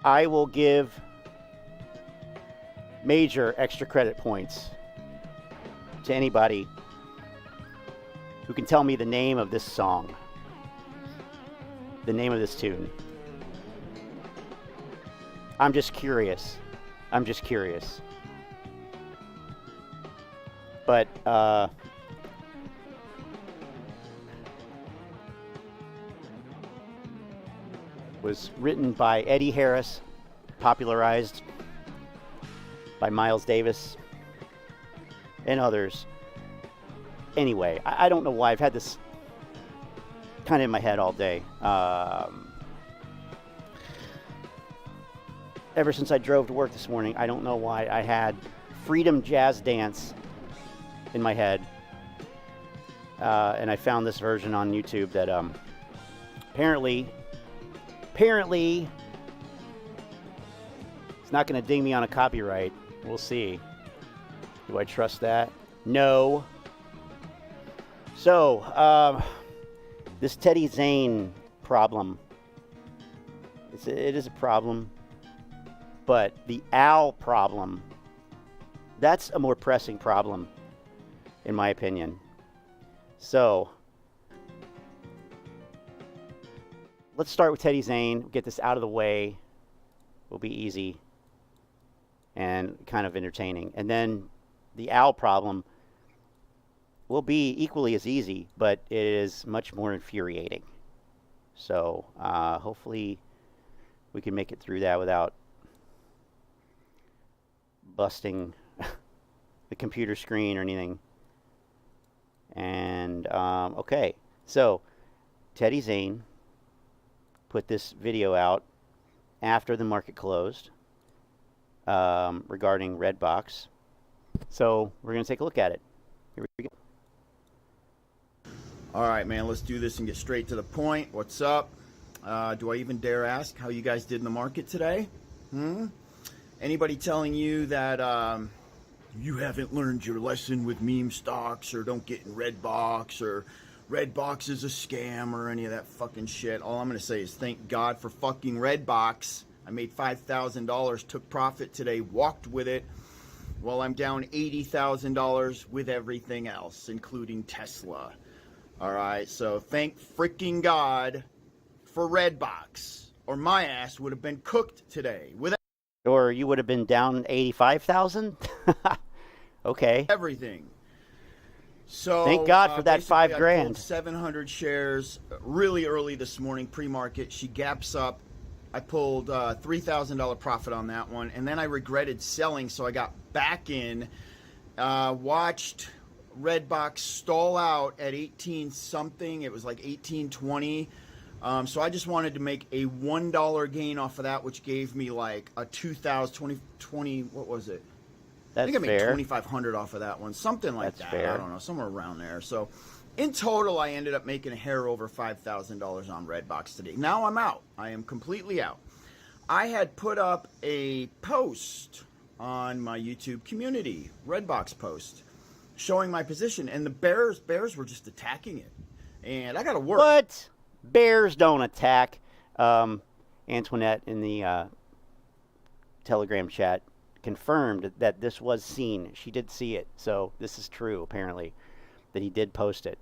I will give major extra credit points to anybody who can tell me the name of this song, the name of this tune. I'm just curious. I'm just curious. But was written by Eddie Harris, popularized by Miles Davis and others. Anyway, I don't know why. I've had this kind of in my head all day. Ever since I drove to work this morning, I don't know why I had Freedom Jazz Dance in my head. And I found this version on YouTube that apparently it's not going to ding me on a copyright. We'll see. Do I trust that? No. So, this Teddy Zane problem, it is a problem, but the owl problem, that's a more pressing problem, in my opinion. So, let's start with Teddy Zane, get this out of the way. Will be easy and kind of entertaining. And then the owl problem will be equally as easy, but it is much more infuriating. So hopefully we can make it through that without busting the computer screen or anything. And okay, so Teddy Zane put this video out after the market closed regarding Rdbx. So we're going to take a look at it. Here we go. All right, man, let's do this and get straight to the point. What's up? Do I even dare ask how you guys did in the market today? Anybody telling you that you haven't learned your lesson with meme stocks, or don't get in Rdbx, or Rdbx is a scam, or any of that fucking shit? All I'm going to say is thank God for fucking Rdbx. I made $5,000, took profit today, walked with it, while I'm down $80,000 with everything else, including Tesla. All right, so thank freaking God for Rdbx, or my ass would have been cooked today with Or you would have been down 85,000? Okay. everything. So thank God for that $5 grand. 700 shares really early this morning, pre-market. She gaps up. I pulled $3,000 profit on that one, and then I regretted selling, so I got back in, watched Rdbx stall out at 18 something. It was like 18.20. So I just wanted to make a $1 gain off of that, which gave me like a 20, what was it? That's I think I made fair. 2,500 off of that one, something like That's that. fair. I don't know, somewhere around there. So in total, I ended up making a hair over $5,000 on Rdbx today. Now I'm out. I am completely out. I had put up a post on my YouTube community, Rdbx post, showing my position, and the bears were just attacking it, and I got to work. What? Bears don't attack. Antoinette in the Telegram chat confirmed that this was seen. She did see it, so this is true, apparently, that he did post it.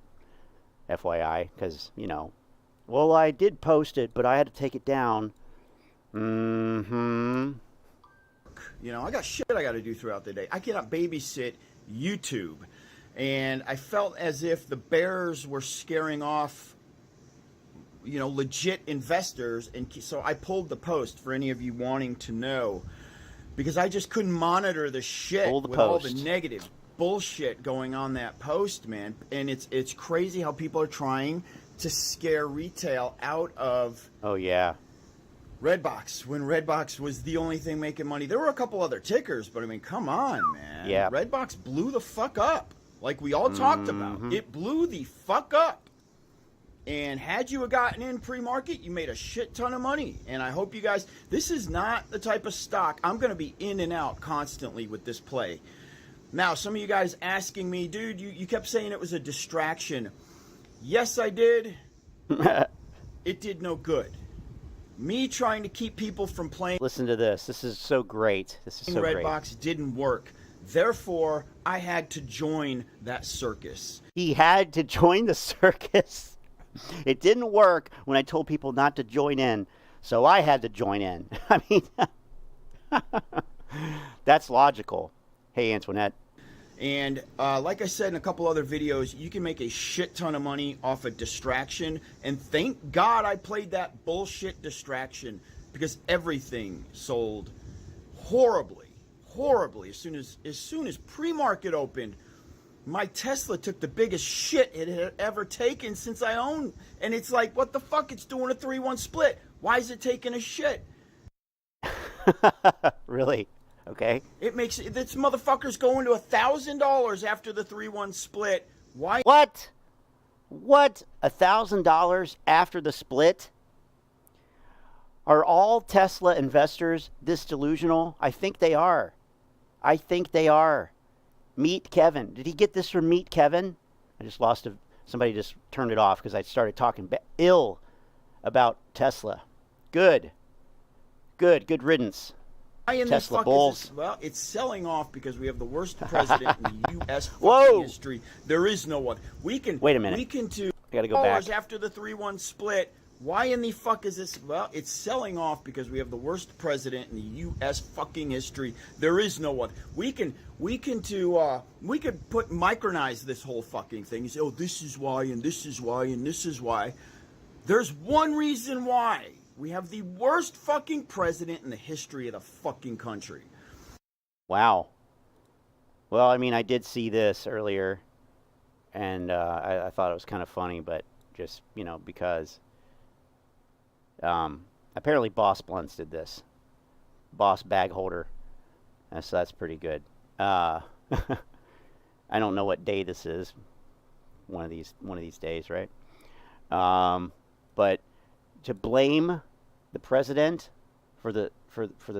FYI, because, you know, well, I did post it, but I had to take it down. You know, I got shit I got to do throughout the day. I cannot babysit YouTube, and I felt as if the bears were scaring off, you know, legit investors, and so I pulled the post for any of you wanting to know, because I just couldn't monitor the shit with all the negative bullshit going on that post, man. And it's crazy how people are trying to scare retail out of Rdbx, when Rdbx was the only thing making money. There were a couple other tickers, but I mean, come on, man. Yeah. Rdbx blew the fuck up, like we all talked about. It blew the fuck up. And had you gotten in pre-market, you made a shit ton of money. And I hope you guys, this is not the type of stock I'm going to be in and out constantly with this play. Now, some of you guys asking me, dude, you kept saying it was a distraction. Yes, I did. It did no good. Me trying to keep people from playing Listen to this. This is so great. This is so great. Redbox didn't work. Therefore, I had to join that circus. He had to join the circus. It didn't work when I told people not to join in, so I had to join in. I mean, that's logical. Hey, Antoinette. And like I said in a couple other videos, you can make a shit ton of money off a distraction. And thank God I played that bullshit distraction, because everything sold horribly, horribly. As soon as pre-market opened, my Tesla took the biggest shit it had ever taken since I owned. And it's like, what the fuck? It's doing a 3-1 split. Why is it taking a shit? Really? Okay. It makes this motherfucker's going to $1,000 after the 3-1 split. Why? What? What? $1,000 after the split? Are all Tesla investors this delusional? I think they are. I think they are. Meet Kevin. Did he get this from Meet Kevin? I just lost somebody just turned it off because I started talking ill about Tesla. Good. Good riddance. Tesla bulls. Well, it's selling off because we have the worst president in the U.S. fucking history. There is no one. Wait a minute. We can do. I gotta go back. After the 3-1 split. Why in the fuck is this? Well, it's selling off because we have the worst president in the U.S. fucking history. There is no one. We could micronize this whole fucking thing. You say, oh, this is why, and this is why, and this is why. There's one reason why. We have the worst fucking president in the history of the fucking country. Wow. Well, I mean, I did see this earlier, and I thought it was kind of funny, but just, because apparently Boss Blunts did this. Boss Bag Holder. So that's pretty good. I don't know what day this is. One of these days, right? But to blame the president for the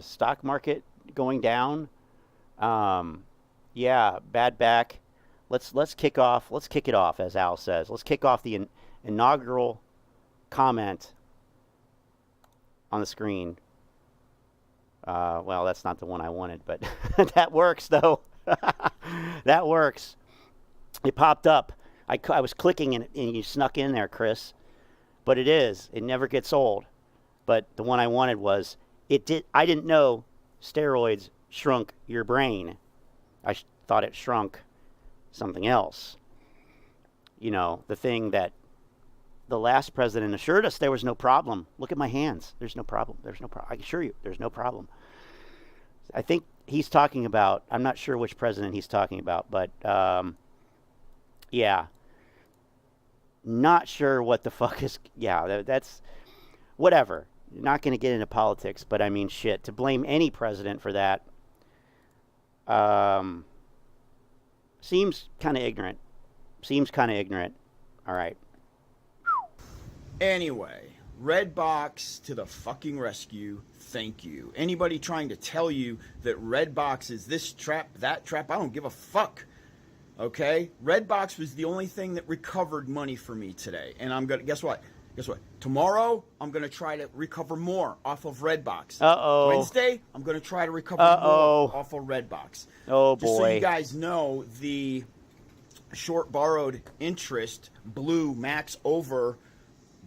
stock market going down, yeah, bad back. Let's kick it off, as Al says. Let's kick off the inaugural comment on the screen. Well, that's not the one I wanted, but that works though. That works. It popped up. I was clicking and you snuck in there, Chris. But it never gets old. But the one I wanted was, I didn't know steroids shrunk your brain. I thought it shrunk something else. The thing that the last president assured us there was no problem. Look at my hands. There's no problem. I assure you, there's no problem. I think he's talking about, I'm not sure which president he's talking about, but yeah. Not sure what the fuck is, yeah, that's, whatever. Not going to get into politics, but I mean, shit, to blame any president for that seems kind of ignorant. All right. Anyway, Redbox to the fucking rescue. Thank you. Anybody trying to tell you that Redbox is this trap, that trap, I don't give a fuck. Okay? Redbox was the only thing that recovered money for me today. And I'm going to, guess what? Tomorrow, I'm going to try to recover more off of Redbox. Uh-oh. Wednesday, I'm going to try to recover more off of Redbox. Oh, boy. Just so you guys know, the short borrowed interest blew max over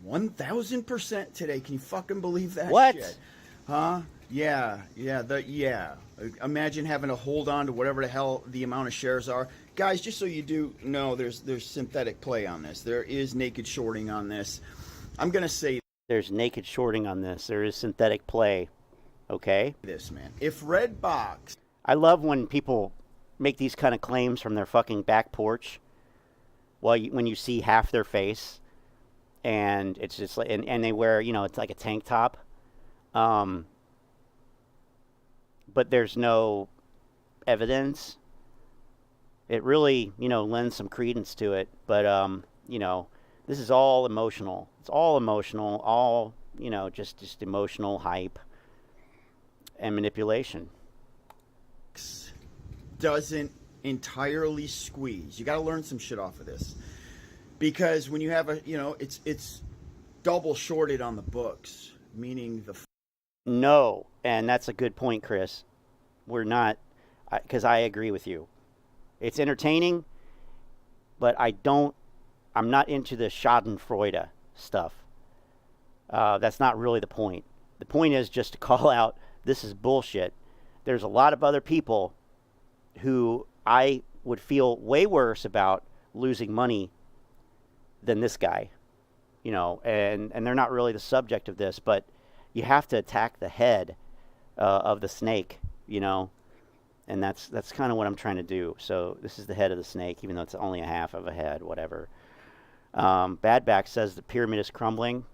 1,000% today. Can you fucking believe that shit? Huh? Yeah. Imagine having to hold on to whatever the hell the amount of shares are. Guys, just so you do know, there's synthetic play on this. There is naked shorting on this. I'm going to say there's naked shorting on this. There is synthetic play. Okay? This, man. If Redbox... I love when people make these kind of claims from their fucking back porch when you see half their face and it's just like, and they wear, it's like a tank top. But there's no evidence. It really, lends some credence to it. But, this is all emotional. It's all emotional, all, just emotional hype and manipulation. Doesn't entirely squeeze. You got to learn some shit off of this. Because when you have it's double shorted on the books. meaning the No, and that's a good point, Chris. We're not, because I agree with you. It's entertaining, but I'm not into the schadenfreude stuff. That's not really the point. The point is just to call out, this is bullshit. There's a lot of other people who I would feel way worse about losing money than this guy, and they're not really the subject of this, but you have to attack the head of the snake, and that's kind of what I'm trying to do. So this is the head of the snake, even though it's only a half of a head, whatever. Badback says the pyramid is crumbling.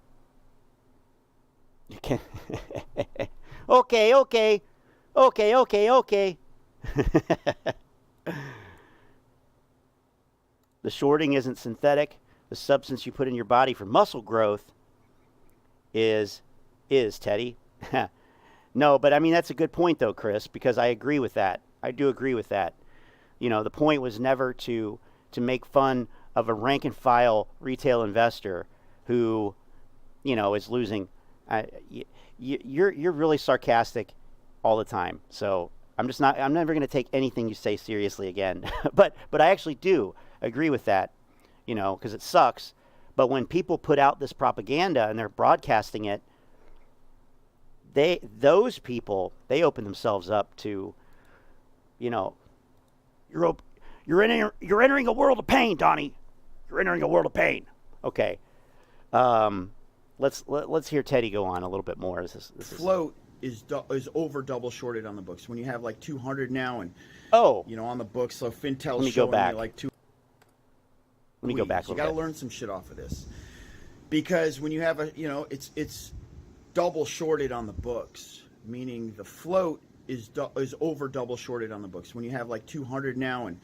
You can okay. The shorting isn't synthetic. The substance you put in your body for muscle growth is Teddy. No, but I mean, that's a good point though, Chris, because I agree with that. I do agree with that. The point was never to make fun of a rank and file retail investor who, is losing. You're really sarcastic all the time. So I'm never going to take anything you say seriously again. but I actually do agree with that, because it sucks. But when people put out this propaganda and they're broadcasting it, those people open themselves up to, you're entering a world of pain, Donnie. You're entering a world of pain. Okay. Let's hear Teddy go on a little bit more. This float is over double shorted on the books. When you have like 200 now and on the books, so Fintel's showing me like 2. Let me go back a little bit. You got to learn some shit off of this, because when you have it's double shorted on the books, meaning the float is over double shorted on the books. When you have like 200 now and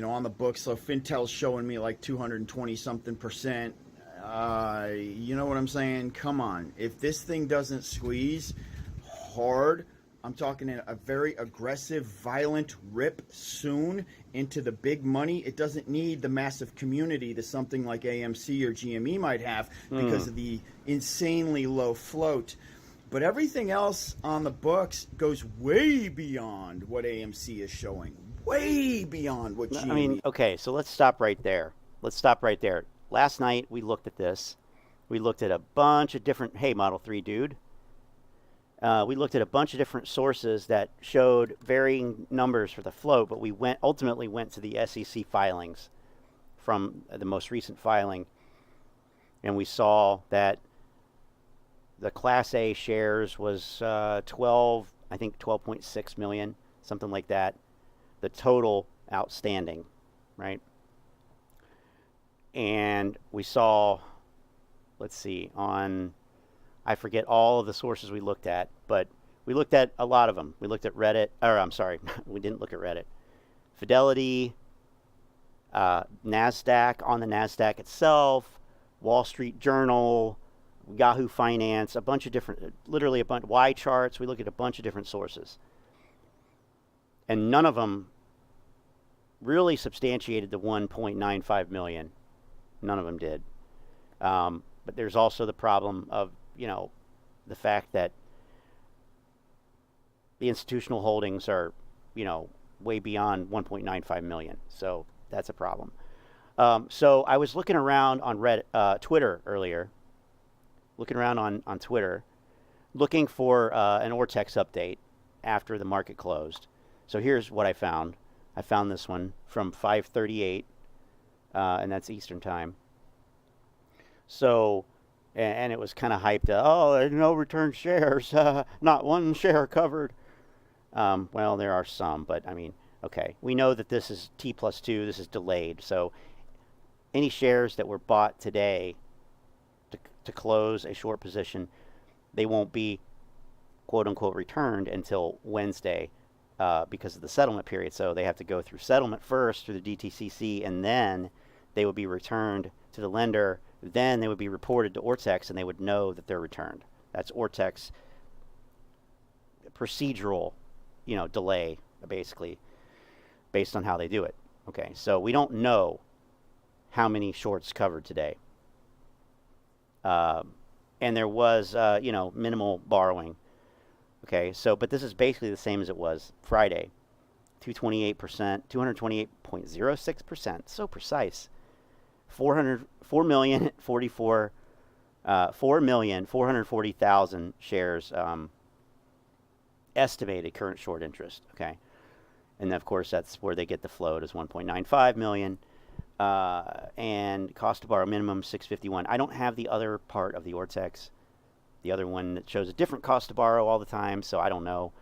on the books, so Fintel's showing me like 220 something percent. You know what I'm saying? Come on. If this thing doesn't squeeze hard, I'm talking a very aggressive, violent rip soon into the big money. It doesn't need the massive community that something like AMC or GME might have because of the insanely low float. But everything else on the books goes way beyond what AMC is showing. Way beyond what GME. I mean, okay, so let's stop right there. Last night we looked at this. We looked at a bunch of different, hey, Model 3 dude. We looked at a bunch of different sources that showed varying numbers for the float, but we ultimately went to the SEC filings from the most recent filing, and we saw that the Class A shares was 12.6 million, something like that. The total outstanding, right? And we saw, let's see, I forget all of the sources we looked at, but we looked at a lot of them. We looked at Reddit, we didn't look at Reddit. Fidelity, NASDAQ, on the NASDAQ itself, Wall Street Journal, Yahoo Finance, a bunch of different, literally a bunch, Y charts. We looked at a bunch of different sources. And none of them really substantiated the 1.95 million. None of them did. But there's also the problem of, the fact that the institutional holdings are, way beyond 1.95 million. So that's a problem. So I was looking around on Twitter earlier, looking for an ortex update after the market closed. So here's what I found. I found this one from 5:38, and that's Eastern time. So, and it was kind of hyped up. Oh, there's no return shares. Not one share covered. Well, there are some, but I mean, okay. We know that this is T+2. This is delayed. So any shares that were bought today to close a short position, they won't be, quote unquote, returned until Wednesday because of the settlement period. So they have to go through settlement first through the DTCC, and then they will be returned to the lender. Then they would be reported to Ortex, and they would know that they're returned. That's Ortex procedural, delay, basically, based on how they do it. Okay, so we don't know how many shorts covered today. and there was, you know, minimal borrowing. Okay, so, but this is basically the same as it was Friday. 228%, 228.06%, so precise. 4,440,000 shares estimated current short interest. Okay, and of course that's where they get the float is 1.95 million. And cost to borrow minimum 651. I don't have the other part of the ortex, the other one that shows a different cost to borrow all the time, so I don't know.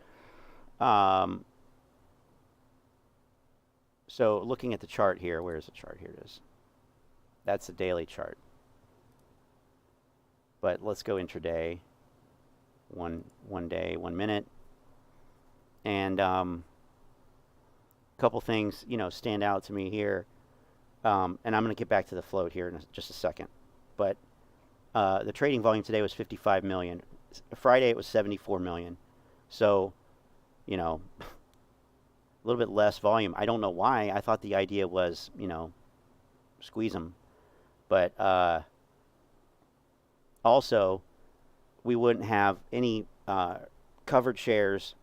So looking at the chart here, where's the chart? Here it is. That's the daily chart. But let's go intraday. One day, 1 minute. And couple things, you know, stand out to me here. And I'm going to get back to the float here in just a second. But the trading volume today was 55 million. Friday it was 74 million. So, you know, a little bit less volume. I don't know why. I thought the idea was, you know, squeeze them. But also, we wouldn't have any covered shares,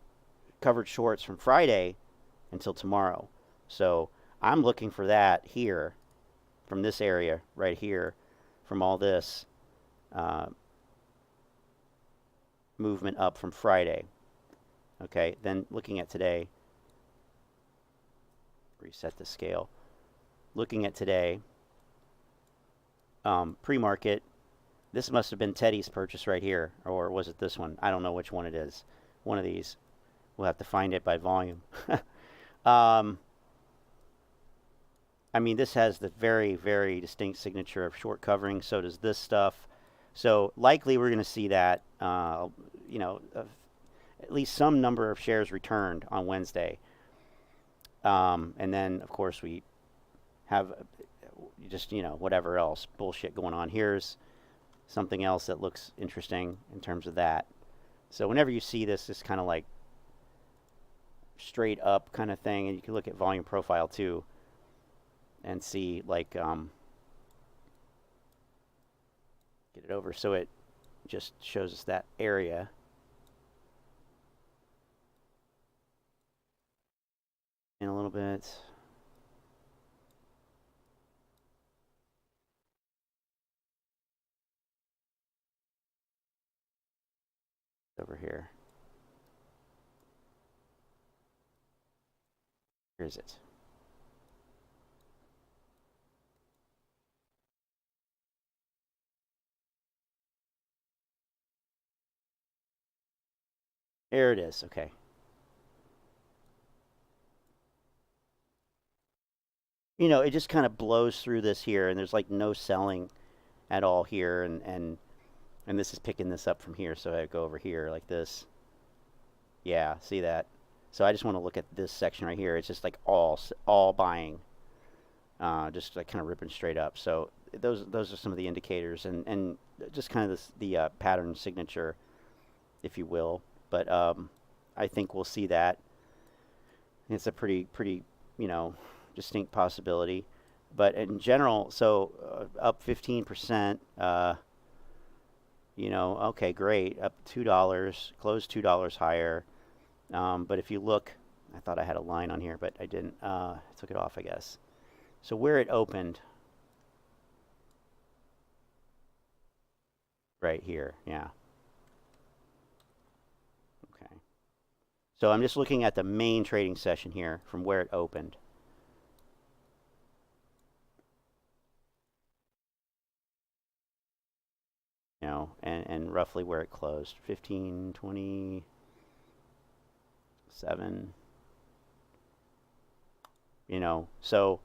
covered shorts from Friday until tomorrow. So I'm looking for that here, from this area right here, from all this movement up from Friday. Okay, then looking at today, reset the scale. Looking at today, pre-market, this must have been Teddy's purchase right here, or was it this one? I don't know which one it is. One of these. We'll have to find it by volume. I mean, this has the very, very distinct signature of short covering. So does this stuff. So likely we're going to see that, you know, at least some number of shares returned on Wednesday. And then, of course, we have just, you know, whatever else bullshit going on. Here's something else that looks interesting in terms of that. So whenever you see this, it's kind of like straight up kind of thing. And you can look at volume profile too and see, like, get it over so it just shows us that area. In a little bit. Over here. Where is it? There it is. Okay. You know, it just kind of blows through this here, and there's like no selling at all here, and this is picking this up from here, so I go over here like this. Yeah, see that? So I just want to look at this section right here. It's just like all buying, just like kind of ripping straight up. So those are some of the indicators, and just kind of this, the pattern signature, if you will. But I think we'll see that. It's a pretty, you know, distinct possibility. But in general, so up 15%. You know, okay, great, up $2, closed $2 higher. But if you look, I thought I had a line on here, but I didn't. I took it off, I guess. So where it opened, right here, yeah. Okay. So I'm just looking at the main trading session here from where it opened. You know, and roughly where it closed, 15, 27. You know, so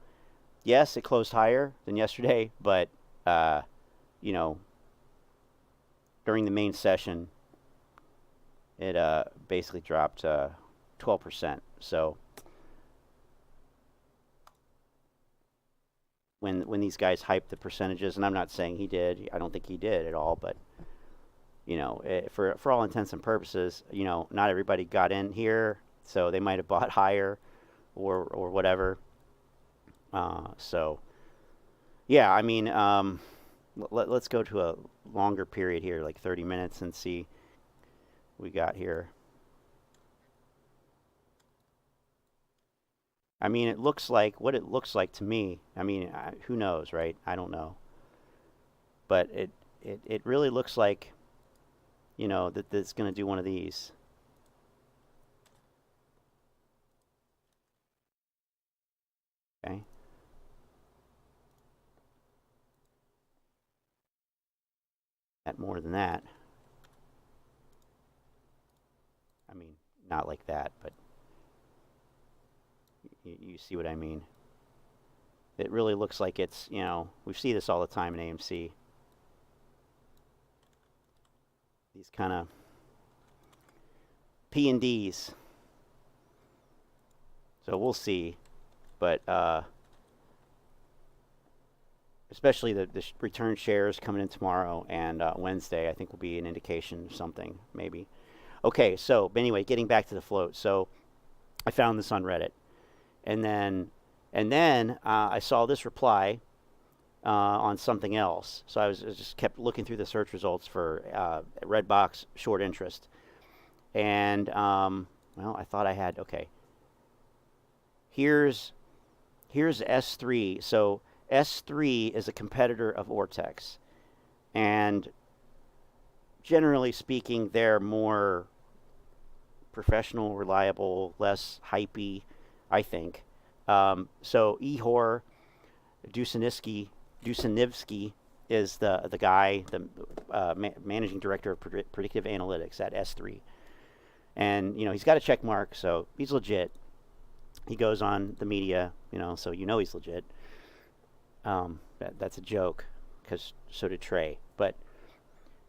yes, it closed higher than yesterday, but you know, during the main session, it basically dropped 12%. So when these guys hype the percentages, and I'm not saying he did, I don't think he did at all, but you know, for all intents and purposes, you know, not everybody got in here, so they might have bought higher or whatever. So yeah, I mean, let's go to a longer period here, like 30 minutes, and see what we got here. I mean, it looks like what it looks like to me. I mean, who knows, right? I don't know. But it really looks like, you know, that it's going to do one of these. Okay. At more than that. I mean, not like that, but you see what I mean. It really looks like it's, you know, we see this all the time in AMC. These kind of P&Ds. So we'll see. But especially the return shares coming in tomorrow and Wednesday, I think will be an indication of something, maybe. Okay, so but anyway, getting back to the float. So I found this on Reddit. And then I saw this reply on something else. So I just kept looking through the search results for Rdbx short interest. And, well, I thought I had, okay. Here's S3. So S3 is a competitor of Ortex. And generally speaking, they're more professional, reliable, less hypey, I think. So Ihor Dusanivsky is the guy, the managing director of predictive analytics at S3. And, you know, he's got a check mark, so he's legit. He goes on the media, you know, so you know he's legit. That's a joke, because so did Trey. But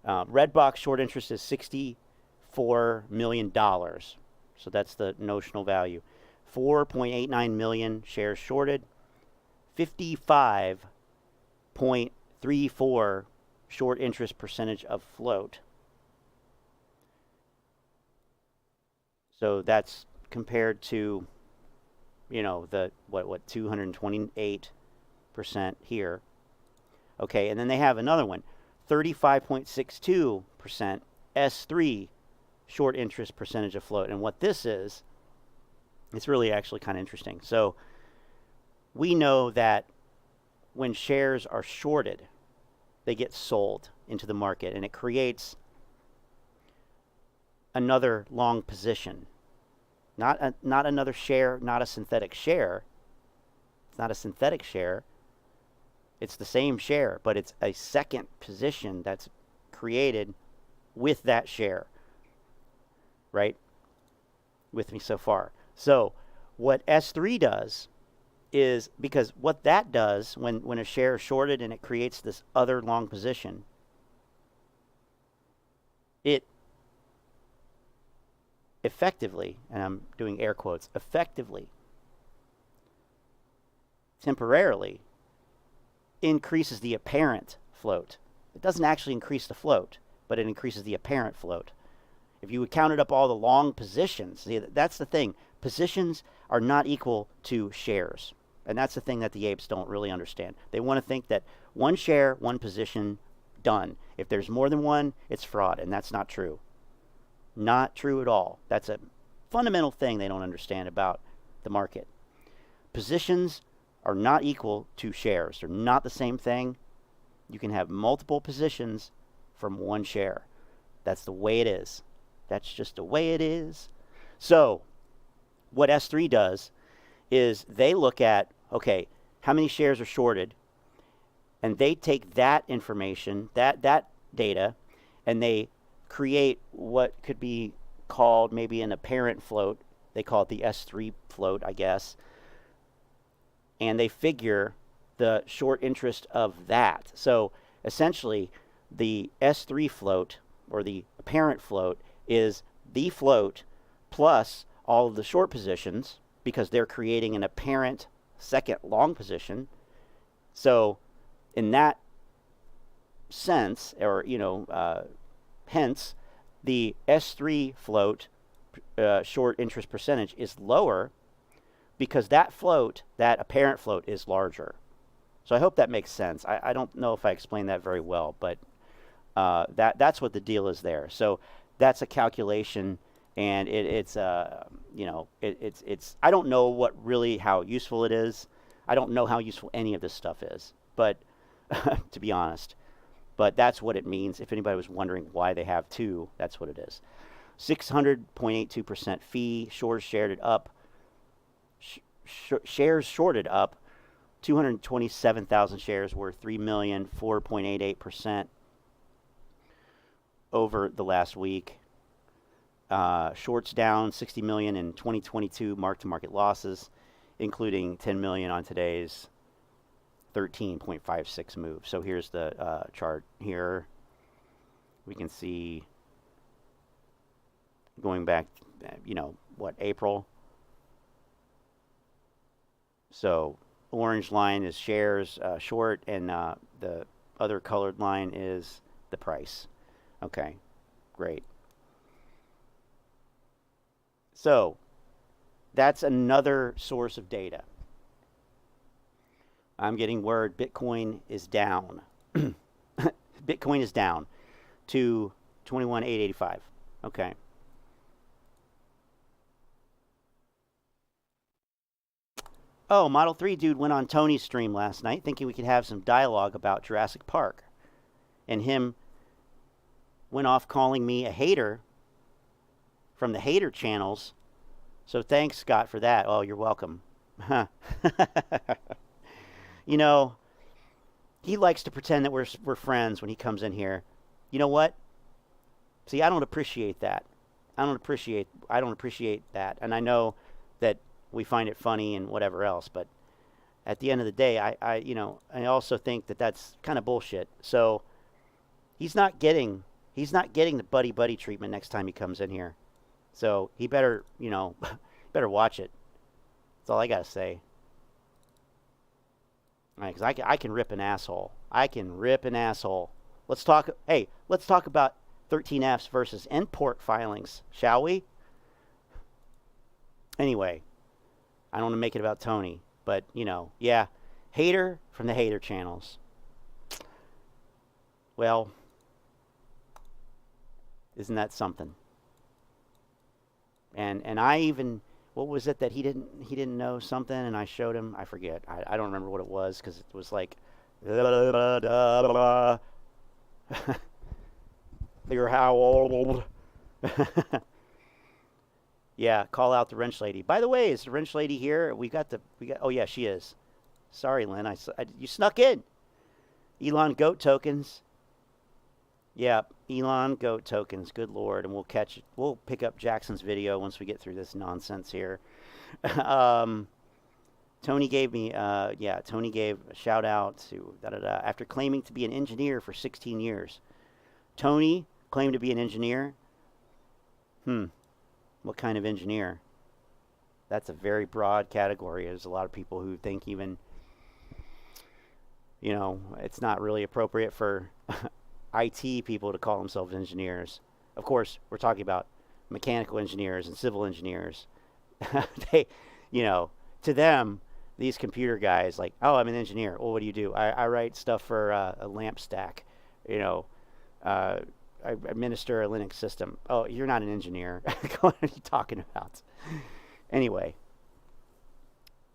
Rdbx short interest is $64 million. So that's the notional value. 4.89 million shares shorted. 55.34 short interest percentage of float. So that's compared to, you know, the what 228% here. Okay, and then they have another one, 35.62% S3 short interest percentage of float. And what this is, it's really actually kind of interesting. So we know that when shares are shorted, they get sold into the market, and it creates another long position. Not another share, not a synthetic share. It's not a synthetic share. It's the same share, but it's a second position that's created with that share. Right? With me so far. So what S3 does is, because what that does when a share is shorted and it creates this other long position, it effectively, and I'm doing air quotes, effectively, temporarily increases the apparent float. It doesn't actually increase the float, but it increases the apparent float. If you counted up all the long positions, see, that's the thing. Positions are not equal to shares. And that's the thing that the apes don't really understand. They want to think that one share, one position, done. If there's more than one, it's fraud, and that's not true. Not true at all. That's a fundamental thing they don't understand about the market. Positions are not equal to shares. They're not the same thing. You can have multiple positions from one share. That's the way it is. That's just the way it is. So what S3 does is they look at, okay, how many shares are shorted, and they take that information, that data, and they create what could be called maybe an apparent float. They call it the S3 float, I guess. And they figure the short interest of that. So essentially, the S3 float, or the apparent float, is the float plus all of the short positions, because they're creating an apparent second long position. So in that sense, or, you know, hence, the S3 float short interest percentage is lower, because that float, that apparent float, is larger. So I hope that makes sense. I don't know if I explained that very well, but that's what the deal is there. So that's a calculation, and it's I don't know how useful it is. I don't know how useful any of this stuff is, but to be honest, but that's what it means. If anybody was wondering why they have two, that's what it is. 600.82% fee. Shares shorted up. Shares shorted up. 227,000 shares worth 3 million, 4.88% over the last week. Shorts down 60 million in 2022 mark-to-market losses, including 10 million on today's 13.56 move. So here's the chart here. We can see going back, April. So orange line is shares short, and the other colored line is the price. Okay, great. So that's another source of data. I'm getting word Bitcoin is down. Bitcoin is down to 21,885. Okay. Oh, Model 3 dude went on Tony's stream last night thinking we could have some dialogue about Jurassic Park. And him went off calling me a hater from the hater channels. So thanks, Scott, for that. Oh, you're welcome. He likes to pretend that we're friends when he comes in here. You know what? See, I don't appreciate that. I don't appreciate that. And I know that we find it funny and whatever else, but at the end of the day, I also think that that's kind of bullshit. So he's not getting the buddy treatment next time he comes in here. So he better, better watch it. That's all I got to say. All right, because I can rip an asshole. I can rip an asshole. Let's talk about 13Fs versus import filings, shall we? Anyway, I don't want to make it about Tony, but, yeah, hater from the hater channels. Well, isn't that something? And I even, what was it that he didn't know something, and I showed him, I forget. I don't remember what it was, because it was like, you're how old? Yeah, call out the wrench lady. By the way, is the wrench lady here? Oh yeah, she is. Sorry, Lynn, you snuck in. Elon Goat tokens. Yeah, Elon Goat tokens. Good Lord, and we'll pick up Jackson's video once we get through this nonsense here. Tony gave a shout out to after claiming to be an engineer for 16 years. Tony claimed to be an engineer. What kind of engineer? That's a very broad category. There's a lot of people who think even, it's not really appropriate for IT people to call themselves engineers. Of course, we're talking about mechanical engineers and civil engineers. They, to them, these computer guys, like, oh, I'm an engineer. Well, what do you do? I write stuff for a lamp stack. I administer a Linux system. Oh, you're not an engineer. What are you talking about? Anyway.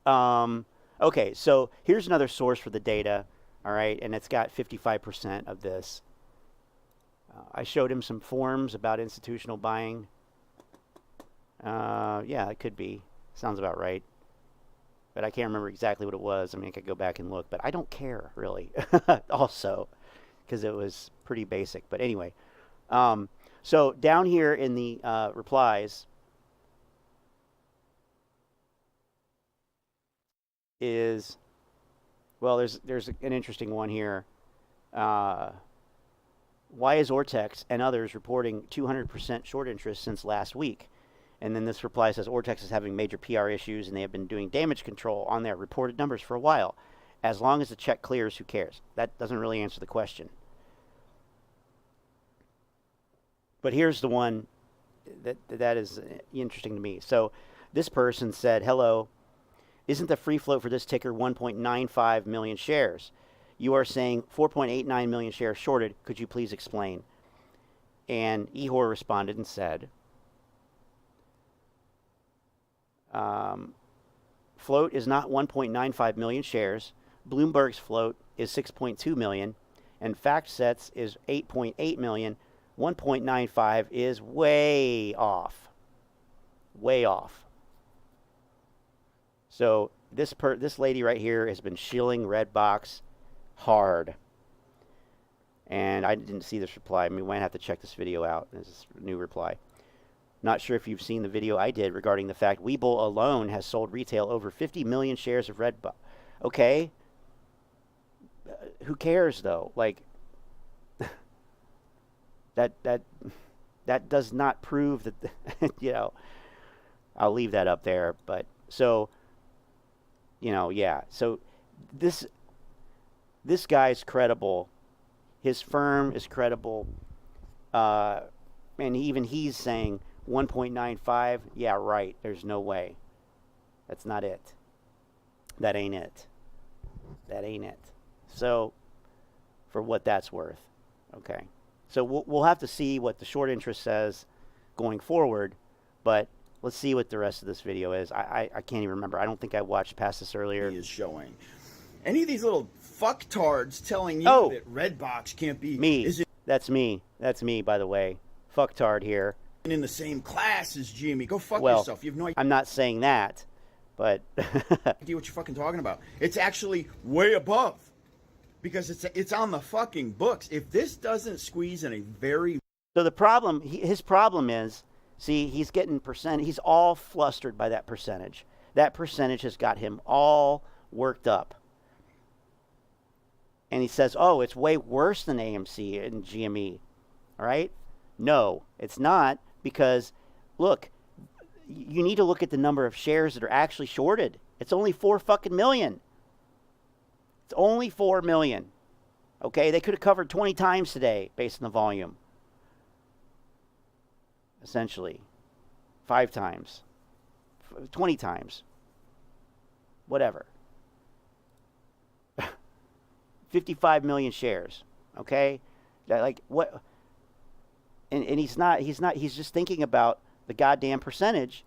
Okay, so here's another source for the data. All right, and it's got 55% of this. I showed him some forms about institutional buying. Yeah, it could be. Sounds about right. But I can't remember exactly what it was. I mean, I could go back and look, but I don't care, really, also, because it was pretty basic. But anyway, so down here in the replies is, well, there's an interesting one here. Why is Ortex and others reporting 200% short interest since last week? And then this reply says Ortex is having major PR issues and they have been doing damage control on their reported numbers for a while. As long as the check clears, who cares? That doesn't really answer the question. But here's the one that is interesting to me. So this person said, hello, Isn't the free float for this ticker 1.95 million shares? You are saying 4.89 million shares shorted. Could you please explain? And Ehor responded and said, float is not 1.95 million shares. Bloomberg's float is 6.2 million, and FactSet's is 8.8 million. 1.95 is way off. Way off. So this lady right here has been shilling Rdbx hard. And I didn't see this reply. I mean, we might have to check this video out. This is a new reply. Not sure if you've seen the video I did regarding the fact Webull alone has sold retail over 50 million shares of Rdbx. Okay. Who cares though? Like that does not prove that you know. I'll leave that up there, but so you know, yeah. So this guy's credible. His firm is credible. And even he's saying 1.95. Yeah, right. There's no way. That's not it. That ain't it. That ain't it. So, for what that's worth. Okay. So we'll have to see what the short interest says going forward, but let's see what the rest of this video is. I can't even remember. I don't think I watched past this earlier. He is showing. Any of these little fucktards telling you that Rdbx can't be... Me. That's me. That's me, by the way. Fucktard here. In the same class as GME. Go fuck yourself. You have no idea. I'm not saying that, but... idea what you're fucking talking about. It's actually way above. Because it's on the fucking books. If this doesn't squeeze in a very... So the problem, his problem is, see, he's getting percent. He's all flustered by that percentage. That percentage has got him all worked up. And he says, oh, it's way worse than AMC and GME. All right? No, it's not, because, look, you need to look at the number of shares that are actually shorted. It's only 4 fucking million. It's only 4 million. Okay? They could have covered 20 times today based on the volume. Essentially. 5 times. 20 times. Whatever. 55 million shares. Okay? Like, what? And he's just thinking about the goddamn percentage,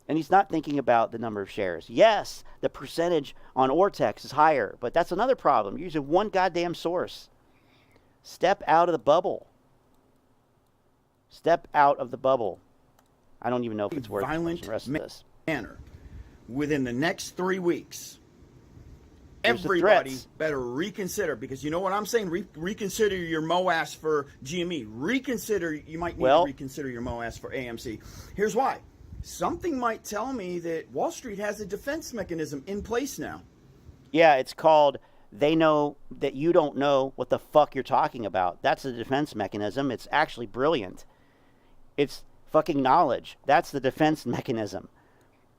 and he's not thinking about the number of shares. Yes, the percentage on Ortex is higher, but that's another problem. You're using one goddamn source. Step out of the bubble. Step out of the bubble. I don't even know if it's worth violent the rest of this. Manner within the next 3 weeks. Here's Everybody better reconsider, because you know what I'm saying? Reconsider your MOAS for GME. You might need to reconsider your MOAS for AMC. Here's why. Something might tell me that Wall Street has a defense mechanism in place now. Yeah, it's called, they know that you don't know what the fuck you're talking about. That's the defense mechanism. It's actually brilliant. It's fucking knowledge. That's the defense mechanism.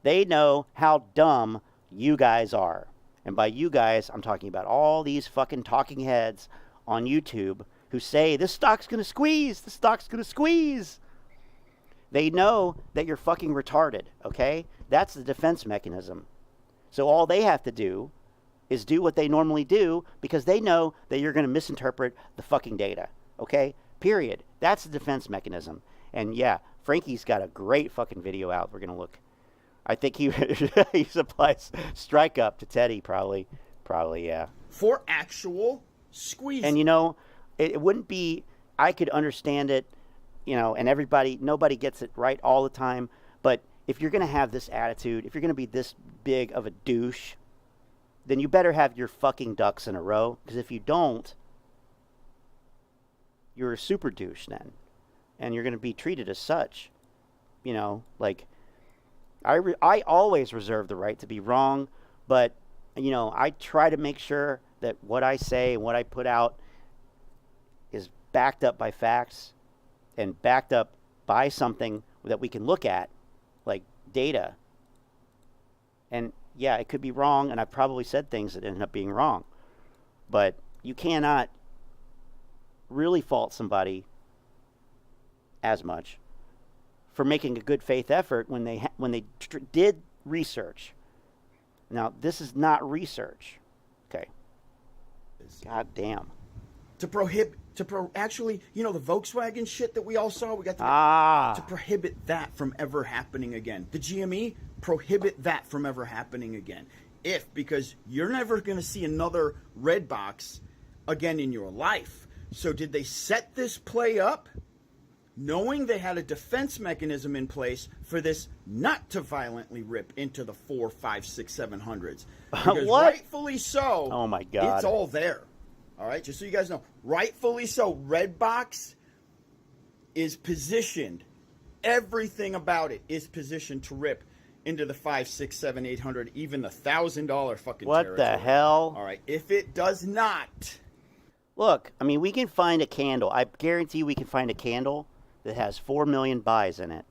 They know how dumb you guys are. And by you guys, I'm talking about all these fucking talking heads on YouTube who say, this stock's going to squeeze. The stock's going to squeeze. They know that you're fucking retarded, okay? That's the defense mechanism. So all they have to do is do what they normally do, because they know that you're going to misinterpret the fucking data, okay? Period. That's the defense mechanism. And yeah, Frankie's got a great fucking video out. We're going to look. I think he supplies strike up to Teddy, probably, yeah. For actual squeeze. And you know, it wouldn't be, I could understand it, you know, and nobody gets it right all the time. But if you're going to have this attitude, if you're going to be this big of a douche, then you better have your fucking ducks in a row. Because if you don't, you're a super douche then. And you're going to be treated as such. You know, like, I always reserve the right to be wrong. But, you know, I try to make sure that what I say and what I put out is backed up by facts and backed up by something that we can look at, like data. And yeah, it could be wrong, and I've probably said things that ended up being wrong. But you cannot really fault somebody as much for making a good faith effort when they did research. Now, this is not research. Okay. God damn. Actually, you know, the Volkswagen shit that we all saw, we got to prohibit that from ever happening again. The GME, prohibit that from ever happening again. Because you're never going to see another Rdbx again in your life. So did they set this play up knowing they had a defense mechanism in place for this not to violently rip into the 4, 5, 6, 700s? Because What? rightfully so, Oh my God. it's all there. All right, just so you guys know, rightfully so, Rdbx is positioned. Everything about it is positioned to rip into the 5, 6, 7, 800, even the $1,000 fucking What territory. the hell? All right, if it does not, Look, I mean, we can find a candle. I guarantee we can find a candle that has 4 million buys in it.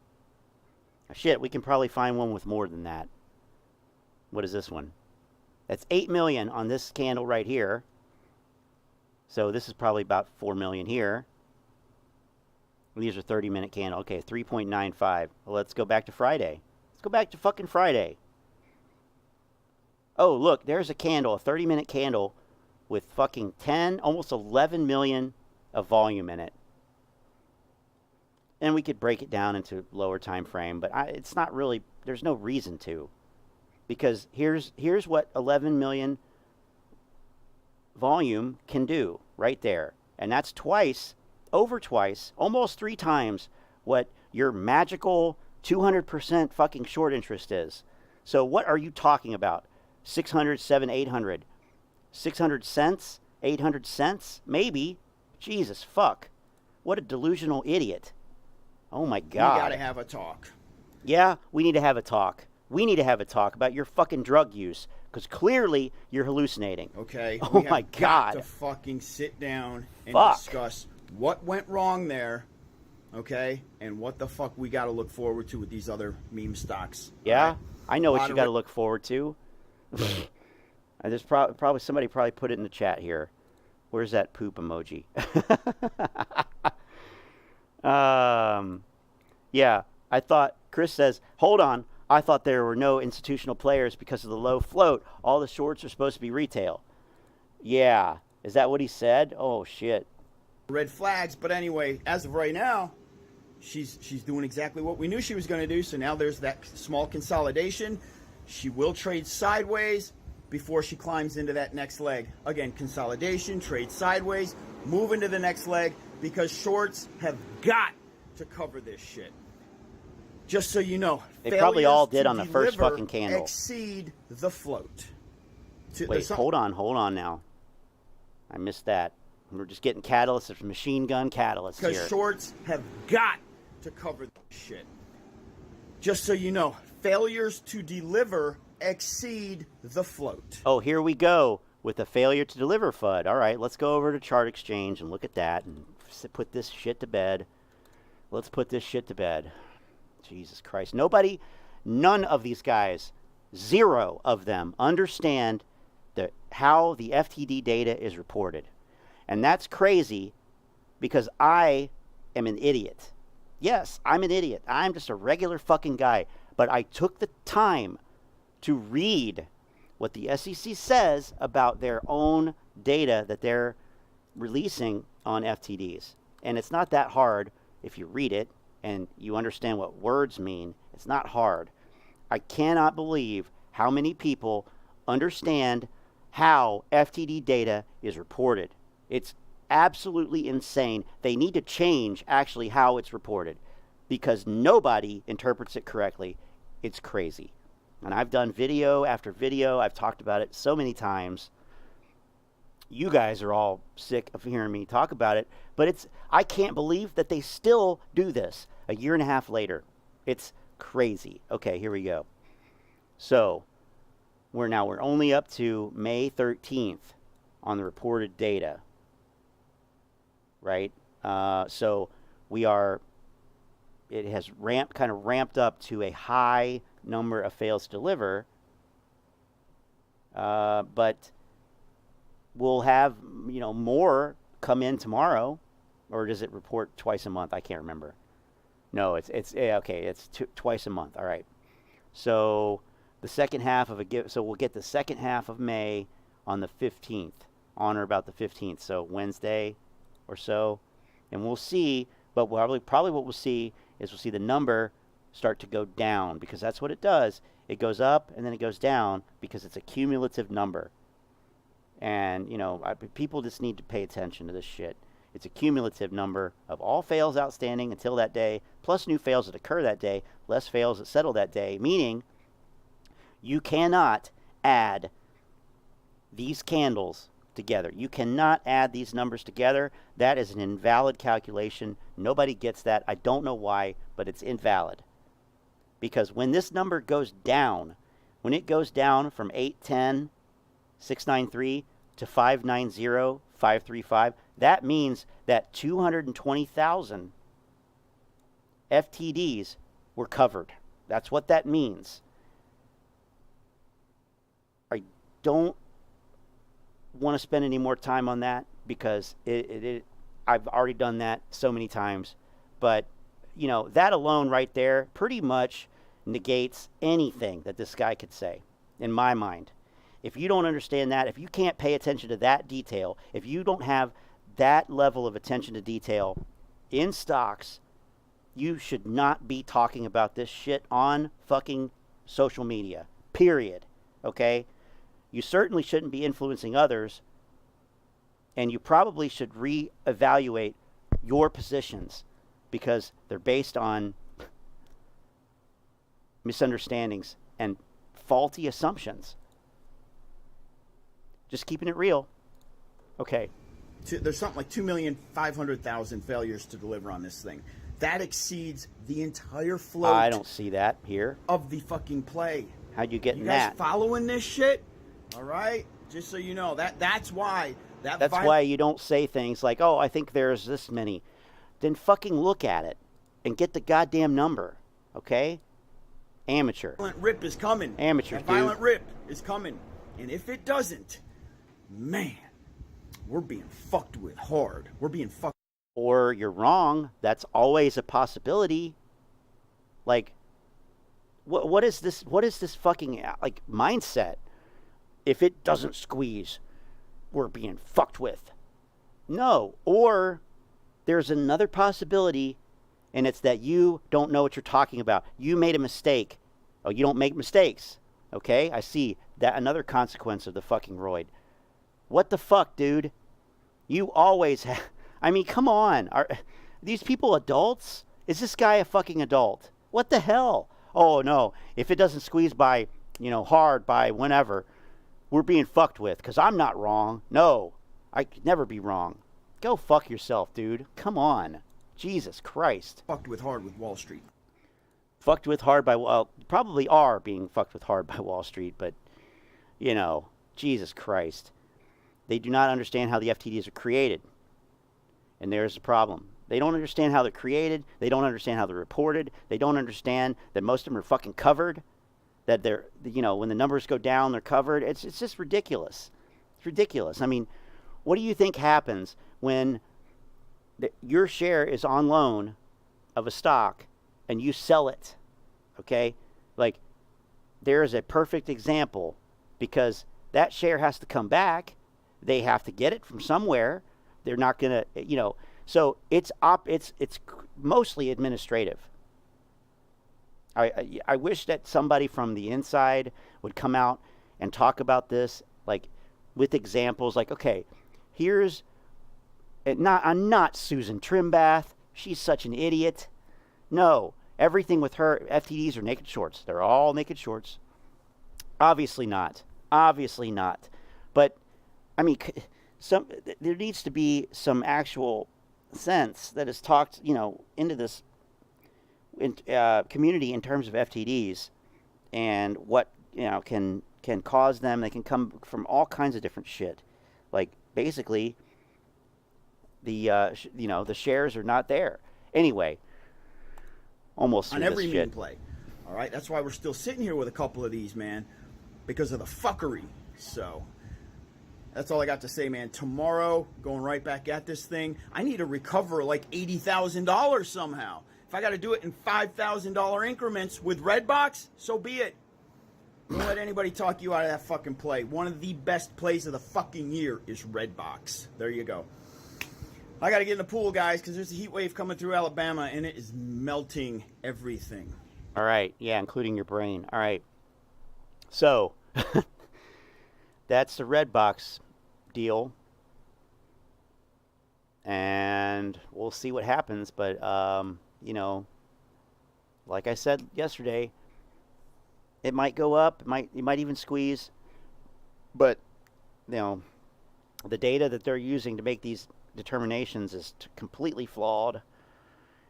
Shit, we can probably find one with more than that. What is this one? That's 8 million on this candle right here. So this is probably about 4 million here. These are 30-minute candle. Okay, 3.95. Well, let's go back to Friday. Let's go back to fucking Friday. Oh, look, there's a candle, a 30-minute candle with fucking 10, almost 11 million of volume in it. And we could break it down into lower time frame, but it's not really, there's no reason to. Because here's what 11 million volume can do right there. And that's twice, over twice, almost 3 times what your magical 200% fucking short interest is. So what are you talking about? 600, 700, 800. 600 cents? 800 cents? Maybe. Jesus, fuck. What a delusional idiot. Oh my God. we got to have a talk. Yeah, we need to have a talk. We need to have a talk about your fucking drug use, because clearly you're hallucinating. Okay? Oh We have my got God. to fucking sit down and Fuck. discuss what went wrong there, okay? And what the fuck we got to look forward to with these other meme stocks. Yeah, all right? I know A what lot you of got to look forward to. There's probably somebody put it in the chat here. Where's that poop emoji? Yeah, I thought, Chris says, hold on, I thought there were no institutional players because of the low float. All the shorts are supposed to be retail. Yeah, is that what he said? Oh, shit. Red flags, but anyway, as of right now, she's doing exactly what we knew she was going to do. So now there's that small consolidation. She will trade sideways before she climbs into that next leg. Again, consolidation, trade sideways, move into the next leg, because shorts have got to cover this shit. Just so you know, They probably all failures did to on the first deliver fucking candle. exceed the float. Wait, hold on now. I missed that. We're just getting catalysts. There's machine gun catalysts here. Because shorts have got to cover this shit. Just so you know, failures to deliver exceed the float. Oh, here we go with a failure to deliver FUD. All right, let's go over to Chart Exchange and look at that and put this shit to bed. Let's put this shit to bed. Jesus Christ. None of these guys, 0 of them, understand how the FTD data is reported. And that's crazy because I am an idiot. Yes, I'm an idiot. I'm just a regular fucking guy. But I took the time to read what the SEC says about their own data that they're releasing on FTDs. And it's not that hard if you read it and you understand what words mean. It's not hard. I cannot believe how many people understand how FTD data is reported. It's absolutely insane. They need to change actually how it's reported because nobody interprets it correctly. It's crazy. And I've done video after video. I've talked about it so many times. You guys are all sick of hearing me talk about it, but I can't believe that they still do this a year and a half later. It's crazy. Okay, here we go. So we're only up to May 13th on the reported data, right? So it has ramped up to a high number of fails to deliver, but we'll have more come in tomorrow, or does it report twice a month? I can't remember. No, it's okay. It's twice a month. All right. So the second half of so we'll get the second half of May on the 15th, on or about the 15th, so Wednesday or so, and we'll see, but probably what we'll see is we'll see the number start to go down, because that's what it does. It goes up and then it goes down because it's a cumulative number. And, people just need to pay attention to this shit. It's a cumulative number of all fails outstanding until that day, plus new fails that occur that day, less fails that settle that day, meaning you cannot add these candles together. You cannot add these numbers together. That is an invalid calculation. Nobody gets that. I don't know why, but it's invalid. Because when this number goes down, when it goes down from 810, 693 to 590, 535, that means that 220,000 FTDs were covered. That's what that means. I don't want to spend any more time on that because I've already done that so many times. But, that alone right there pretty much negates anything that this guy could say, in my mind. If you don't understand that, if you can't pay attention to that detail, if you don't have that level of attention to detail in stocks, you should not be talking about this shit on fucking social media, period. Okay? You certainly shouldn't be influencing others, and you probably should reevaluate your positions because they're based on misunderstandings and faulty assumptions. Just keeping it real. Okay. There's something like 2,500,000 failures to deliver on this thing. That exceeds the entire float. I don't see that here. Of the fucking play. How'd you get you in guys that? Following this shit? All right? Just so you know, that's why. That's why you don't say things like, oh, I think there's this many. Then fucking look at it and get the goddamn number. Okay? Amateur. Violent rip is coming. Amateur, that violent rip is coming. And if it doesn't, man, we're being fucked with hard. We're being fucked. Or you're wrong. That's always a possibility. Like, what is this? What is this fucking like mindset? If it doesn't squeeze, we're being fucked with. No. Or there's another possibility, and it's that you don't know what you're talking about. You made a mistake. Oh, you don't make mistakes. Okay? I see that another consequence of the fucking roid. What the fuck, dude? You always have... I mean, come on. Are these people adults? Is this guy a fucking adult? What the hell? Oh, no. If it doesn't squeeze by, hard by whenever, we're being fucked with because I'm not wrong. No. I could never be wrong. Go fuck yourself, dude. Come on. Jesus Christ. Fucked with hard with Wall Street. Fucked with hard by... Well, probably are being fucked with hard by Wall Street, but, Jesus Christ. They do not understand how the FTDs are created. And there's the problem. They don't understand how they're created. They don't understand how they're reported. They don't understand that most of them are fucking covered. That they're, when the numbers go down, they're covered. It's just ridiculous. It's ridiculous. I mean, what do you think happens when your share is on loan of a stock and you sell it? Okay? Like, there is a perfect example because that share has to come back. They have to get it from somewhere. They're not going to, so it's mostly administrative. I wish that somebody from the inside would come out and talk about this, like with examples, like, okay, here's, I'm not Susan Trimbath. She's such an idiot. No, everything with her, FTDs are naked shorts. They're all naked shorts. Obviously not. Obviously not. But, I mean, there needs to be some actual sense that is talked, into this community in terms of FTDs and what, can cause them. They can come from all kinds of different shit. Like, basically, the shares are not there. Anyway, almost on every meme play. All right, that's why we're still sitting here with a couple of these, man, because of the fuckery. So that's all I got to say, man. Tomorrow, going right back at this thing. I need to recover like $80,000 somehow. If I got to do it in $5,000 increments with Rdbx, so be it. Don't let anybody talk you out of that fucking play. One of the best plays of the fucking year is Rdbx. There you go. I got to get in the pool, guys, because there's a heat wave coming through Alabama, and it is melting everything. All right. Yeah, including your brain. All right. So, that's the Rdbx deal. And we'll see what happens. But, you know, like I said yesterday, it might go up. It might even squeeze. But, you know, the data that they're using to make these determinations is completely flawed.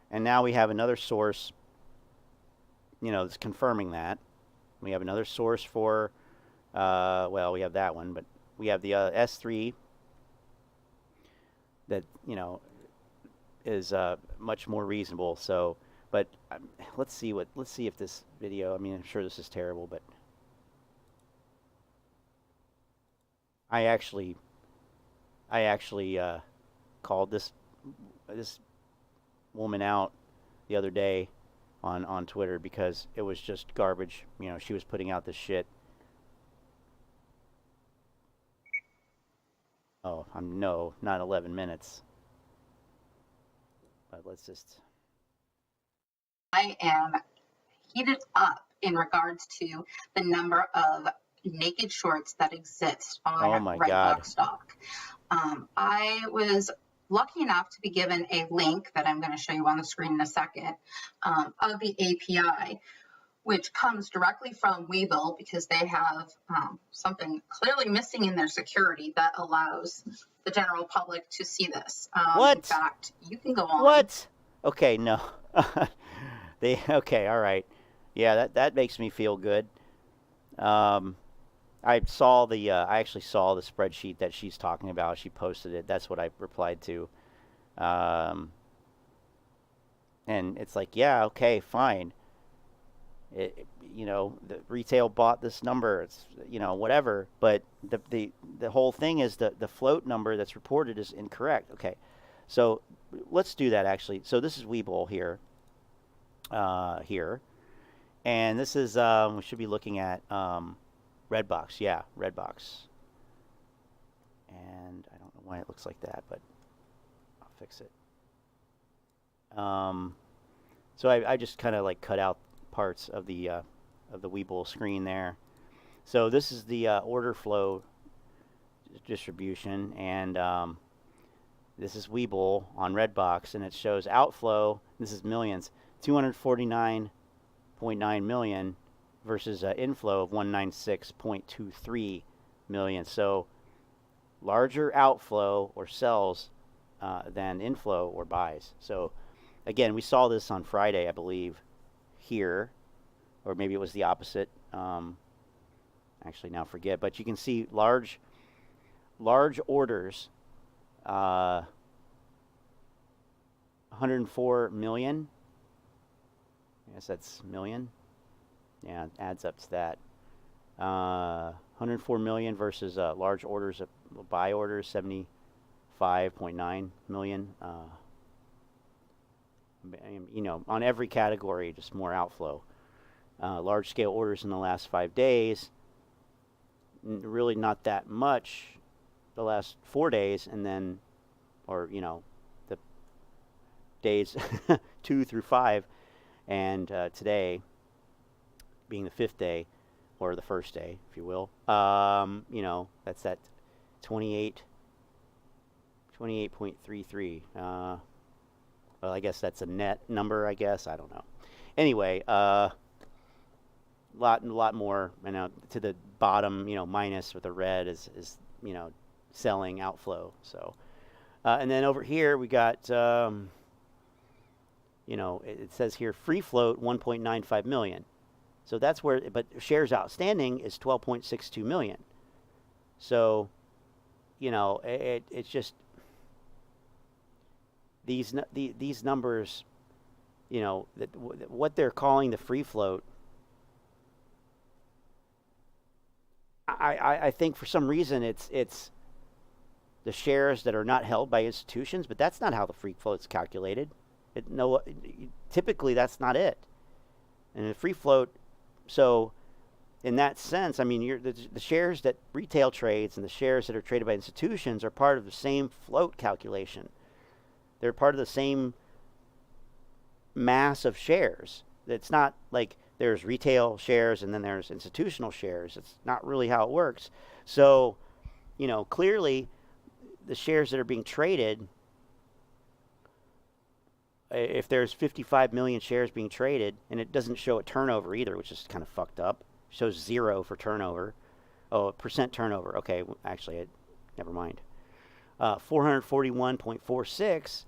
And now we have another source, you know, that's confirming that. We have another source for, well, we have that one, but we have the S3 that, you know, is much more reasonable. So, but let's see if this video, I mean, I'm sure this is terrible, but I actually called this woman out the other day on Twitter because it was just garbage. You know, she was putting out this shit. Oh, no, not 11 minutes. But let's just... I am heated up in regards to the number of naked shorts that exist on Rdbx stock. I was lucky enough to be given a link that I'm going to show you on the screen in a second of the API, which comes directly from Webull because they have something clearly missing in their security that allows the general public to see this. What? In fact, you can go on. What? Okay, no. Okay, all right. Yeah, that makes me feel good. I actually saw the spreadsheet that she's talking about. She posted it. That's what I replied to. And it's like, yeah, okay, fine. You know, the retail bought this number. It's, you know, whatever. But the whole thing is the float number that's reported is incorrect. Okay, so let's do that actually. So this is Webull here. And this is we should be looking at Rdbx. Yeah, Rdbx. And I don't know why it looks like that, but I'll fix it. So I just kind of like cut out parts of the Webull screen there. So this is the order flow distribution, and this is Webull on Rdbx, and it shows outflow. This is millions, 249.9 million versus inflow of 196.23 million. So larger outflow or sells than inflow or buys. So again, we saw this on Friday, I believe, here, or maybe it was the opposite. Actually, now forget. But you can see large orders, 104 million. I guess that's million. Yeah, it adds up to that. 104 million versus large orders, buy orders, 75.9 million. You know, on every category, just more outflow. Large scale orders in the last 5 days, really not that much the last 4 days, and then, or, you know, the days 2 through 5, and today being the 5th day, or the 1st day, if you will. You know, that's that 28.33. Well, I guess that's a net number, I guess. I don't know. Anyway, lot more, you know, to the bottom, you know, minus with the red is you know, selling outflow. So, and then over here we got, you know, it says here free float 1.95 million. So that's where, but shares outstanding is 12.62 million. So, you know, it's just these numbers, you know, what they're calling the free float. I think for some reason it's the shares that are not held by institutions, but that's not how the free float's calculated. Typically that's not it. And the free float, so in that sense, I mean, the shares that retail trades and the shares that are traded by institutions are part of the same float calculation. They're part of the same mass of shares. It's not like there's retail shares and then there's institutional shares. It's not really how it works. So, you know, clearly the shares that are being traded, if there's 55 million shares being traded, and it doesn't show a turnover either, which is kind of fucked up. It shows 0 for turnover. Oh, percent turnover. Okay, actually, never mind. 441.46.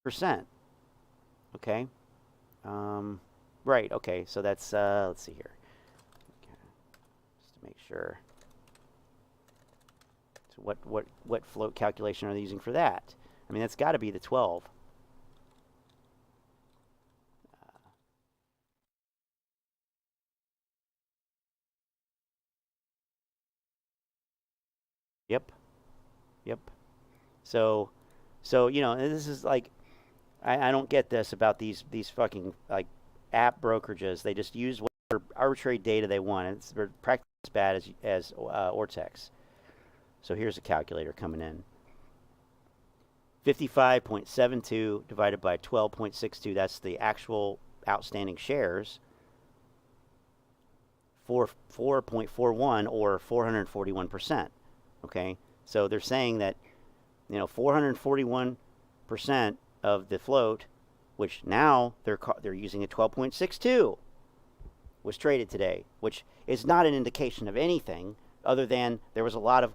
Percent. Okay. Right. Okay. So that's let's see here. Okay. Just to make sure. So what float calculation are they using for that? I mean, that's got to be the 12. Yep. Yep. So you know, this is like, I don't get this about these fucking like app brokerages. They just use whatever arbitrary data they want. It's practically as bad as Ortex. So here's a calculator coming in. 55.72 divided by 12.62. That's the actual outstanding shares. 4.41 or 441%. Okay, so they're saying that, you know, 441% of the float, which now they're using a 12.62, was traded today, which is not an indication of anything other than there was a lot of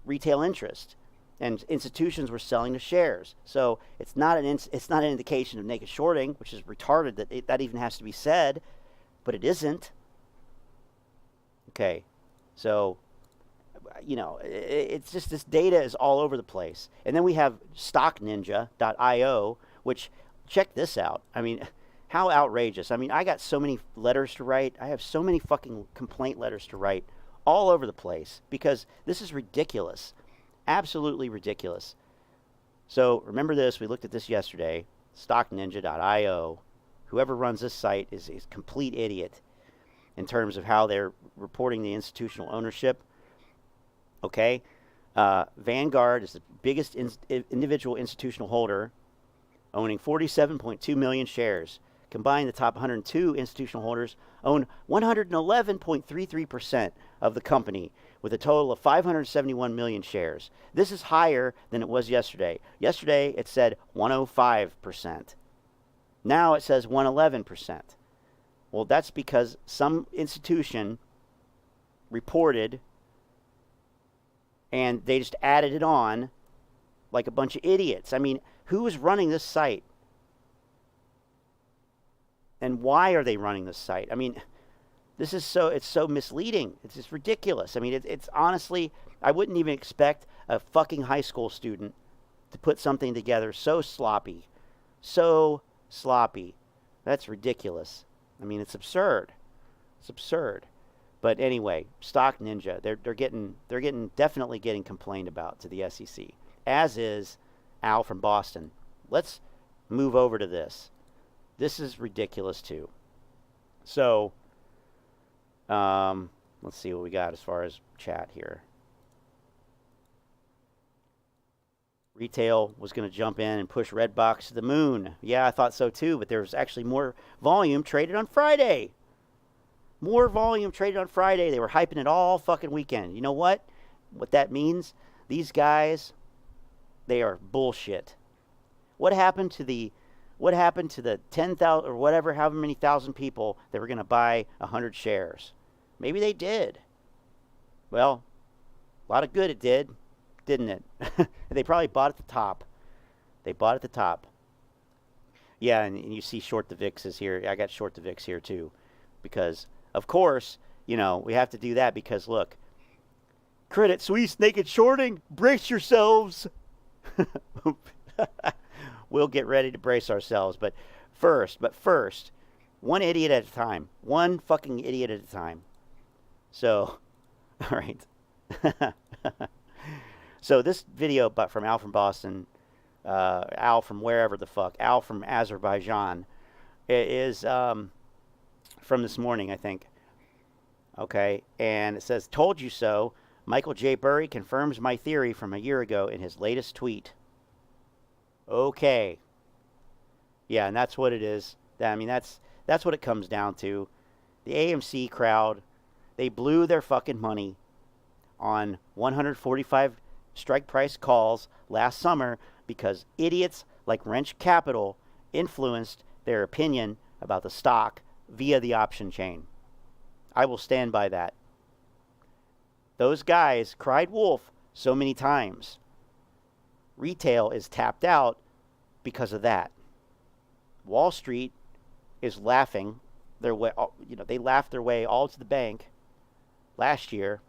retail interest and institutions were selling the shares. So it's not an indication of naked shorting, which is retarded that even has to be said, but it isn't. Okay, so, you know, it's just this data is all over the place. And then we have stockninja.io, which, check this out. I mean, how outrageous. I mean, I got so many letters to write. I have so many fucking complaint letters to write all over the place because this is ridiculous. Absolutely ridiculous. So remember this. We looked at this yesterday. Stockninja.io. Whoever runs this site is a complete idiot in terms of how they're reporting the institutional ownership. Okay, Vanguard is the biggest individual institutional holder, owning 47.2 million shares. Combined, the top 102 institutional holders own 111.33% of the company, with a total of 571 million shares. This is higher than it was yesterday. Yesterday, it said 105%. Now it says 111%. Well, that's because some institution reported and they just added it on like a bunch of idiots. I mean, who is running this site? And why are they running this site? I mean, it's so misleading. It's just ridiculous. I mean, it's honestly, I wouldn't even expect a fucking high school student to put something together so sloppy. So sloppy. That's ridiculous. I mean, it's absurd. It's absurd. But anyway, Stock Ninja, they're definitely getting complained about to the SEC, as is Al from Boston. Let's move over to this. This is ridiculous too. So, let's see what we got as far as chat here. Retail was going to jump in and push Rdbx to the moon. Yeah, I thought so too, but there was actually more volume traded on Friday. More volume traded on Friday. They were hyping it all fucking weekend. You know what? What that means? These guys, they are bullshit. What happened to the 10,000 or whatever, however many thousand people that were going to buy 100 shares? Maybe they did. Well, a lot of good it did, didn't it? They probably bought at the top. They bought at the top. Yeah, and you see short the VIX is here. I got short the VIX here too, because of course, you know, we have to do that because look, Credit Suisse naked shorting, brace yourselves. We'll get ready to brace ourselves, but first, one idiot at a time. One fucking idiot at a time. So, all right. So this video from Al from Boston, Al from wherever the fuck, Al from Azerbaijan. It is from this morning, I think. Okay, and it says, "Told you so. Michael J. Burry confirms my theory from a year ago in his latest tweet." Okay. Yeah, and that's what it is. I mean, that's what it comes down to. The AMC crowd, they blew their fucking money on 145 strike price calls last summer because idiots like Roensch Capital influenced their opinion about the stock via the option chain. I will stand by that. Those guys cried wolf so many times. Retail is tapped out because of that. Wall Street is laughing their way, they laughed their way all to the bank last year,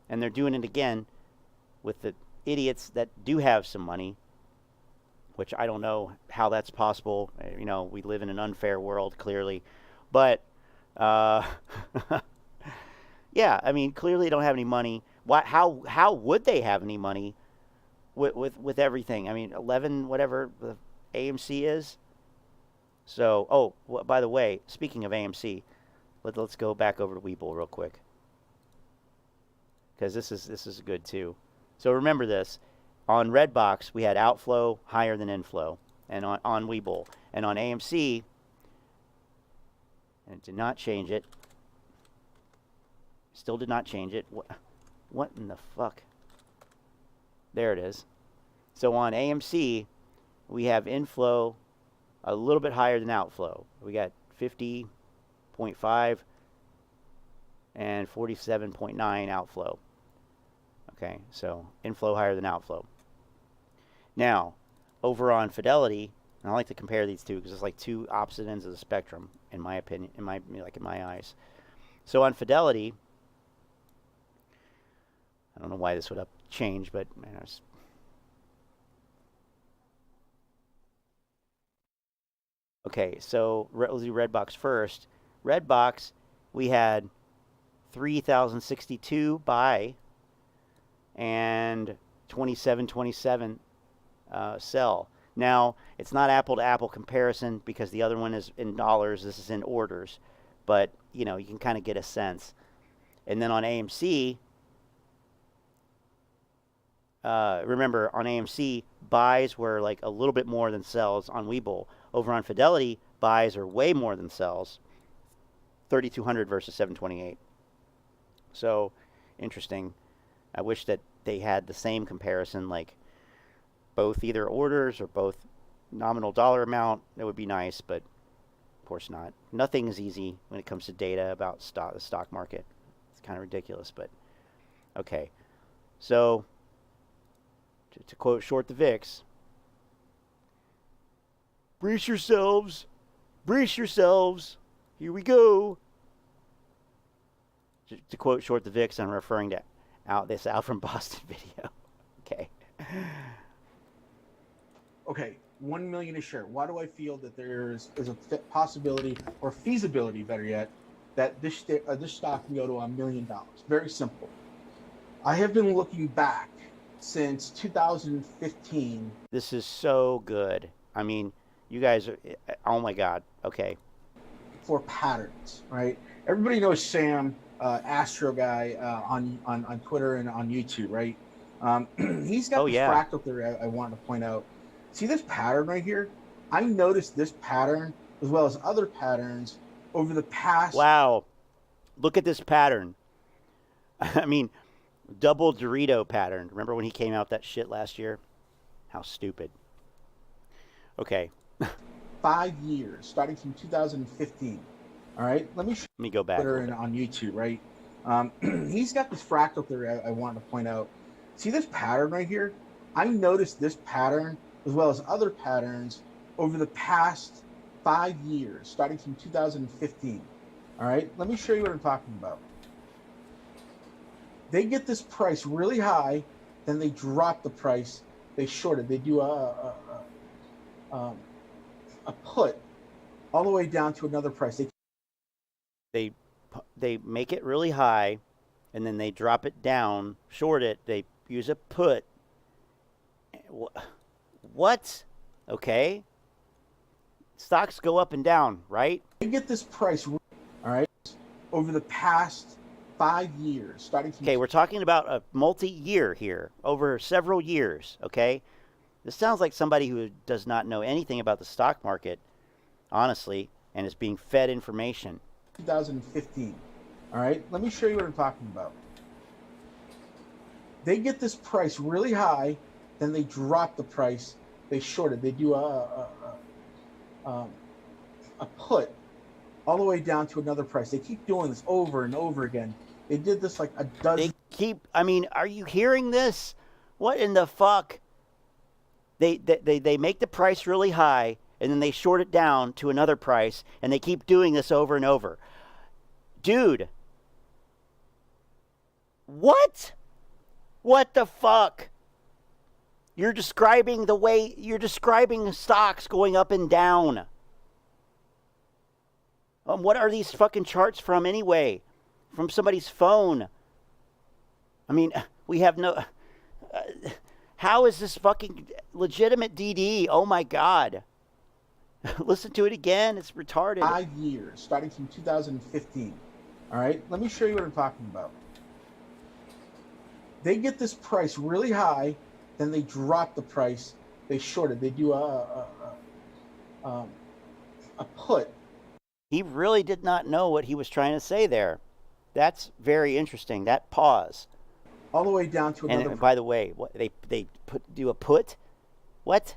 and they're doing it again with the idiots that do have some money, which I don't know how that's possible. We live in an unfair world, clearly. But yeah, I mean, clearly they don't have any money. How would they have any money with everything? I mean, 11 whatever the AMC is. So, by the way, speaking of AMC, let's go back over to Webull real quick, because this is good too. So remember this: on Redbox we had outflow higher than inflow, and on Webull, and on AMC, and it did not change it. Still did not change it. What in the fuck? There it is. So on AMC, we have inflow a little bit higher than outflow. We got 50.5 and 47.9 outflow. Okay, so inflow higher than outflow. Now, over on Fidelity, and I like to compare these two because it's like two opposite ends of the spectrum, in my opinion, in my eyes. So on Fidelity, I don't know why this would have changed, but okay, so let's do Redbox first. Redbox, we had 3,062 buy and 2727 sell. Now, it's not apple-to-apple comparison because the other one is in dollars. This is in orders. But, you can kind of get a sense. And then on AMC, remember, on AMC, buys were like a little bit more than sells on Webull. Over on Fidelity, buys are way more than sells. 3,200 versus 728. So, interesting. I wish that they had the same comparison, like both either orders or both nominal dollar amount. That would be nice, but of course not. Nothing is easy when it comes to data about the stock market. It's kind of ridiculous, but okay. So, to quote Short the VIX, brace yourselves, here we go. To quote Short the VIX, I'm referring to this Out from Boston video. Okay. Okay, 1 million a share. Why do I feel that there's a possibility or feasibility, better yet, that this stock can go to $1 million? Very simple. I have been looking back since 2015. This is so good. I mean, you guys are, oh my God. Okay. For patterns, right? Everybody knows Sam, Astro guy, on Twitter and on YouTube, right? He's got this fractal theory I wanted to point out. See this pattern right here? I noticed this pattern as well as other patterns over the past. Wow. Look at this pattern. I mean, double Dorito pattern. Remember when he came out that shit last year? How stupid. Okay. 5 years, starting from 2015. All right, let me go back. Twitter and on YouTube, right? He's got this fractal theory I wanted to point out. See this pattern right here? I noticed this pattern as well as other patterns over the past 5 years, starting from 2015. All right, let me show you what I'm talking about. They get this price really high, then they drop the price. They short it. They do a put all the way down to another price. They make it really high, and then they drop it down, short it. They use a put. What? Okay. Stocks go up and down, right? They get this price, all right, over the past 5 years, starting from... Okay, we're talking about a multi-year here, over several years, okay? This sounds like somebody who does not know anything about the stock market, honestly, and is being fed information. 2015, all right? Let me show you what I'm talking about. They get this price really high, then they drop the price, they short it. They do a put all the way down to another price. They keep doing this over and over again. They did this like a dozen. I mean, are you hearing this? What in the fuck? They make the price really high, and then they short it down to another price, and they keep doing this over and over. Dude. What? What the fuck? You're describing stocks going up and down. What are these fucking charts from anyway? From somebody's phone. I mean, we have no... how is this fucking legitimate DD? Oh my God. Listen to it again. It's retarded. 5 years, starting from 2015. All right? Let me show you what I'm talking about. They get this price really high, then they drop the price, they short it. They do a put. He really did not know what he was trying to say there. That's very interesting. That pause. All the way down to another. And by the way, what they do a put? What?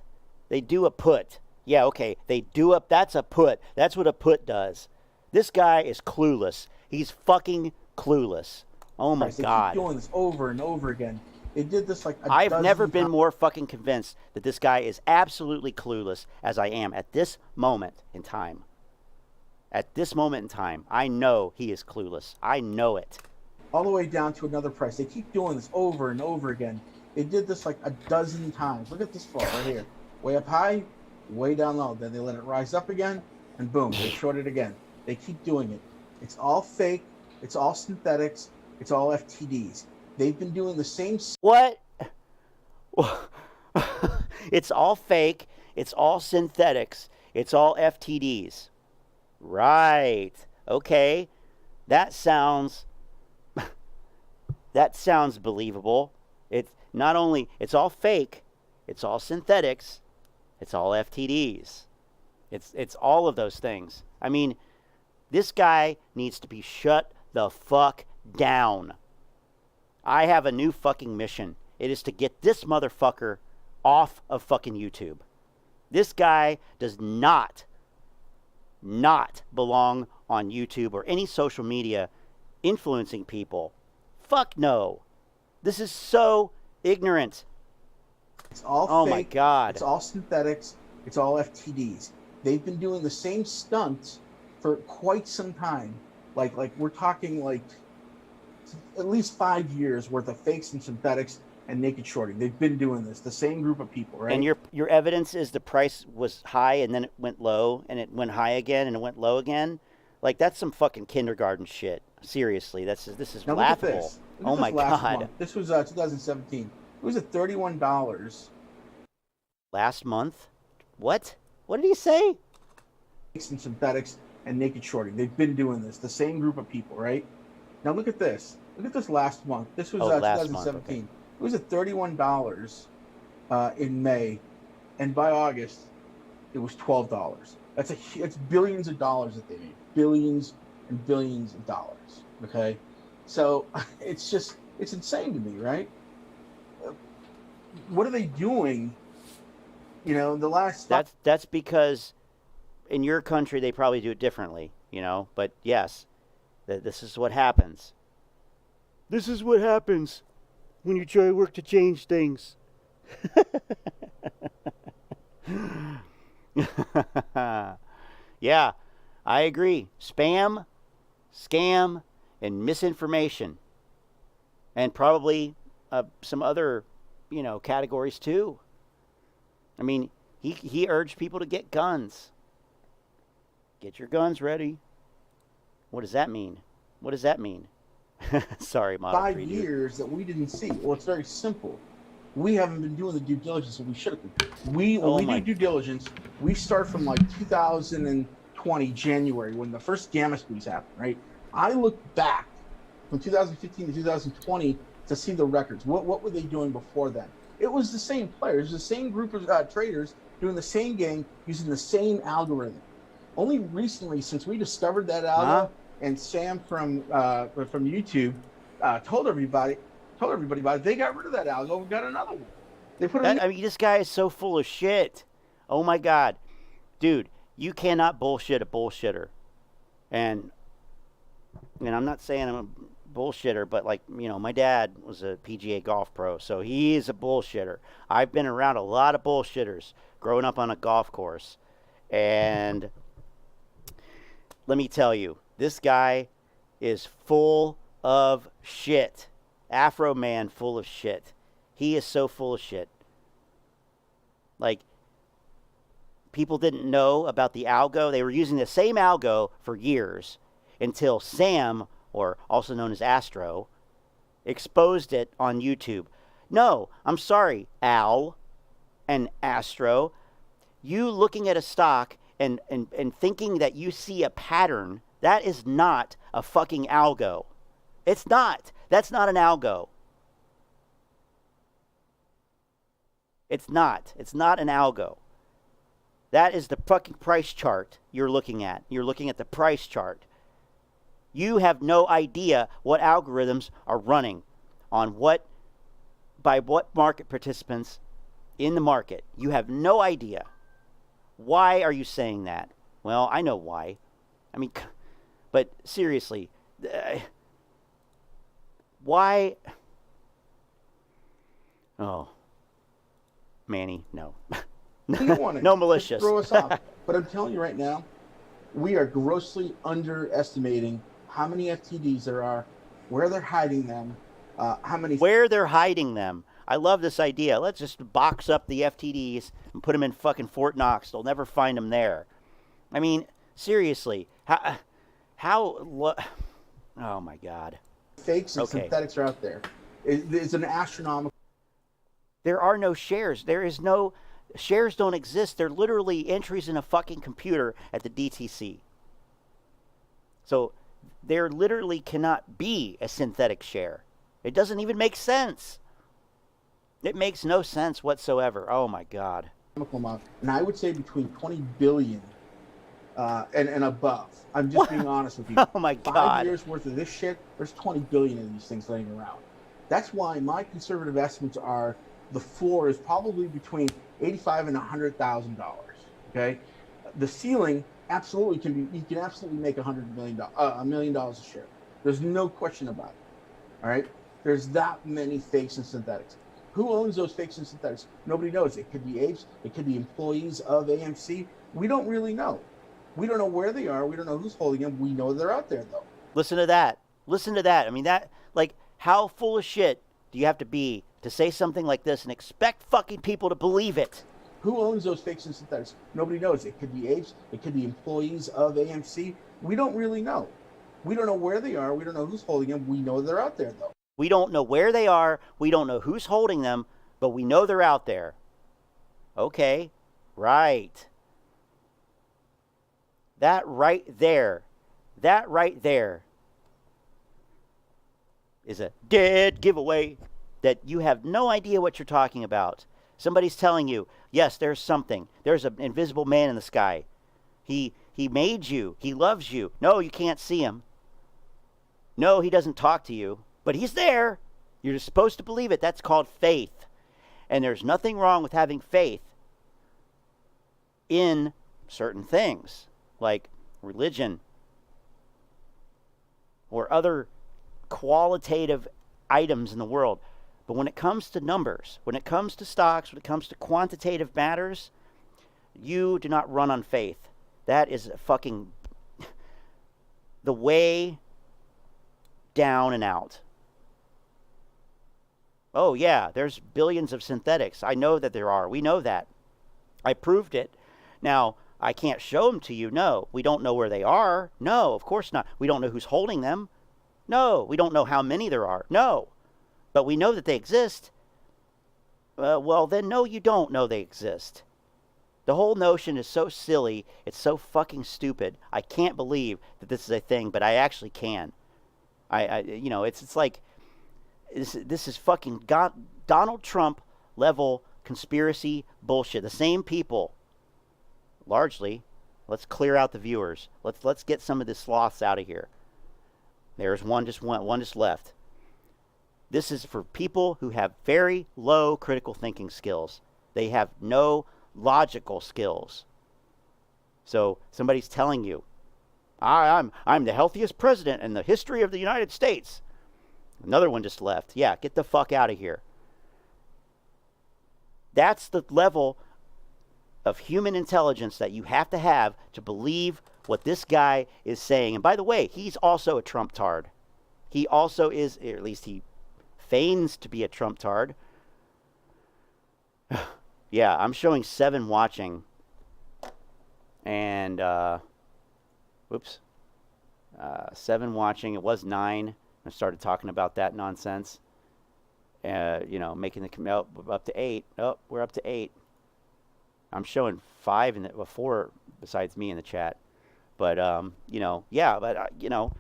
They do a put. Yeah, okay. They do a... That's a put. That's what a put does. This guy is clueless. He's fucking clueless. Oh my God. They keep doing this over and over again. They did this like I've never been more fucking convinced that this guy is absolutely clueless as I am at this moment in time. At this moment in time, I know he is clueless. I know it. All the way down to another price. They keep doing this over and over again. They did this like a dozen times. Look at this fall right here. Way up high, way down low. Then they let it rise up again, and boom, they short it again. They keep doing it. It's all fake. It's all synthetics. It's all FTDs. They've been doing the same... What? It's all fake. It's all synthetics. It's all FTDs. Right. Okay. That sounds believable. It's not only... It's all fake. It's all synthetics. It's all FTDs. It's all of those things. I mean, this guy needs to be shut the fuck down. I have a new fucking mission. It is to get this motherfucker off of fucking YouTube. This guy does not belong on YouTube or any social media influencing people. Fuck no. This is so ignorant. It's all oh fake. My God. It's all synthetics. It's all FTDs. They've been doing the same stunts for quite some time. Like we're talking like at least 5 years worth of fakes and synthetics and naked shorting. They've been doing this. The same group of people, right? And your evidence is the price was high and then it went low and it went high again and it went low again. Like that's some fucking kindergarten shit. Seriously, this is now laughable. Look at this. Look Oh at my this last God. month. This was 2017. It was at $31. Last month? What? What did he say? Fakes and synthetics and naked shorting. They've been doing this. The same group of people, right? Now look at this. Look at this last month. This was 2017. Month, okay. It was at $31 in May, and by August, it was $12. It's billions of dollars that they made. Billions and billions of dollars. Okay, so it's insane to me, right? What are they doing? You know, the last... That's because in your country they probably do it differently, you know. But yes, this is what happens. This is what happens when you try to work to change things. Yeah, I agree. Spam, scam, and misinformation. And probably some other, categories too. I mean, he urged people to get guns. Get your guns ready. What does that mean? What does that mean? Sorry, Model 5 3 dude. years that we didn't see. Well, it's very simple. we haven't been doing the due diligence that we should have been. When we do due diligence, we start from like 2020 January when the first gamma squeeze happened, right? I look back from 2015 to 2020 to see the records. What were they doing before then? It was the same players, the same group of traders doing the same game, using the same algorithm. Only recently, since we discovered that algo, and Sam from YouTube told everybody about it, they got rid of that algo and got another one. They put I mean, this guy is so full of shit. Oh my God, dude, you cannot bullshit a bullshitter. And I'm not saying I'm a bullshitter, but like, you know, my dad was a PGA golf pro, so he is a bullshitter. I've been around a lot of bullshitters growing up on a golf course, and let me tell you, this guy is full of shit. Afro man full of shit. He is so full of shit. Like, people didn't know about the algo. They were using the same algo for years until Sam, or also known as Astro, exposed it on YouTube. No, I'm sorry, Al and Astro. You looking at a stock and thinking that you see a pattern, that is not a fucking algo. It's not. That's not an algo. It's not. It's not an algo. That is the fucking price chart you're looking at. You're looking at the price chart. You have no idea what algorithms are running on what, by what market participants in the market. You have no idea. Why are you saying that? Well, I know why. I mean, but seriously, why? Oh, Manny, no. No malicious. Throw us off. But I'm telling you right now, we are grossly underestimating how many FTDs there are, where they're hiding them, where they're hiding them. I love this idea. Let's just box up the FTDs and put them in fucking Fort Knox. They'll never find them there. I mean, seriously, oh my God. Fakes and synthetics are out there. It's an astronomical. There are no shares. Shares don't exist. They're literally entries in a fucking computer at the DTC. So there literally cannot be a synthetic share. It doesn't even make sense. It makes no sense whatsoever. Oh my God. And I would say between 20 billion and above. I'm just being honest with you. Oh my God. 5 years worth of this shit, there's 20 billion of these things laying around. That's why my conservative estimates are the floor is probably between $85,000 and $100,000. Okay, the ceiling absolutely can be. You can absolutely make $100 million, $1 million a share. There's no question about it. All right, there's that many fakes and synthetics. Who owns those fakes and synthetics? Nobody knows. It could be apes. It could be employees of AMC. We don't really know. We don't know where they are. We don't know who's holding them. We know they're out there though. Listen to that. Listen to that. I mean, that, like, how full of shit do you have to be to say something like this and expect fucking people to believe it? Who owns those fakes and synthetics? Nobody knows. It could be apes. It could be employees of AMC. We don't really know. We don't know where they are. We don't know who's holding them. We know they're out there though. We don't know where they are. We don't know who's holding them, but we know they're out there. Okay, right. That right there is a dead giveaway that you have no idea what you're talking about. Somebody's telling you, yes, there's something. There's an invisible man in the sky. He made you. He loves you. No, you can't see him. No, he doesn't talk to you, but he's there. You're supposed to believe it. That's called faith. And there's nothing wrong with having faith in certain things, like religion or other qualitative items in the world. But when it comes to numbers, when it comes to stocks, when it comes to quantitative matters, you do not run on faith. That is fucking the way down and out. Oh yeah, there's billions of synthetics. I know that there are. We know that. I proved it. Now, I can't show them to you. No. We don't know where they are. No, of course not. We don't know who's holding them. No. We don't know how many there are. No. But we know that they exist. Well, then no, you don't know they exist. The whole notion is so silly. It's so fucking stupid. I can't believe that this is a thing, but I actually can. You know, it's like this is fucking Donald Trump level conspiracy bullshit. The same people, largely. Let's clear out the viewers. Let's get some of the sloths out of here. There's one just left. This is for people who have very low critical thinking skills. They have no logical skills. So somebody's telling you, I'm the healthiest president in the history of the United States. Another one just left. Yeah, get the fuck out of here. That's the level of human intelligence that you have to believe what this guy is saying. And by the way, he's also a Trump tard. He also is, or at least he feigns to be a Trump tard. Yeah, I'm showing 7 watching. And, 7 watching. It was 9. I started talking about that nonsense. You know, making the up to 8. Oh, we're up to 8. I'm showing 5 and 4 besides me in the chat. But, you know, yeah, but, you know,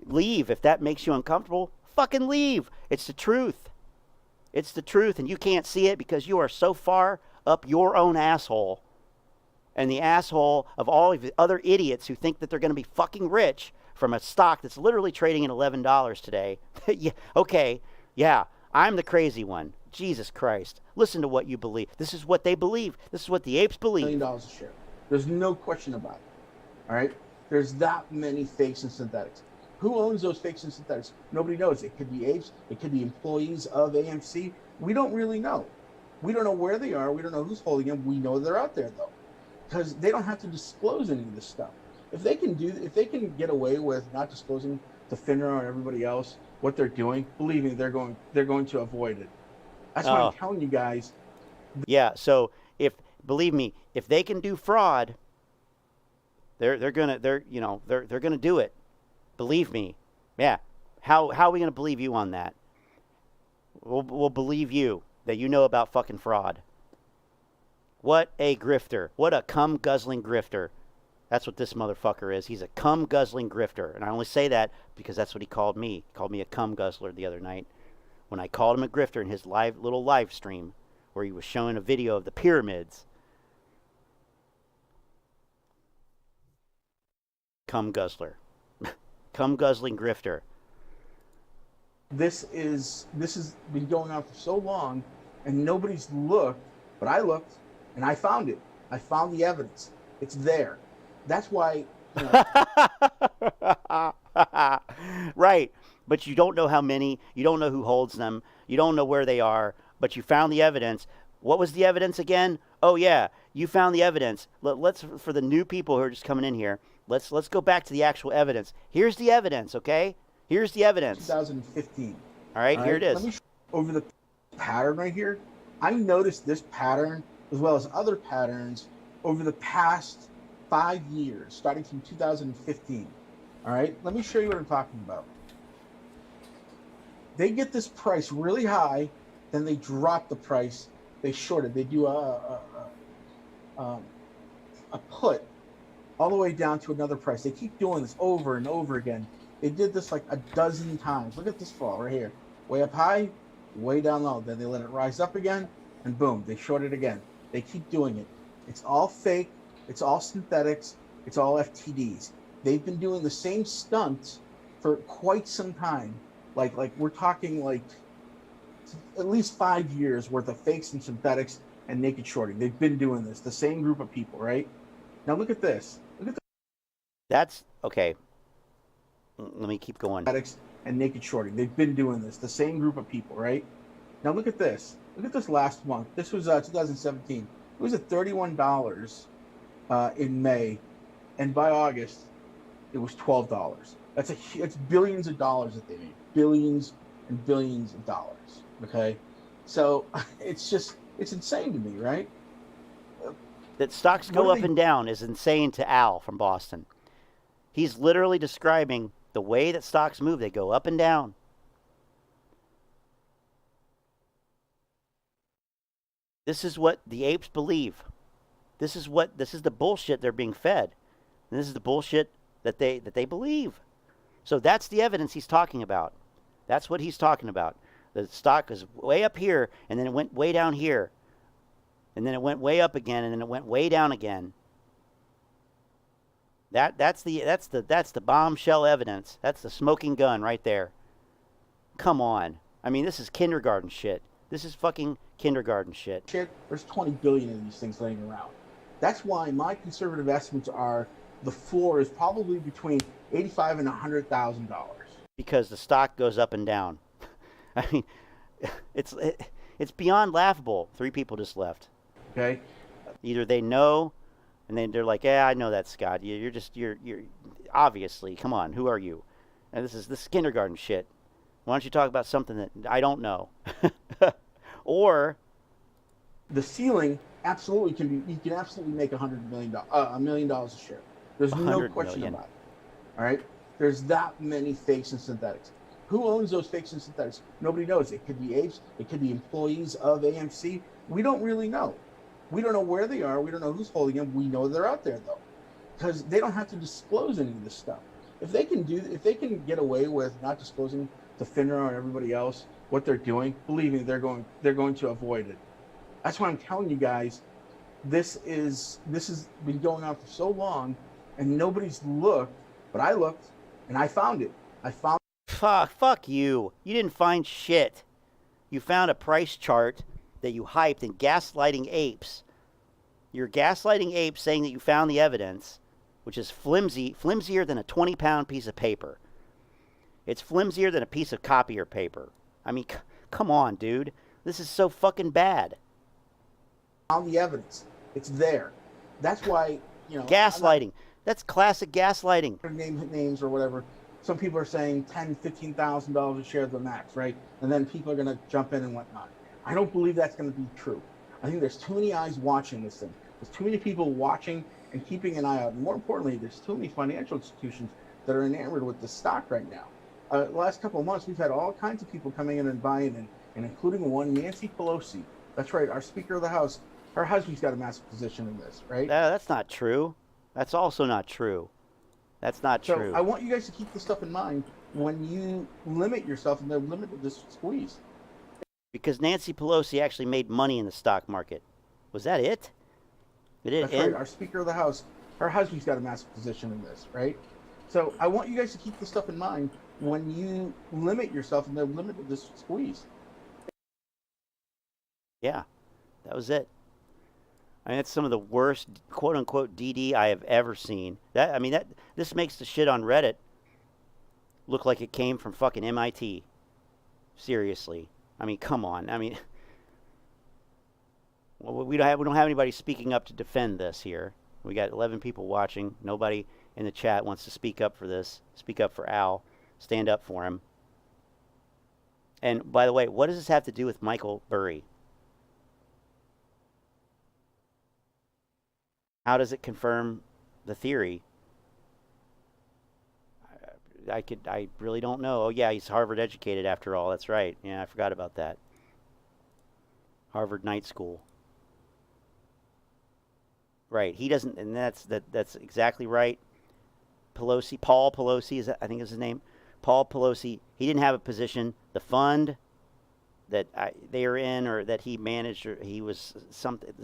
leave. If that makes you uncomfortable, fucking leave. It's the truth. It's the truth, and you can't see it because you are so far up your own asshole and the asshole of all of the other idiots who think that they're going to be fucking rich from a stock that's literally trading at $11 today. Yeah, okay, yeah, I'm the crazy one. Jesus Christ. Listen to what you believe. This is what they believe. This is what the apes believe. $1 million a share. There's no question about it. All right? There's that many fakes and synthetics. Who owns those fakes and synthetics? Nobody knows. It could be apes. It could be employees of AMC. We don't really know. We don't know where they are. We don't know who's holding them. We know they're out there, though, because they don't have to disclose any of this stuff. If they can get away with not disclosing to FINRA and everybody else what they're doing, believe me, they're going to avoid it. That's what I'm telling you guys. Yeah. So believe me, if they can do fraud, they're gonna do it. Believe me. Yeah. How are we gonna believe you on that? We'll believe you that you know about fucking fraud. What a grifter. What a cum-guzzling grifter. That's what this motherfucker is. He's a cum-guzzling grifter. And I only say that because that's what he called me. He called me a cum-guzzler the other night when I called him a grifter in his little live stream where he was showing a video of the pyramids. Cum-guzzler. Cum-guzzling grifter. This has been going on for so long, and nobody's looked, but I looked, and I found it. I found the evidence. It's there. That's why. You know. Right, but you don't know how many. You don't know who holds them. You don't know where they are. But you found the evidence. What was the evidence again? Oh yeah, you found the evidence. Let's for the new people who are just coming in here. Let's go back to the actual evidence. Here's the evidence, okay? Here's the evidence. 2015. All right, here it is. Let me show you over the pattern right here. I noticed this pattern as well as other patterns over the past 5 years, starting from 2015. All right, let me show you what I'm talking about. They get this price really high, then they drop the price. They short it. They do a put all the way down to another price. They keep doing this over and over again. They did this like a dozen times. Look at this fall right here. Way up high, way down low. Then they let it rise up again, and boom, they short it again. They keep doing it. It's all fake. It's all synthetics. It's all FTDs. They've been doing the same stunts for quite some time. Like we're talking like at least 5 years worth of fakes and synthetics and naked shorting. They've been doing this. The same group of people, right? Now look at this. Look at this. That's okay. Let me keep going. And naked shorting. They've been doing this. The same group of people, right? Now look at this. Look at this last month. This was 2017. It was at $31 in May, and by August, it was $12. It's billions of dollars that they made. Billions and billions of dollars. Okay, so it's insane to me, right? That stocks go up and down is insane to Al from Boston. He's literally describing the way that stocks move. They go up and down. This is what the apes believe. This is the bullshit they're being fed. And this is the bullshit that they believe. So that's the evidence he's talking about. That's what he's talking about. The stock is way up here, and then it went way down here. And then it went way up again, and then it went way down again. That's the bombshell evidence. That's the smoking gun right there. Come on. I mean, this is kindergarten shit. This is fucking kindergarten shit. There's 20 billion of these things laying around. That's why my conservative estimates are the floor is probably between $85,000 and $100,000. Because the stock goes up and down. I mean, it's beyond laughable. 3 people just left. Okay. Either they know, and then they're like, "Yeah, I know that, Scott. You're obviously. Come on, who are you?" And this is kindergarten shit. Why don't you talk about something that I don't know? Or the ceiling absolutely can be. You can absolutely make $100 million, $1 million a share. There's no question about it. All right. There's that many fakes and synthetics. Who owns those fakes and synthetics? Nobody knows. It could be apes. It could be employees of AMC. We don't really know. We don't know where they are. We don't know who's holding them. We know they're out there though, because they don't have to disclose any of this stuff. If they can get away with not disclosing to FINRA and everybody else what they're doing, believe me, they're going to avoid it. That's why I'm telling you guys, this has been going on for so long, and nobody's looked. But I looked, and I found it. Fuck you. You didn't find shit. You found a price chart that you hyped and gaslighting apes. You're gaslighting apes saying that you found the evidence, which is flimsier than a 20-pound piece of paper. It's flimsier than a piece of copier paper. I mean, come on, dude. This is so fucking bad. Found the evidence. It's there. That's why, gaslighting. That's classic gaslighting. Name names or whatever. Some people are saying $10,000, $15,000 a share is the max, right? And then people are going to jump in and whatnot. I don't believe that's going to be true. I think there's too many eyes watching this thing. There's too many people watching and keeping an eye out. And more importantly, there's too many financial institutions that are enamored with the stock right now. The last couple of months, we've had all kinds of people coming in and buying in, and including one Nancy Pelosi. That's right, our Speaker of the House. Her husband's got a massive position in this, right? That's not true. That's also not true. That's not true. So I want you guys to keep this stuff in mind when you limit yourself and then limit this squeeze. Because Nancy Pelosi actually made money in the stock market. Was that it? That's right. Our Speaker of the House, her husband's got a massive position in this, right? So I want you guys to keep this stuff in mind when you limit yourself and then limit this squeeze. Yeah, that was it. I mean, that's some of the worst quote-unquote DD I have ever seen. This makes the shit on Reddit look like it came from fucking MIT. Seriously. I mean, come on. I mean, well, we don't have anybody speaking up to defend this here. We got 11 people watching. Nobody in the chat wants to speak up for this. Speak up for Al. Stand up for him. And by the way, what does this have to do with Michael Burry? How does it confirm the theory? I really don't know. Oh yeah, he's Harvard educated after all. That's right. Yeah, I forgot about that. Harvard Night School. Right. He doesn't, and that's exactly right. Paul Pelosi I think is his name. Paul Pelosi. He didn't have a position. The fund that they are in, or that he managed, or he was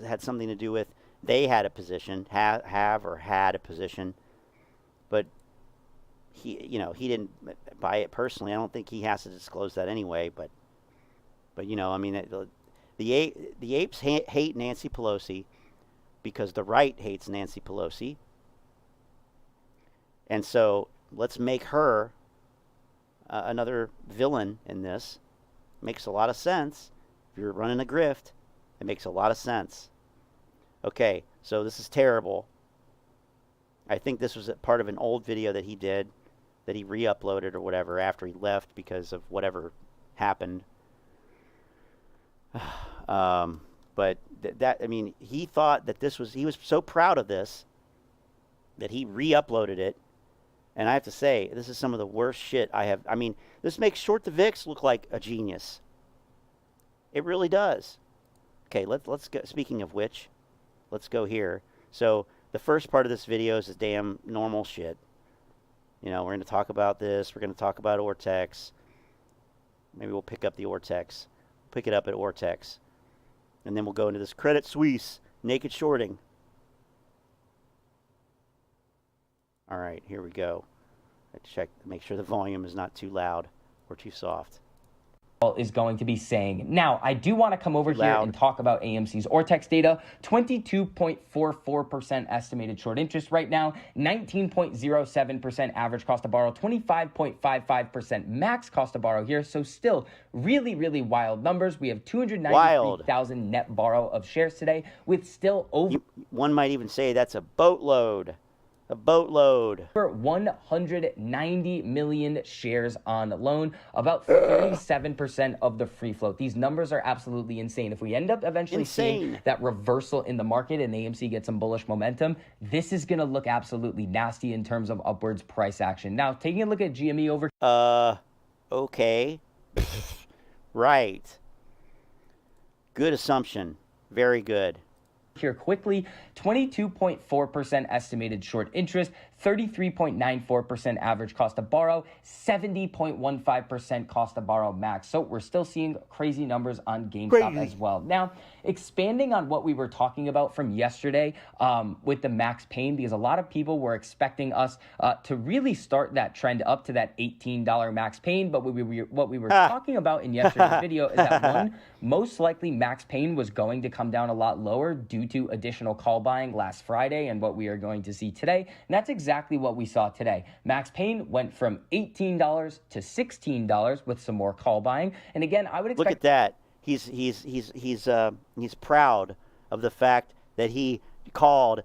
had something to do with. They had a position, had a position, but he didn't buy it personally. I don't think he has to disclose that anyway. But I mean, the apes hate Nancy Pelosi because the right hates Nancy Pelosi, and so let's make her another villain in this. Makes a lot of sense. If you're running a grift, it makes a lot of sense. Okay, so this is terrible. I think this was a part of an old video that he did, that he re-uploaded or whatever after he left because of whatever happened. But he thought that he was so proud of this that he re-uploaded it. And I have to say, this is some of the worst shit I have. I mean, this makes Short the VIX look like a genius. It really does. Okay, let's go. Speaking of which, let's go here. So the first part of this video is damn normal shit. You know, we're going to talk about this. We're going to talk about ortex. Maybe we'll pick up the ortex. Pick it up at ortex. And then we'll go into this Credit Suisse naked shorting. All right, here we go. I check, make sure the volume is not too loud or too soft. Is going to be saying. Now, I do want to come over here and talk about AMC's Ortex data. 22.44% estimated short interest right now, 19.07% average cost to borrow, 25.55% max cost to borrow here. So still really, really wild numbers. We have 293,000 net borrow of shares today with still over... One might even say that's a boatload. A boatload. Over 190 million shares on loan, about 37% of the free float. These numbers are absolutely insane. If we end up eventually seeing that reversal in the market and AMC gets some bullish momentum, this is going to look absolutely nasty in terms of upwards price action. Now, taking a look at GME over... Okay. Right. Good assumption. Very good. Here quickly, 22.4% estimated short interest, 33.94% average cost to borrow, 70.15% cost to borrow max. So we're still seeing crazy numbers on GameStop as well. Now, expanding on what we were talking about from yesterday with the max pain, because a lot of people were expecting us to really start that trend up to that $18 max pain. But what we were talking about in yesterday's video is that one, most likely max pain was going to come down a lot lower due to additional call buying last Friday and what we are going to see today. And that's exactly what we saw today. Max pain went from $18 to $16 with some more call buying. And again, I would expect... Look at that. He's proud of the fact that he called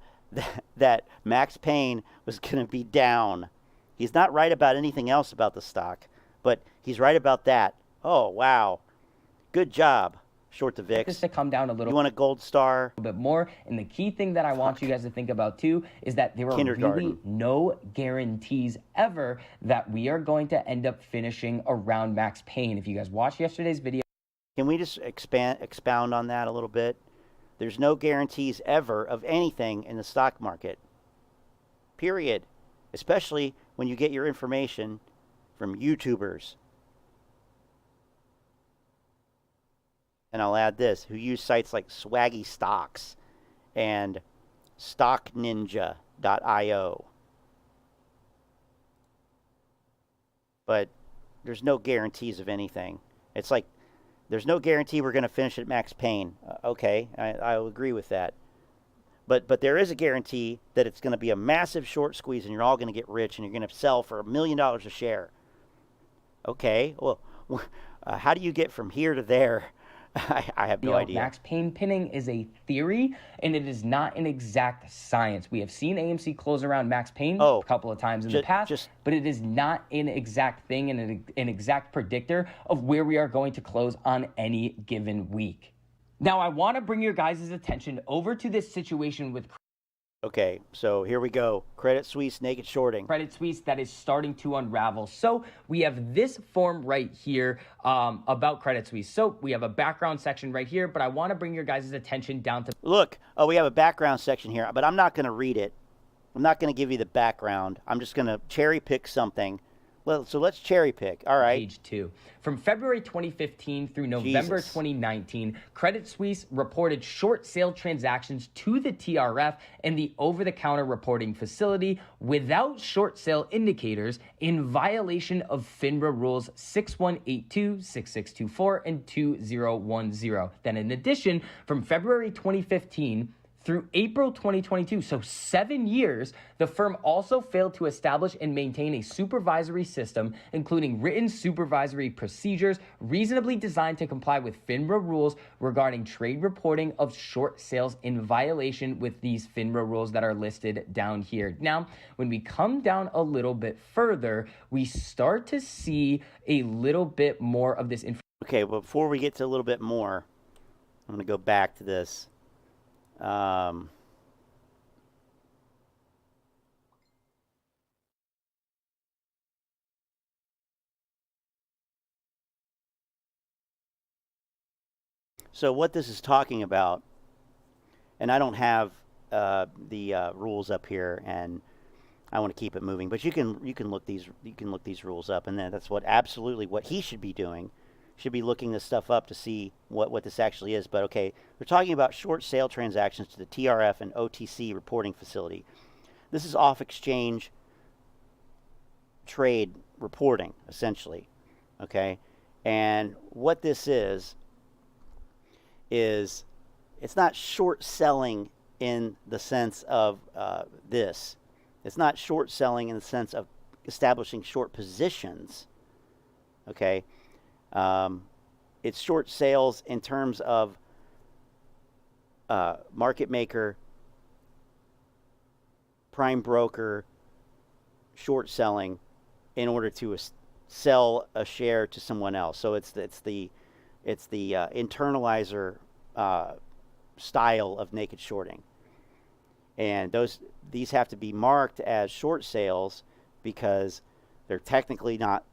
that max pain was going to be down. He's not right about anything else about the stock, but he's right about that. Oh, wow. Good job. Short the VIX. Just to come down a little. You want a gold star? A bit more. And the key thing that I want you guys to think about too is that there are really no guarantees ever that we are going to end up finishing around max pain. If you guys watched yesterday's video. Can we just expound on that a little bit? There's no guarantees ever of anything in the stock market. Period. Especially when you get your information from YouTubers. And I'll add this, who use sites like Swaggy Stocks and StockNinja.io. But there's no guarantees of anything. It's like, there's no guarantee we're going to finish at max pain. Okay, I'll agree with that. But there is a guarantee that it's going to be a massive short squeeze and you're all going to get rich and you're going to sell for $1 million a share. Okay, well, how do you get from here to there? I have no idea. Max pain pinning is a theory, and it is not an exact science. We have seen AMC close around max pain a couple of times in the past, but it is not an exact thing and an exact predictor of where we are going to close on any given week. Now, I want to bring your guys' attention over to this situation with... Okay, so here we go. Credit Suisse naked shorting. Credit Suisse that is starting to unravel. So we have this form right here about Credit Suisse. So we have a background section right here, but I want to bring your guys' attention down to... Look, we have a background section here, but I'm not going to read it. I'm not going to give you the background. I'm just going to cherry pick something. So let's cherry pick. All right. Page 2. From February 2015 through November 2019, Credit Suisse reported short sale transactions to the TRF and the over-the-counter reporting facility without short sale indicators in violation of FINRA rules 6182, 6624, and 2010. Then in addition, from February 2015 through April 2022, so 7 years, the firm also failed to establish and maintain a supervisory system, including written supervisory procedures reasonably designed to comply with FINRA rules regarding trade reporting of short sales in violation with these FINRA rules that are listed down here. Now, when we come down a little bit further, we start to see a little bit more of this information. Okay, well, before we get to a little bit more, I'm going to go back to this. So what this is talking about, and I don't have the rules up here, and I want to keep it moving, but you can look these rules up, and then that's absolutely what he should be doing. Should be looking this stuff up to see what this actually is. But okay, we're talking about short sale transactions to the TRF and OTC reporting facility. This is off exchange trade reporting, essentially. Okay, and what this is it's not short selling in the sense of this. It's not short selling in the sense of establishing short positions. Okay. It's short sales in terms of market maker, prime broker, short selling in order to sell a share to someone else. So it's the internalizer style of naked shorting, and these have to be marked as short sales because they're technically not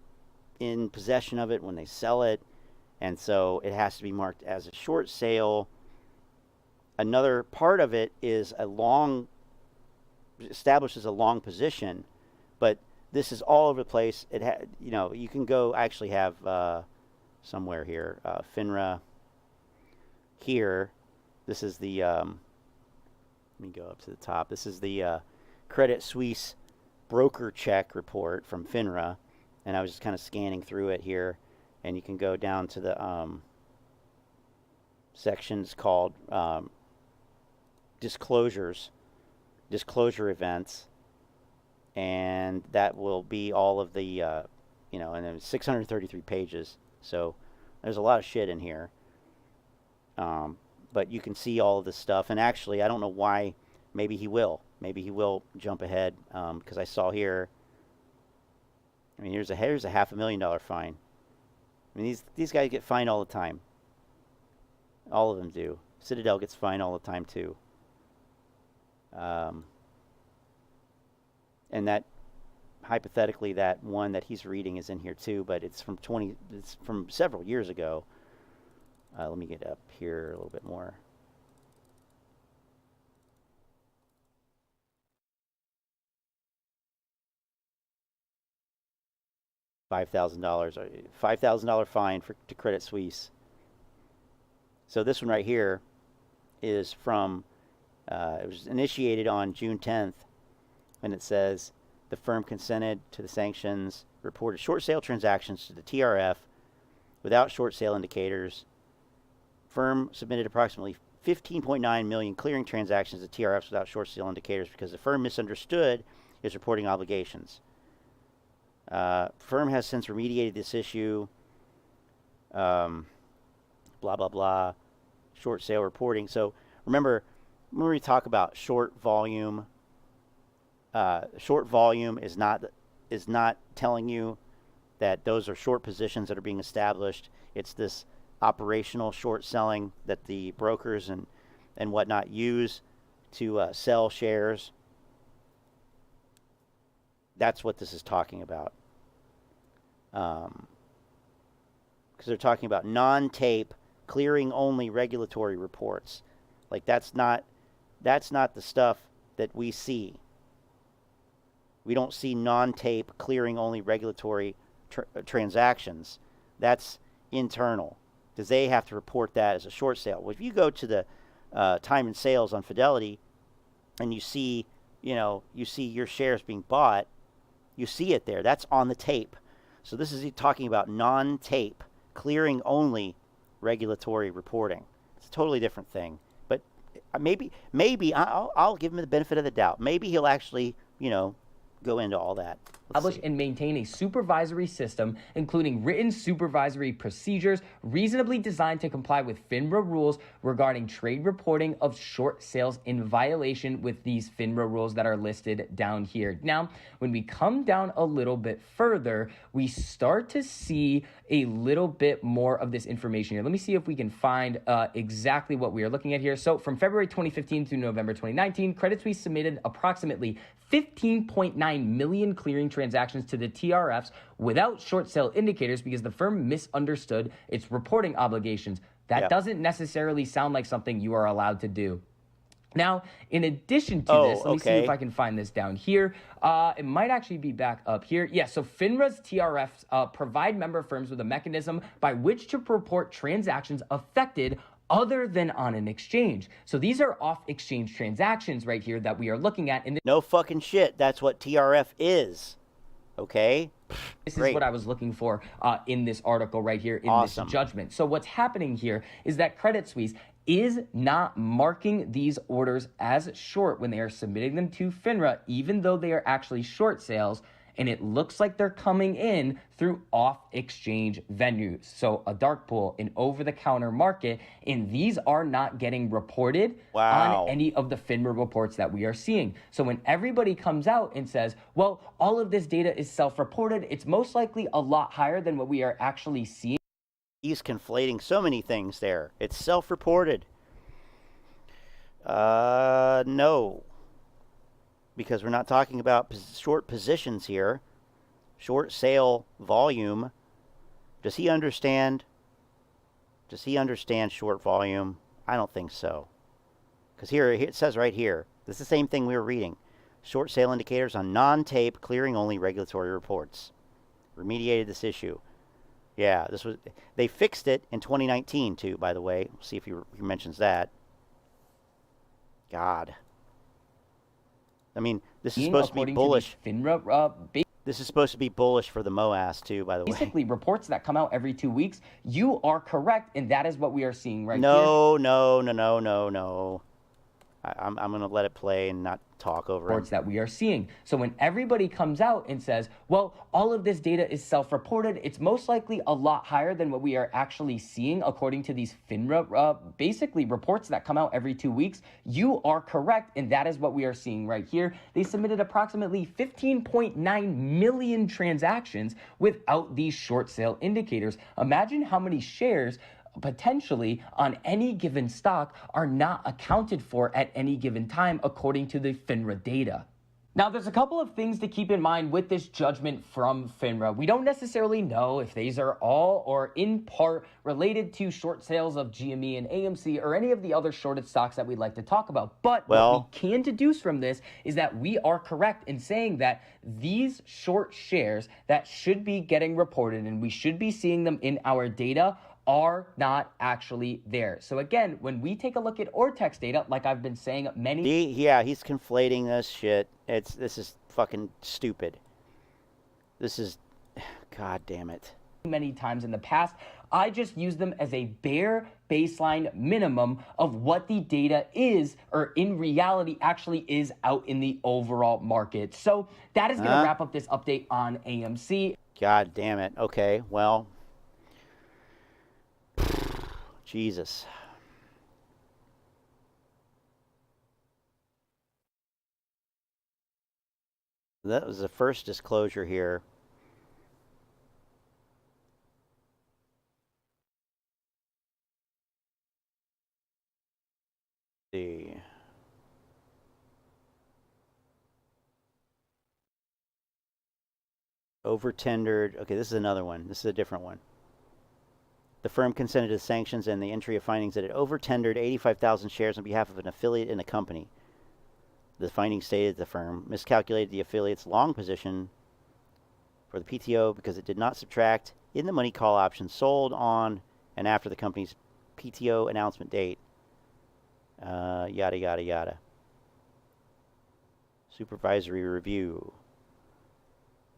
in possession of it when they sell it, and so it has to be marked as a short sale. Another part of it is establishes a long position, but this is all over the place. You can go actually have somewhere here FINRA here. This is the let me go up to the top. This is the Credit Suisse broker check report from FINRA. And I was just kind of scanning through it here, and you can go down to the sections called disclosure events, and that will be all of the, and there's 633 pages, so there's a lot of shit in here. But you can see all of this stuff, and actually, I don't know why. Maybe he will jump ahead, because I saw here. I mean, here's a $500,000 fine. I mean, these guys get fined all the time. All of them do. Citadel gets fined all the time too. And that hypothetically, that one that he's reading is in here too, but it's from several years ago. Let me get up here a little bit more. $5,000 fine to Credit Suisse. So this one right here is from, it was initiated on June 10th, and it says the firm consented to the sanctions, reported short sale transactions to the TRF without short sale indicators. Firm submitted approximately 15.9 million clearing transactions to TRFs without short sale indicators because the firm misunderstood its reporting obligations. Firm has since remediated this issue. Blah, blah, blah. Short sale reporting. So remember, when we talk about short volume is not telling you that those are short positions that are being established. It's this operational short selling that the brokers and whatnot use to sell shares. That's what this is talking about. Because they're talking about non-tape clearing only regulatory reports. Like that's not the stuff that we see. We don't see non-tape clearing only regulatory transactions. That's internal, because they have to report that as a short sale. Well, if you go to the time and sales on Fidelity, and you see your shares being bought, you see it there. That's on the tape. So this is talking about non-tape clearing only regulatory reporting. It's a totally different thing. But maybe I'll give him the benefit of the doubt. Maybe he'll actually, go into all that. Establish and maintain a supervisory system, including written supervisory procedures reasonably designed to comply with FINRA rules regarding trade reporting of short sales in violation with these FINRA rules that are listed down here. Now, when we come down a little bit further, we start to see a little bit more of this information here. Let me see if we can find exactly what we are looking at here. So from February 2015 through November 2019, Credit Suisse submitted approximately 15.9 million clearing transactions to the TRFs without short sale indicators because the firm misunderstood its reporting obligations. That doesn't necessarily sound like something you are allowed to do. Now, in addition to this, let me see if I can find this down here. It might actually be back up here. Yeah, so FINRA's TRFs provide member firms with a mechanism by which to report transactions affected other than on an exchange. So these are off-exchange transactions right here that we are looking at. No fucking shit. That's what TRF is. Okay? This is what I was looking for in this article right here in this judgment. So what's happening here is that Credit Suisse is not marking these orders as short when they are submitting them to FINRA, even though they are actually short sales. And it looks like they're coming in through off-exchange venues. So a dark pool, an over-the-counter market, and these are not getting reported on any of the FINRA reports that we are seeing. So when everybody comes out and says, well, all of this data is self-reported, it's most likely a lot higher than what we are actually seeing. He's conflating so many things there. It's self-reported. No. Because we're not talking about short positions here. Short sale volume. Does he understand? Does he understand short volume? I don't think so. Because here it says right here, this is the same thing we were reading. Short sale indicators on non-tape clearing only regulatory reports. Remediated this issue. Yeah, they fixed it in 2019 too, by the way. We'll see if he mentions that. God. I mean, this is supposed to be bullish. This is supposed to be bullish for the MOAS too, by the way. Basically, reports that come out every 2 weeks. You are correct, and that is what we are seeing right here. No. I'm going to let it play and not talk over reports that we are seeing. So when everybody comes out and says, well, all of this data is self-reported, it's most likely a lot higher than what we are actually seeing according to these FINRA basically reports that come out every 2 weeks. You are correct, and that is what we are seeing right here. They submitted approximately 15.9 million transactions without these short sale indicators. Imagine how many shares potentially on any given stock are not accounted for at any given time according to the FINRA data. Now, there's a couple of things to keep in mind with this judgment from FINRA. We don't necessarily know if these are all or in part related to short sales of GME and AMC or any of the other shorted stocks that we'd like to talk about. But what we can deduce from this is that we are correct in saying that these short shares that should be getting reported and we should be seeing them in our data are not actually there. So again, when we take a look at ortex data, like I've been saying he's conflating this shit. This is fucking stupid. This is, god damn it. Many times in the past, I just use them as a bare baseline minimum of what the data is, or in reality actually is out in the overall market. So that is going to wrap up this update on AMC. God damn it. Okay, well, Jesus. That was the first disclosure here. Let's see. Over-tendered. Okay, this is another one. This is a different one. The firm consented to sanctions and the entry of findings that it over-tendered 85,000 shares on behalf of an affiliate in a company. The findings stated the firm miscalculated the affiliate's long position for the PTO because it did not subtract in the money call options sold on and after the company's PTO announcement date. Yada, yada, yada. Supervisory review.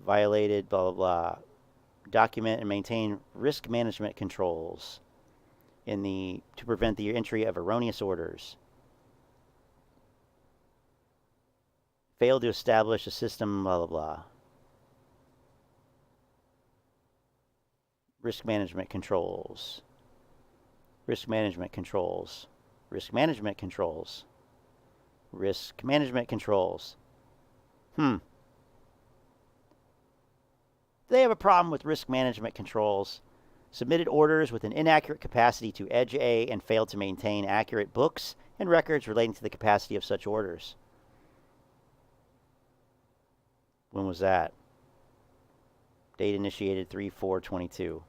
Violated, blah, blah, blah. Document and maintain risk management controls to prevent the entry of erroneous orders. Failed to establish a system, blah, blah, blah. Risk management controls. Risk management controls. Risk management controls. Risk management controls. They have a problem with risk management controls. Submitted orders with an inaccurate capacity to Edge A and failed to maintain accurate books and records relating to the capacity of such orders. When was that? Date initiated 3/4/22.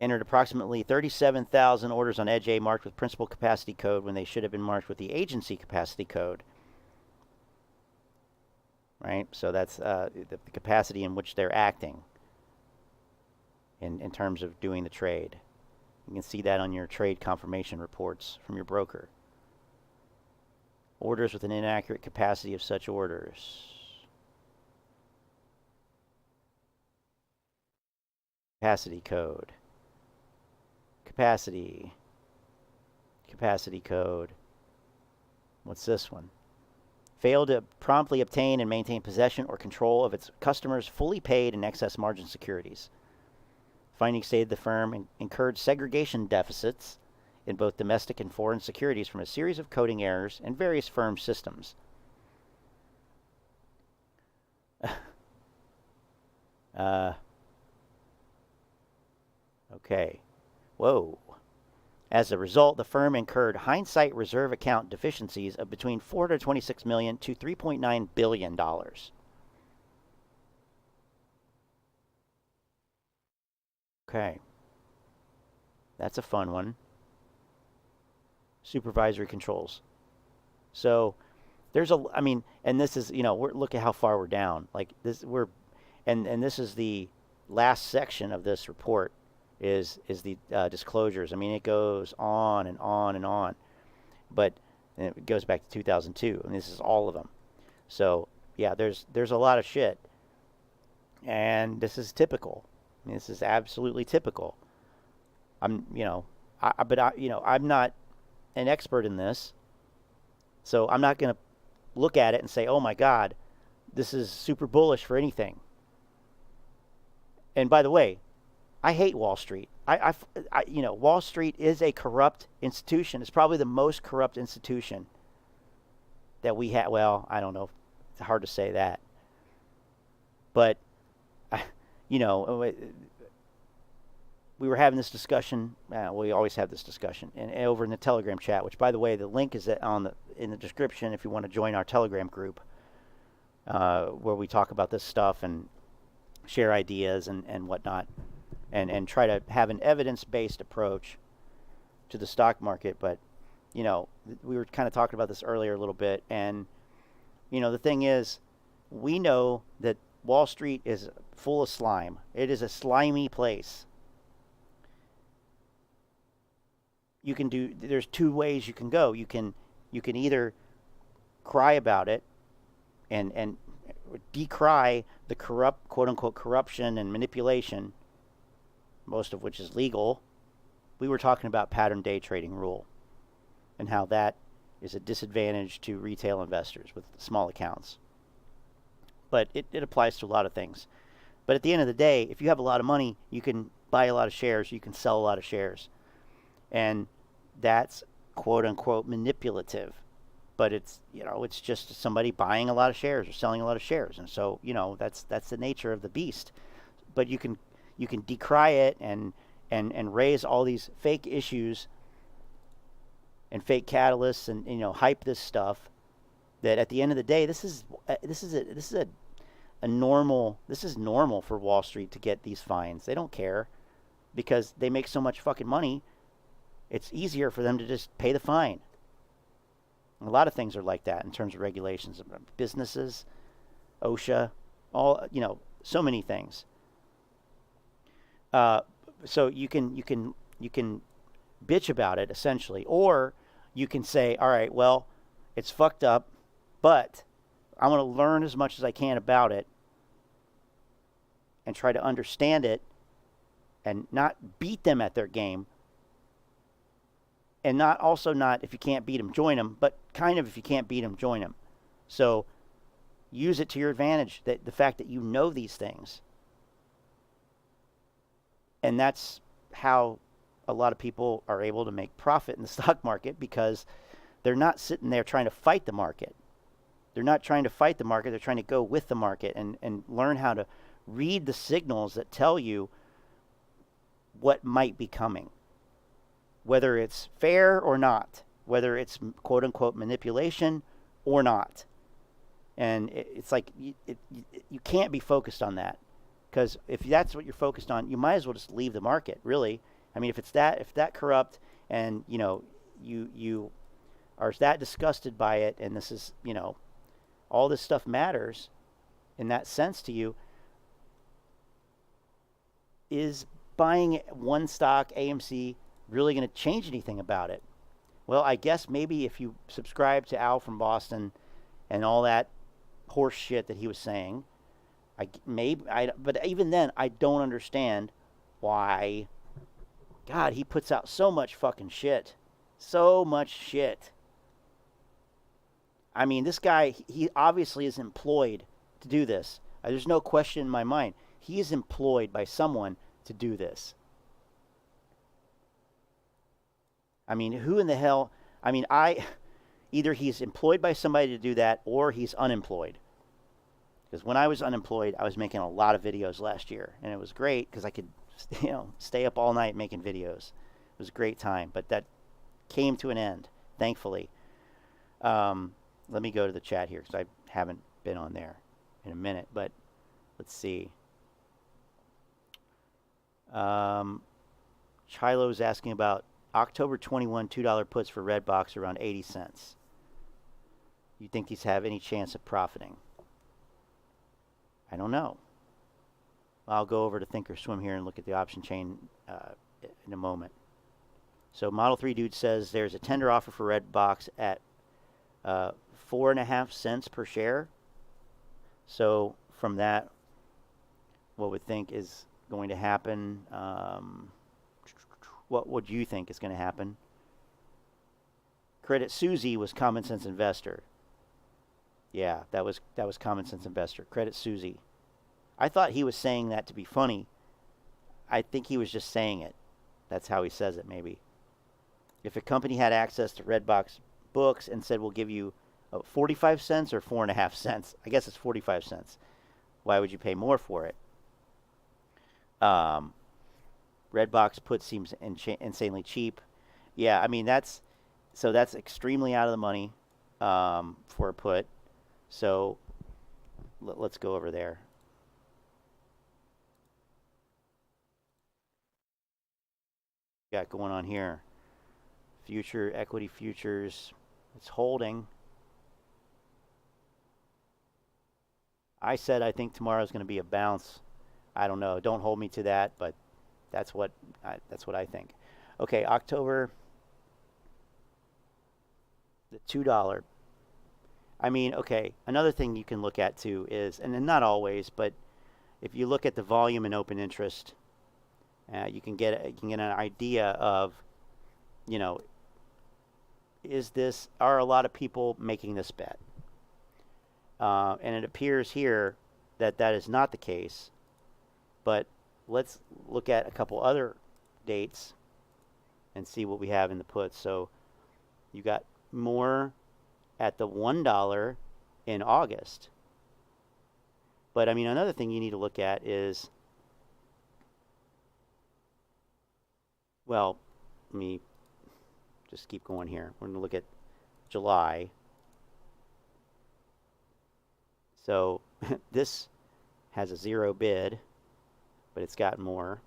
entered approximately 37,000 orders on Edge A marked with principal capacity code when they should have been marked with the agency capacity code. Right? So that's the capacity in which they're acting in terms of doing the trade. You can see that on your trade confirmation reports from your broker. Orders with an inaccurate capacity of such orders. Capacity code. Capacity code. What's this one? Failed to promptly obtain and maintain possession or control of its customers' fully paid and excess margin securities. Findings stated the firm incurred segregation deficits in both domestic and foreign securities from a series of coding errors in various firm systems. Okay. Whoa. As a result, the firm incurred hindsight reserve account deficiencies of between $426 million to $3.9 billion. Okay. That's a fun one. Supervisory controls. So there's I mean, and this is, look at how far we're down. Like this, and this is the last section of this report is the disclosures. I mean, it goes on and on and on, but it goes back to 2002, and this is all of them. So yeah, there's a lot of shit, and this is typical. I mean, this is absolutely typical. I'm not an expert in this, so I'm not going to look at it and say, oh my God, this is super bullish for anything. And by the way, I hate Wall Street. Wall Street is a corrupt institution. It's probably the most corrupt institution that we have. Well, I don't know. It's hard to say that. But, we were having this discussion. We always have this discussion, and over in the Telegram chat. Which, by the way, the link is in the description if you want to join our Telegram group, where we talk about this stuff and share ideas and whatnot, and try to have an evidence-based approach to the stock market. But we were kind of talking about this earlier a little bit, and the thing is, we know that Wall Street is full of slime. It is a slimy place. There's two ways you can go. You can either cry about it and decry the corrupt, quote unquote, corruption and manipulation, most of which is legal. We were talking about pattern day trading rule and how that is a disadvantage to retail investors with small accounts. But it applies to a lot of things. But at the end of the day, if you have a lot of money, you can buy a lot of shares, you can sell a lot of shares. And that's quote unquote manipulative. But it's just somebody buying a lot of shares or selling a lot of shares. And so, that's the nature of the beast. But you can decry it and raise all these fake issues and fake catalysts and hype this stuff that at the end of the day, this is normal for Wall Street to get these fines. They don't care because they make so much fucking money. It's easier for them to just pay the fine. A lot of things are like that in terms of regulations, businesses, OSHA, so many things. So you can bitch about it essentially, or you can say, all right, well, it's fucked up, but I want to learn as much as I can about it and try to understand it and not beat them at their game. And not if you can't beat them, join them, but kind of if you can't beat them, join them. So use it to your advantage, that the fact that you know these things. And that's how a lot of people are able to make profit in the stock market, because they're not sitting there trying to fight the market. They're not trying to fight the market. They're trying to go with the market and learn how to read the signals that tell you what might be coming. Whether it's fair or not, whether it's quote unquote manipulation or not. And it's like you can't be focused on that, because if that's what you're focused on, you might as well just leave the market, really, I mean, if that corrupt, and you are that disgusted by it, and this is, all this stuff matters in that sense to you, is buying one stock, AMC, really going to change anything about it? Well, I guess maybe if you subscribe to Al from Boston and all that horse shit that he was saying, but even then, I don't understand why. God, he puts out so much fucking shit. So much shit. I mean, this guy, he obviously is employed to do this. There's no question in my mind. He is employed by someone to do this. I mean, who in the hell? I mean, either he's employed by somebody to do that, or he's unemployed. Because when I was unemployed, I was making a lot of videos last year, and it was great because I could, stay up all night making videos. It was a great time, but that came to an end, thankfully. Let me go to the chat here because I haven't been on there in a minute, but let's see. Chilo's asking about October 21 $2 puts for Redbox around 80 cents. You think these have any chance of profiting? I don't know. I'll go over to Thinkorswim here and look at the option chain in a moment. So Model 3 Dude says there's a tender offer for Redbox at 4.5 cents per share. So from that, what would think is going to happen? What would you think is going to happen? Credit Susie was Common Sense Investor. Yeah, that was Common Sense Investor. Credit Susie. I thought he was saying that to be funny. I think he was just saying it. That's how he says it, maybe. If a company had access to Redbox books and said, we'll give you 45 cents or 4.5 cents, I guess it's 45 cents. Why would you pay more for it? Redbox put seems insanely cheap. Yeah, I mean, that's extremely out of the money for a put. So let's go over there. Got going on here. Future equity futures. It's holding. I said I think tomorrow's going to be a bounce. I don't know. Don't hold me to that, but that's what I think. Okay, October. The $2. I mean, okay. Another thing you can look at too is, and not always, but if you look at the volume and open interest, you can get an idea of, are a lot of people making this bet? And it appears here that is not the case. But let's look at a couple other dates and see what we have in the puts. So you got more at the $1 in August. But I mean, another thing you need to look at is, well, let me just keep going here. We're going to look at July. So this has a 0 bid, but it's got more.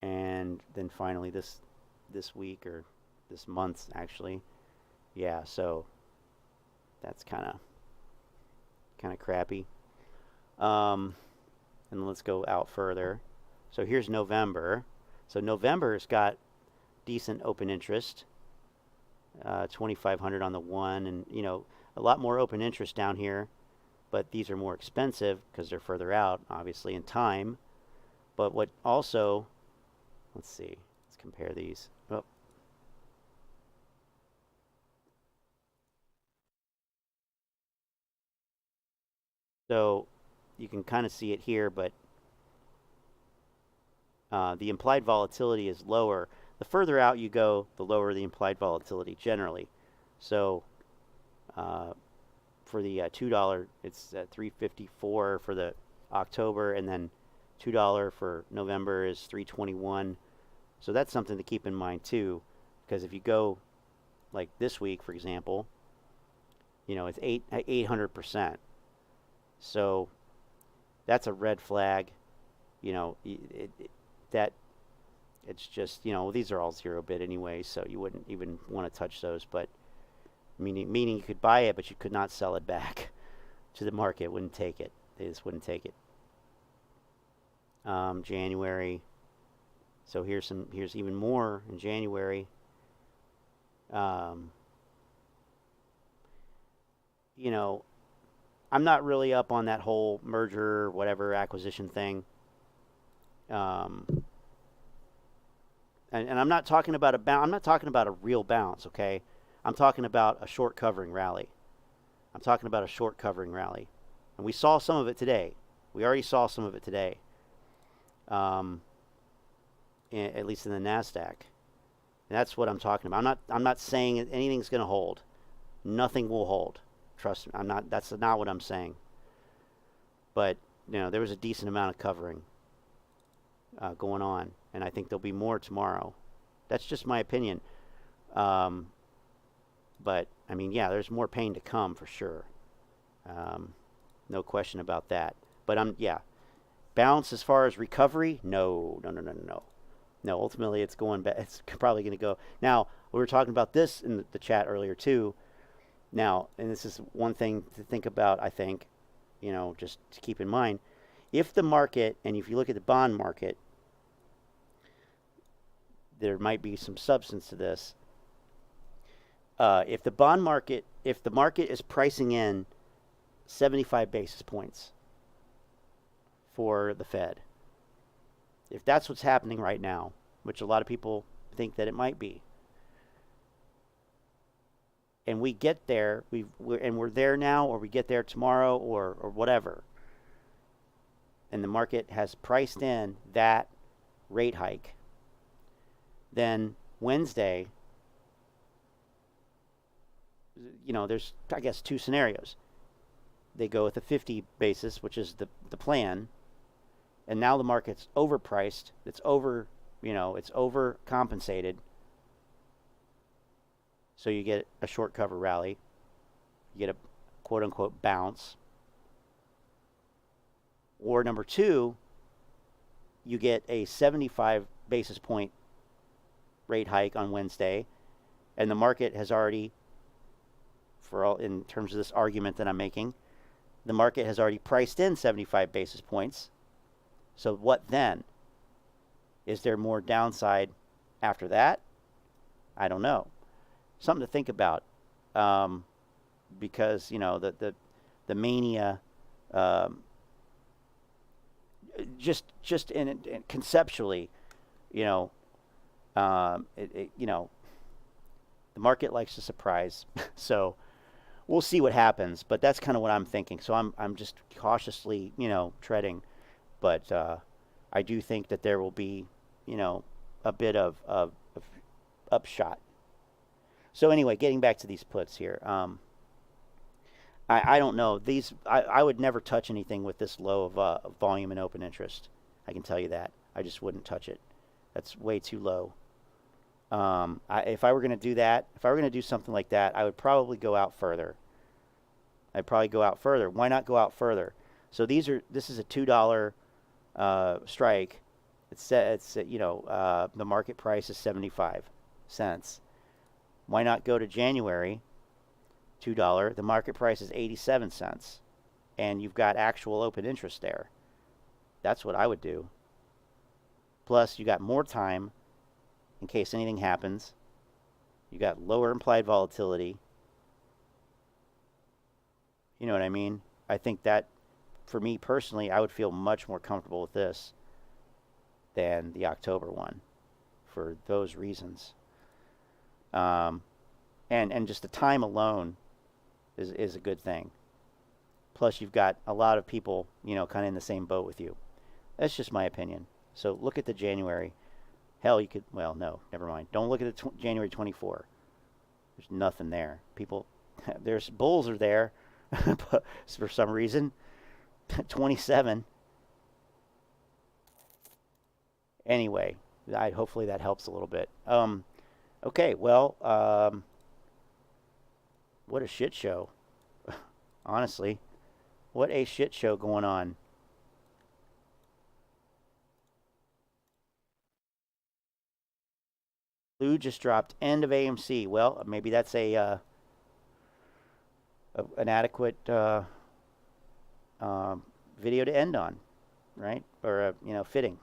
And then finally this week, or this month actually. Yeah, so that's kind of crappy. And let's go out further. So here's November. So November's got decent open interest. 2,500 on the 1, and a lot more open interest down here, but these are more expensive because they're further out, obviously, in time. But what also, let's see, let's compare these. Oh. So you can kind of see it here, but the implied volatility is lower. The further out you go, the lower the implied volatility generally. So for the $2, it's 354 for the October, and then $2 for November is 321. So that's something to keep in mind too, because if you go like this week, for example, it's 800%. So that's a red flag. You know, that it's just, you know, these are all 0 bid anyway, so you wouldn't even want to touch those. But meaning you could buy it, but you could not sell it back to the market. Wouldn't take it. They just wouldn't take it. January. So here's even more in January. You know, I'm not really up on that whole merger, whatever, acquisition thing. And I'm not talking about I'm not talking about a real bounce, okay? I'm talking about a short covering rally. And we saw some of it today. We already saw some of it today. At least in the NASDAQ. And that's what I'm talking about. I'm not saying anything's going to hold. Nothing will hold. Trust me. That's not what I'm saying. But, you know, there was a decent amount of covering going on, and I think there'll be more tomorrow. That's just my opinion. But I mean, yeah, there's more pain to come for sure. No question about that. But yeah, bounce as far as recovery, no. No, ultimately it's going back. It's probably going to go. Now, we were talking about this in the chat earlier too. Now, and this is one thing to think about, I think, you know, just to keep in mind. If the market, and if you look at the bond market, there might be some substance to this. If the market is pricing in 75 basis points for the Fed, if that's what's happening right now, which a lot of people think that it might be, and we get there, we're there now, or we get there tomorrow, or whatever, and the market has priced in that rate hike, then Wednesday, you know, there's, I guess, two scenarios. They go with a 50 basis, which is the plan, and now the market's overpriced. It's over, you know, it's overcompensated. So you get a short cover rally. You get a quote unquote bounce. Or number two, you get a 75 basis point rate hike on Wednesday, and the market has already, in terms of this argument that I'm making, the market has already priced in 75 basis points. So what then? Is there more downside after that? I don't know. Something to think about, because, you know, the mania, just in conceptually, you know, you know, the market likes to surprise. So we'll see what happens, but that's kind of what I'm thinking. So I'm just cautiously, you know, treading, but I do think that there will be, you know, a bit of upshot. So anyway, getting back to these puts here, I don't know. These I would never touch anything with this low of volume and open interest. I can tell you that. I just wouldn't touch it. That's way too low. If I were going to do that, if I were going to do something like that, I would probably go out further. Why not go out further? So this is a $2 strike. It's you know, the market price is 75 cents. Why not go to January? $2. The market price is 87 cents, and you've got actual open interest there. That's what I would do. Plus, you got more time in case anything happens. You got lower implied volatility. You know what I mean? I think that, for me personally, I would feel much more comfortable with this than the October one for those reasons. And just the time alone is a good thing. Plus, you've got a lot of people, you know, kind of in the same boat with you. That's just my opinion. So look at the January. Hell, you could, well, no, never mind. Don't look at the January 24. There's nothing there. People, there's bulls are there, but for some reason, 27. Anyway, hopefully that helps a little bit. Okay, well, what a shit show. Honestly, what a shit show going on. Lou just dropped end of AMC. Well, maybe that's an adequate video to end on, right? Or fitting.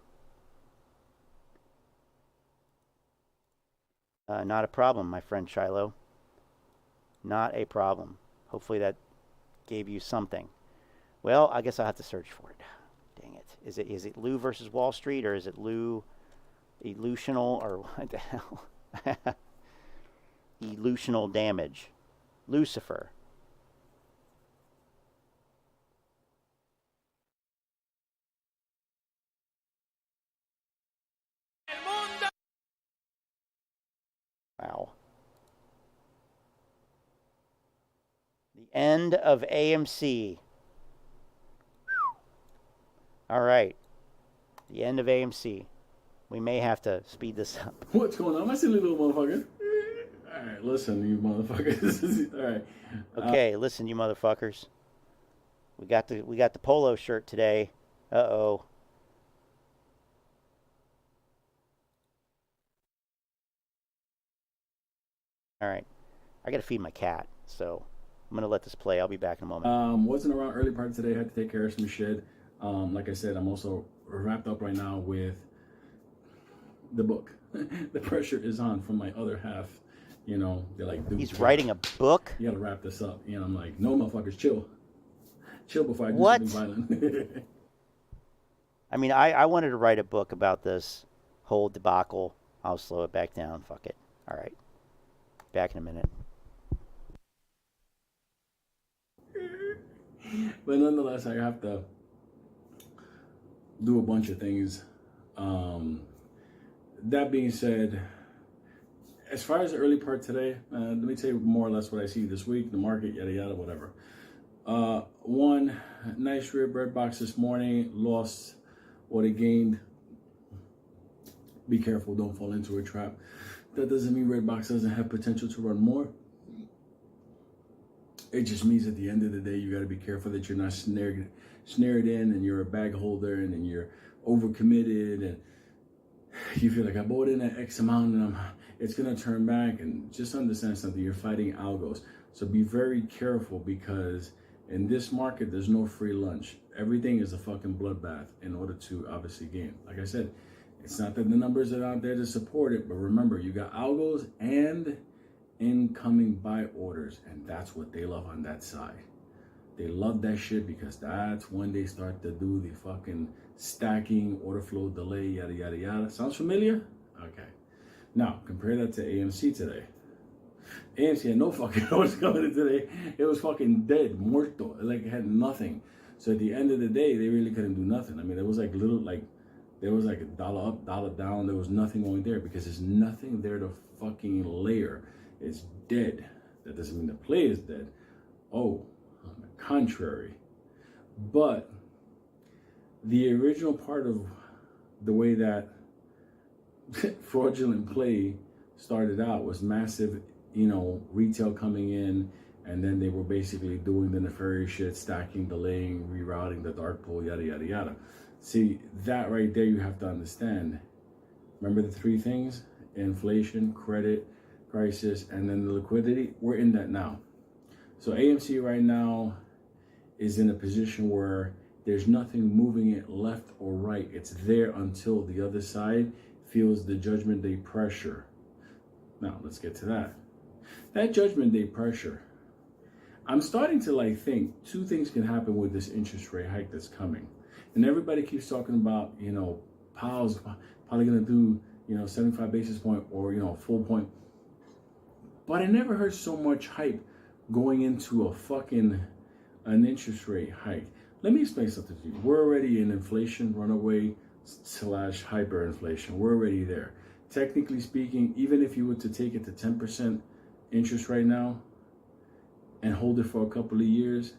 Not a problem, my friend Shiloh. Not a problem. Hopefully that gave you something. Well, I guess I'll have to search for it. Dang it. Is it Lou versus Wall Street, or is it Lou Illusional, or what the hell? Illusional damage. Lucifer. Wow. The end of AMC. All right. The end of AMC. We may have to speed this up. What's going on? I see a little motherfucker. All right, listen, you motherfuckers. All right. Okay, listen, you motherfuckers. We got the polo shirt today. Uh-oh. All right. I got to feed my cat, so I'm going to let this play. I'll be back in a moment. Wasn't around early part of today. Had to take care of some shit. Like I said, I'm also wrapped up right now with the book. The pressure is on from my other half. You know, they're like, dude, he's writing a book? You got to wrap this up. You know, I'm like, no, motherfuckers, chill. Chill before I do something violent. I mean, I wanted to write a book about this whole debacle. I'll slow it back down. Fuck it. All right. Back in a minute. But nonetheless, I have to do a bunch of things. That being said, as far as the early part today, let me tell you more or less what I see this week, the market, yada yada, whatever. One nice red box this morning, lost what it gained. Be careful, don't fall into a trap. That doesn't mean red box doesn't have potential to run more. It just means at the end of the day, you got to be careful that you're not snared in, and you're a bag holder, and then you're overcommitted, and you feel like I bought in at X amount and it's gonna turn back. And just understand something, you're fighting algos. So be very careful, because in this market, there's no free lunch. Everything is a fucking bloodbath in order to obviously gain. Like I said, it's not that the numbers are out there to support it, but remember, you got algos and incoming buy orders, and that's what they love on that side. They love that shit, because that's when they start to do the fucking stacking, order flow delay, yada yada yada. Sounds familiar? Okay. Now compare that to AMC today. AMC had no fucking orders coming in today. It was fucking dead, muerto. Like, it had nothing. So at the end of the day, they really couldn't do nothing. I mean, there was like little, like, there was like a dollar up, dollar down. There was nothing going there, because there's nothing there to fucking layer. It's dead. That doesn't mean the play is dead. Oh, on the contrary. But the original part of the way that fraudulent play started out was massive, you know, retail coming in, and then they were basically doing the nefarious shit, stacking, delaying, rerouting the dark pool, yada yada yada. See, that right there, you have to understand. Remember the three things: inflation, credit crisis, and then the liquidity. We're in that now. So AMC right now is in a position where there's nothing moving it left or right. It's there until the other side feels the judgment day pressure. Now let's get to that. That judgment day pressure, I'm starting to like think two things can happen with this interest rate hike that's coming. And everybody keeps talking about, you know, Powell's probably gonna do, you know, 75 basis point or, you know, full point. But I never heard so much hype going into an interest rate hike. Let me explain something to you. We're already in inflation runaway / hyperinflation. We're already there. Technically speaking, even if you were to take it to 10% interest right now and hold it for a couple of years,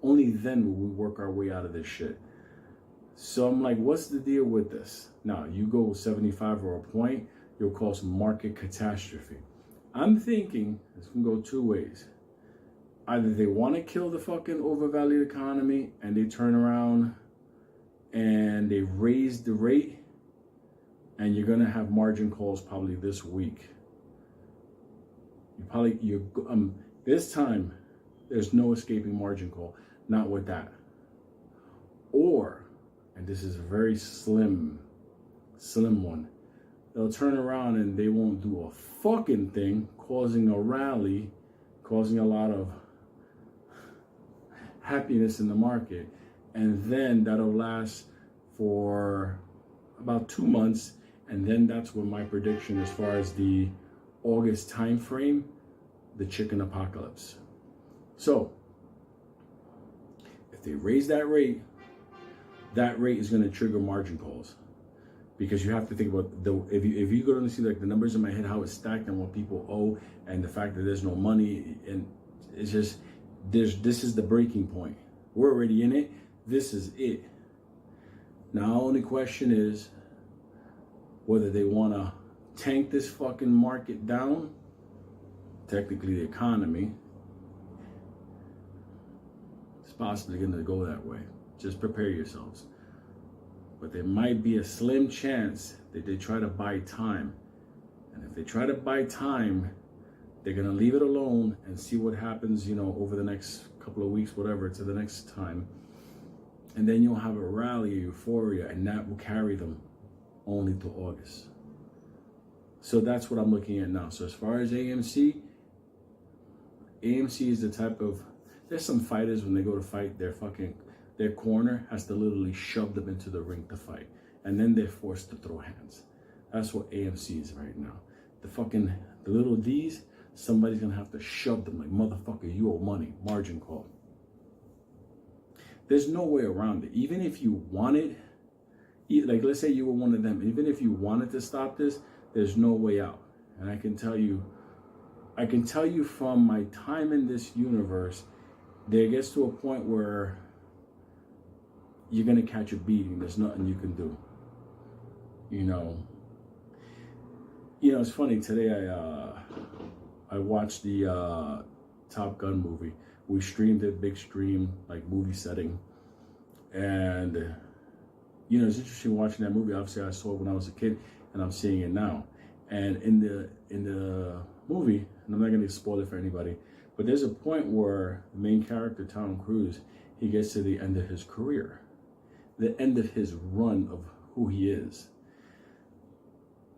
only then will we work our way out of this shit. So I'm like, what's the deal with this? Now, you go 75 or a point, you'll cause market catastrophe. I'm thinking it's gonna go two ways. Either they want to kill the fucking overvalued economy and they turn around and they raise the rate, and you're gonna have margin calls probably this week. This time, there's no escaping margin call. Not with that. Or, and this is a very slim one, they'll turn around and they won't do a fucking thing, causing a rally, causing a lot of happiness in the market, and then that'll last for about 2 months, and then that's when my prediction as far as the August time frame, the chicken apocalypse. So if they raise that rate is going to trigger margin calls, because you have to think about if you go to see like the numbers in my head, how it's stacked and what people owe, and the fact that there's no money, and it's just this is the breaking point. We're already in it. This is it. Now, only question is whether they want to tank this fucking market down, technically the economy. It's possibly going to go that way. Just prepare yourselves. But there might be a slim chance that they try to buy time. And if they try to buy time, they're going to leave it alone and see what happens, over the next couple of weeks, whatever, to the next time. And then you'll have a rally, a euphoria, and that will carry them only to August. So that's what I'm looking at now. So as far as AMC is the type of, there's some fighters when they go to fight, their corner has to literally shove them into the ring to fight. And then they're forced to throw hands. That's what AMC is right now. The little D's, somebody's gonna have to shove them like, motherfucker, you owe money, margin call. There's no way around it. Even if you wanted, like let's say you were one of them, even if you wanted to stop this, there's no way out. And I can tell you from my time in this universe, there gets to a point where you're gonna catch a beating. There's nothing you can do. It's funny, today I watched the Top Gun movie. We streamed it, big stream, like movie setting. And, it's interesting watching that movie. Obviously, I saw it when I was a kid, and I'm seeing it now. And in the movie, and I'm not going to spoil it for anybody, but there's a point where the main character, Tom Cruise, he gets to the end of his career, the end of his run of who he is.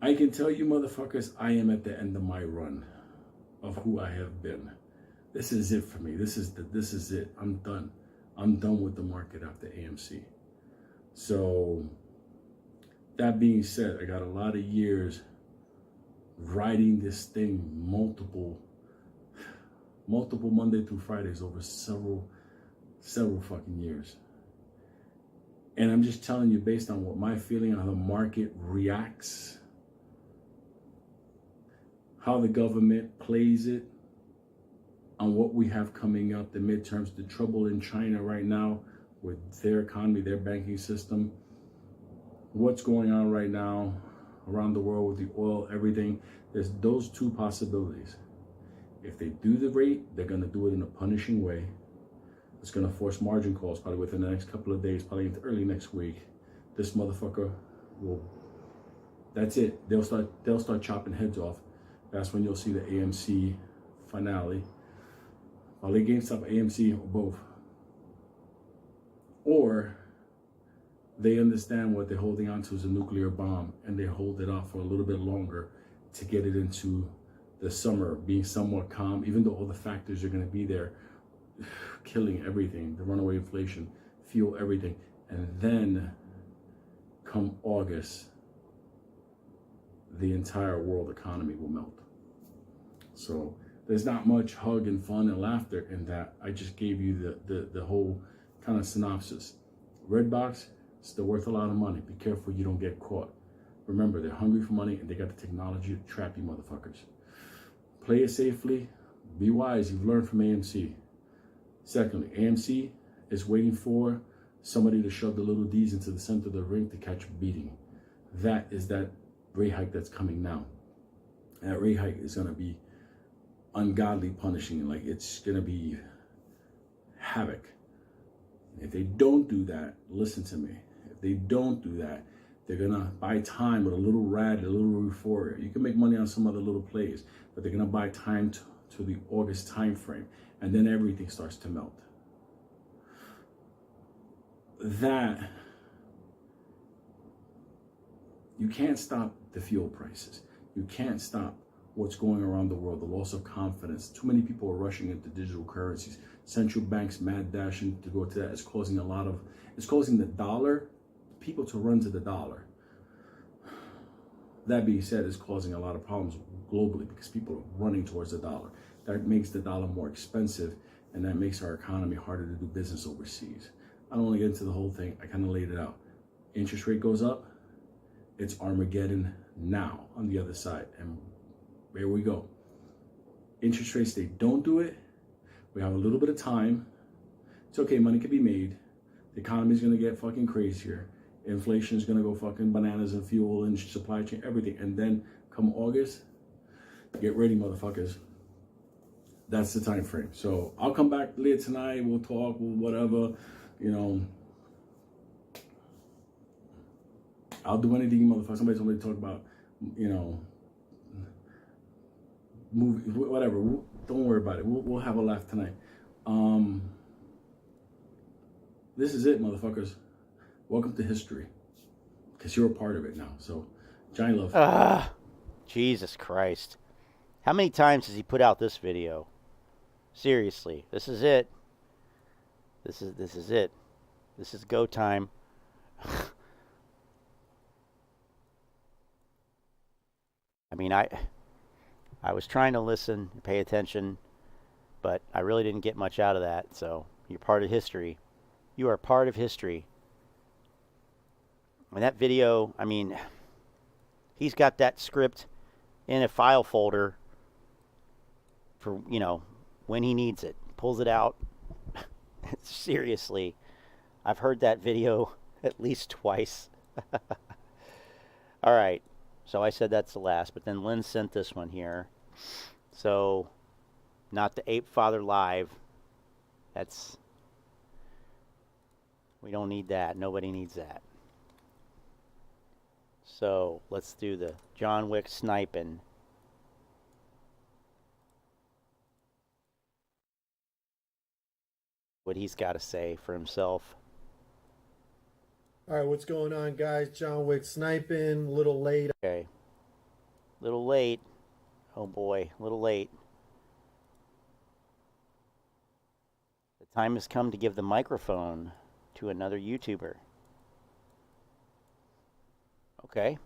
I can tell you, motherfuckers, I am at the end of my run of who I have been. This is it for me. This is it. I'm done. I'm done with the market after AMC. So that being said, I got a lot of years riding this thing, multiple Monday through Fridays over several fucking years. And I'm just telling you, based on what my feeling on how the market reacts, how the government plays it, on what we have coming up, the midterms, the trouble in China right now with their economy, their banking system, what's going on right now around the world with the oil, everything. There's those two possibilities. If they do the rate, they're going to do it in a punishing way. It's going to force margin calls probably within the next couple of days, probably into early next week. This motherfucker will, that's it. They'll start chopping heads off. That's when you'll see the AMC finale. Are they GameStop, AMC, or both? Or they understand what they're holding on to is a nuclear bomb, and they hold it off for a little bit longer to get it into the summer, being somewhat calm, even though all the factors are going to be there, killing everything, the runaway inflation, fuel, everything. And then come August, the entire world economy will melt. So there's not much hug and fun and laughter in that. I just gave you the whole kind of synopsis. Rdbx, still worth a lot of money. Be careful you don't get caught. Remember, they're hungry for money and they got the technology to trap you motherfuckers. Play it safely. Be wise. You've learned from AMC. Secondly, AMC is waiting for somebody to shove the little D's into the center of the ring to catch a beating. That is that rate hike that's coming now. That rate hike is going to be ungodly punishing. Like, it's going to be havoc. If they don't do that, listen to me. If they don't do that, They're going to buy time with a little rally, a little euphoria. You can make money on some other little plays, but they're going to buy time to the August time frame, and then everything starts to melt. That you can't stop the fuel prices. You can't stop what's going around the world, the loss of confidence. Too many people are rushing into digital currencies. Central banks mad dashing to go to that. It's causing the dollar, people to run to the dollar. That being said, it's causing a lot of problems globally because people are running towards the dollar. That makes the dollar more expensive, and that makes our economy harder to do business overseas. I don't want to get into the whole thing. I kind of laid it out. Interest rate goes up. It's Armageddon now on the other side. And here we go. Interest rates, they don't do it. We have a little bit of time. It's okay, money can be made. The economy's going to get fucking crazier. Inflation is going to go fucking bananas and fuel and supply chain, everything. And then come August, get ready, motherfuckers. That's the time frame. So I'll come back later tonight. We'll talk, whatever, you know. I'll do anything, motherfucker. Somebody told me to talk about, you know, movie, whatever. Don't worry about it. We'll have a laugh tonight. This is it, motherfuckers. Welcome to history, because you're a part of it now. So, giant love. Jesus Christ. How many times has he put out this video? Seriously, this is it. This is it. This is go time. I mean, I was trying to listen and pay attention, but I really didn't get much out of that. So you're part of history. You are part of history. And that video, I mean, he's got that script in a file folder for, you know, when he needs it. Pulls it out. Seriously, I've heard that video at least twice. All right. So I said that's the last, but then Lynn sent this one here. So, not the Ape Father Live. We don't need that. Nobody needs that. So, let's do the John Wick sniping. What he's got to say for himself. All right, what's going on, guys? John Wick sniping, a little late. Okay. Little late. Oh boy, a little late. The time has come to give the microphone to another YouTuber. Okay. Let's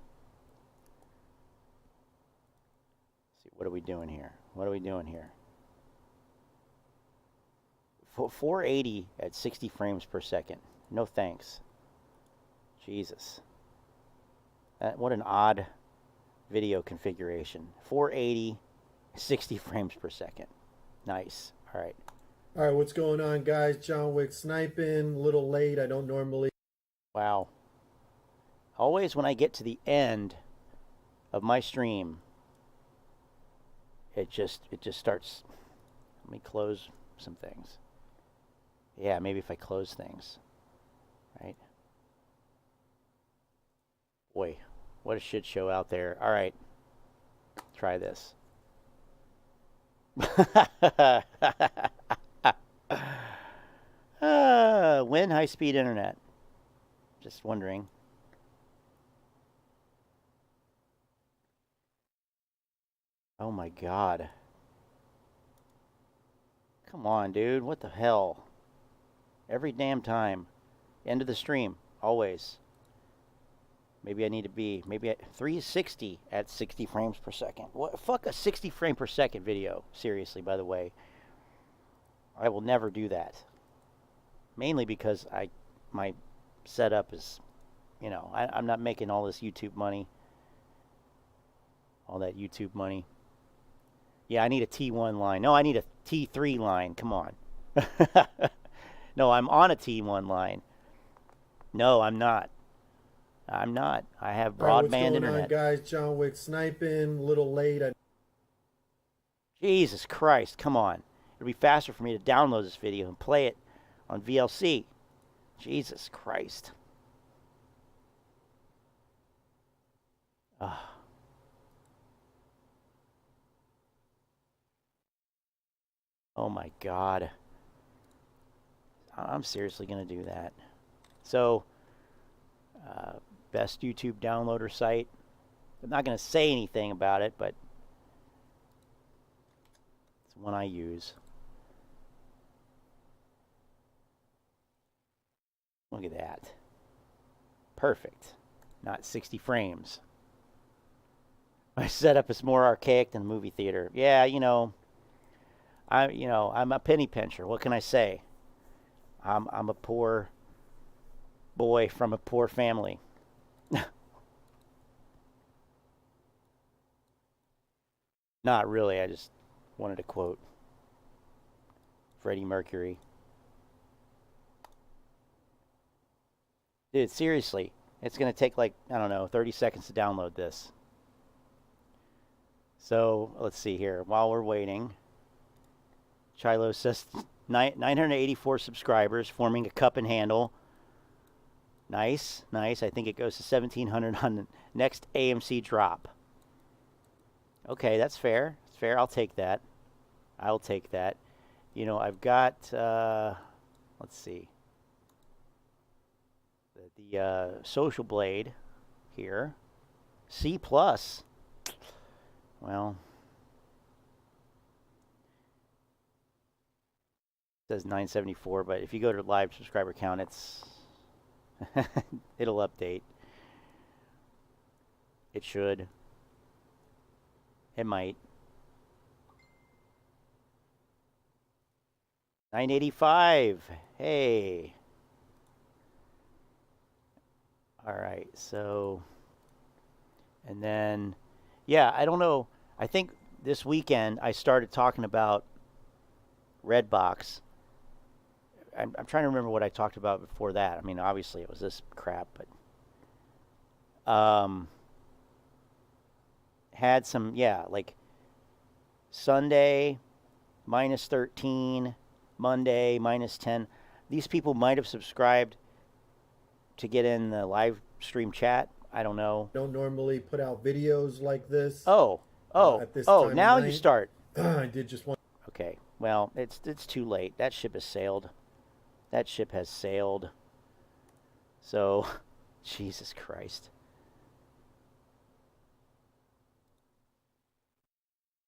see, what are we doing here? What are we doing here? 480 at 60 frames per second. No thanks. Jesus. What an odd video configuration. 480, 60 frames per second. Nice. All right. All right, what's going on, guys? John Wick sniping, a little late. I don't normally. Wow. Always when I get to the end of my stream, it just starts. Let me close some things. Yeah, maybe if I close things. Right? Boy, what a shit show out there. All right. Try this. When high-speed internet? Just wondering. Oh my God. Come on, dude. What the hell? Every damn time. End of the stream. Always. Maybe I need to be, maybe at 360 at 60 frames per second. What? Fuck a 60 frame per second video. Seriously, by the way. I will never do that. Mainly because my setup is, you know, I'm not making all this YouTube money. All that YouTube money. Yeah, I need a T1 line. No, I need a T3 line. Come on. No, I'm on a T1 line. No, I'm not. I'm not. I have broadband internet. What's going on, guys? John Wick sniping, a little late. Jesus Christ, come on. It'll be faster for me to download this video and play it on VLC. Jesus Christ. Oh my God. I'm seriously going to do that. So, best YouTube downloader site. I'm not going to say anything about it, but it's one I use. Look at that. Perfect. Not 60 frames. My setup is more archaic than the movie theater. Yeah, you know, I'm a penny pincher. What can I say? I'm a poor boy from a poor family. Not really. I just wanted to quote Freddie Mercury. Dude, seriously, it's going to take like, I don't know, 30 seconds to download this. So, let's see here. While we're waiting, Chilo says 984 subscribers, forming a cup and handle. Nice, nice. I think it goes to 1,700 on the next AMC drop. Okay, that's fair. It's fair. I'll take that. I'll take that. You know, I've got, let's see. The Social Blade here. C+. Well, it says 974, but if you go to live subscriber count, it's it'll update. It should. It might. 985. Hey. All right. So, and then, yeah, I don't know. I think this weekend I started talking about Rdbx. I'm trying to remember what I talked about before that. I mean, obviously it was this crap, but had some, yeah, like Sunday minus 13, Monday minus 10. These people might have subscribed to get in the live stream chat. I don't know. Don't normally put out videos like this. Now you start. I did just want. Okay, well, it's too late. That ship has sailed. That ship has sailed. So, Jesus Christ.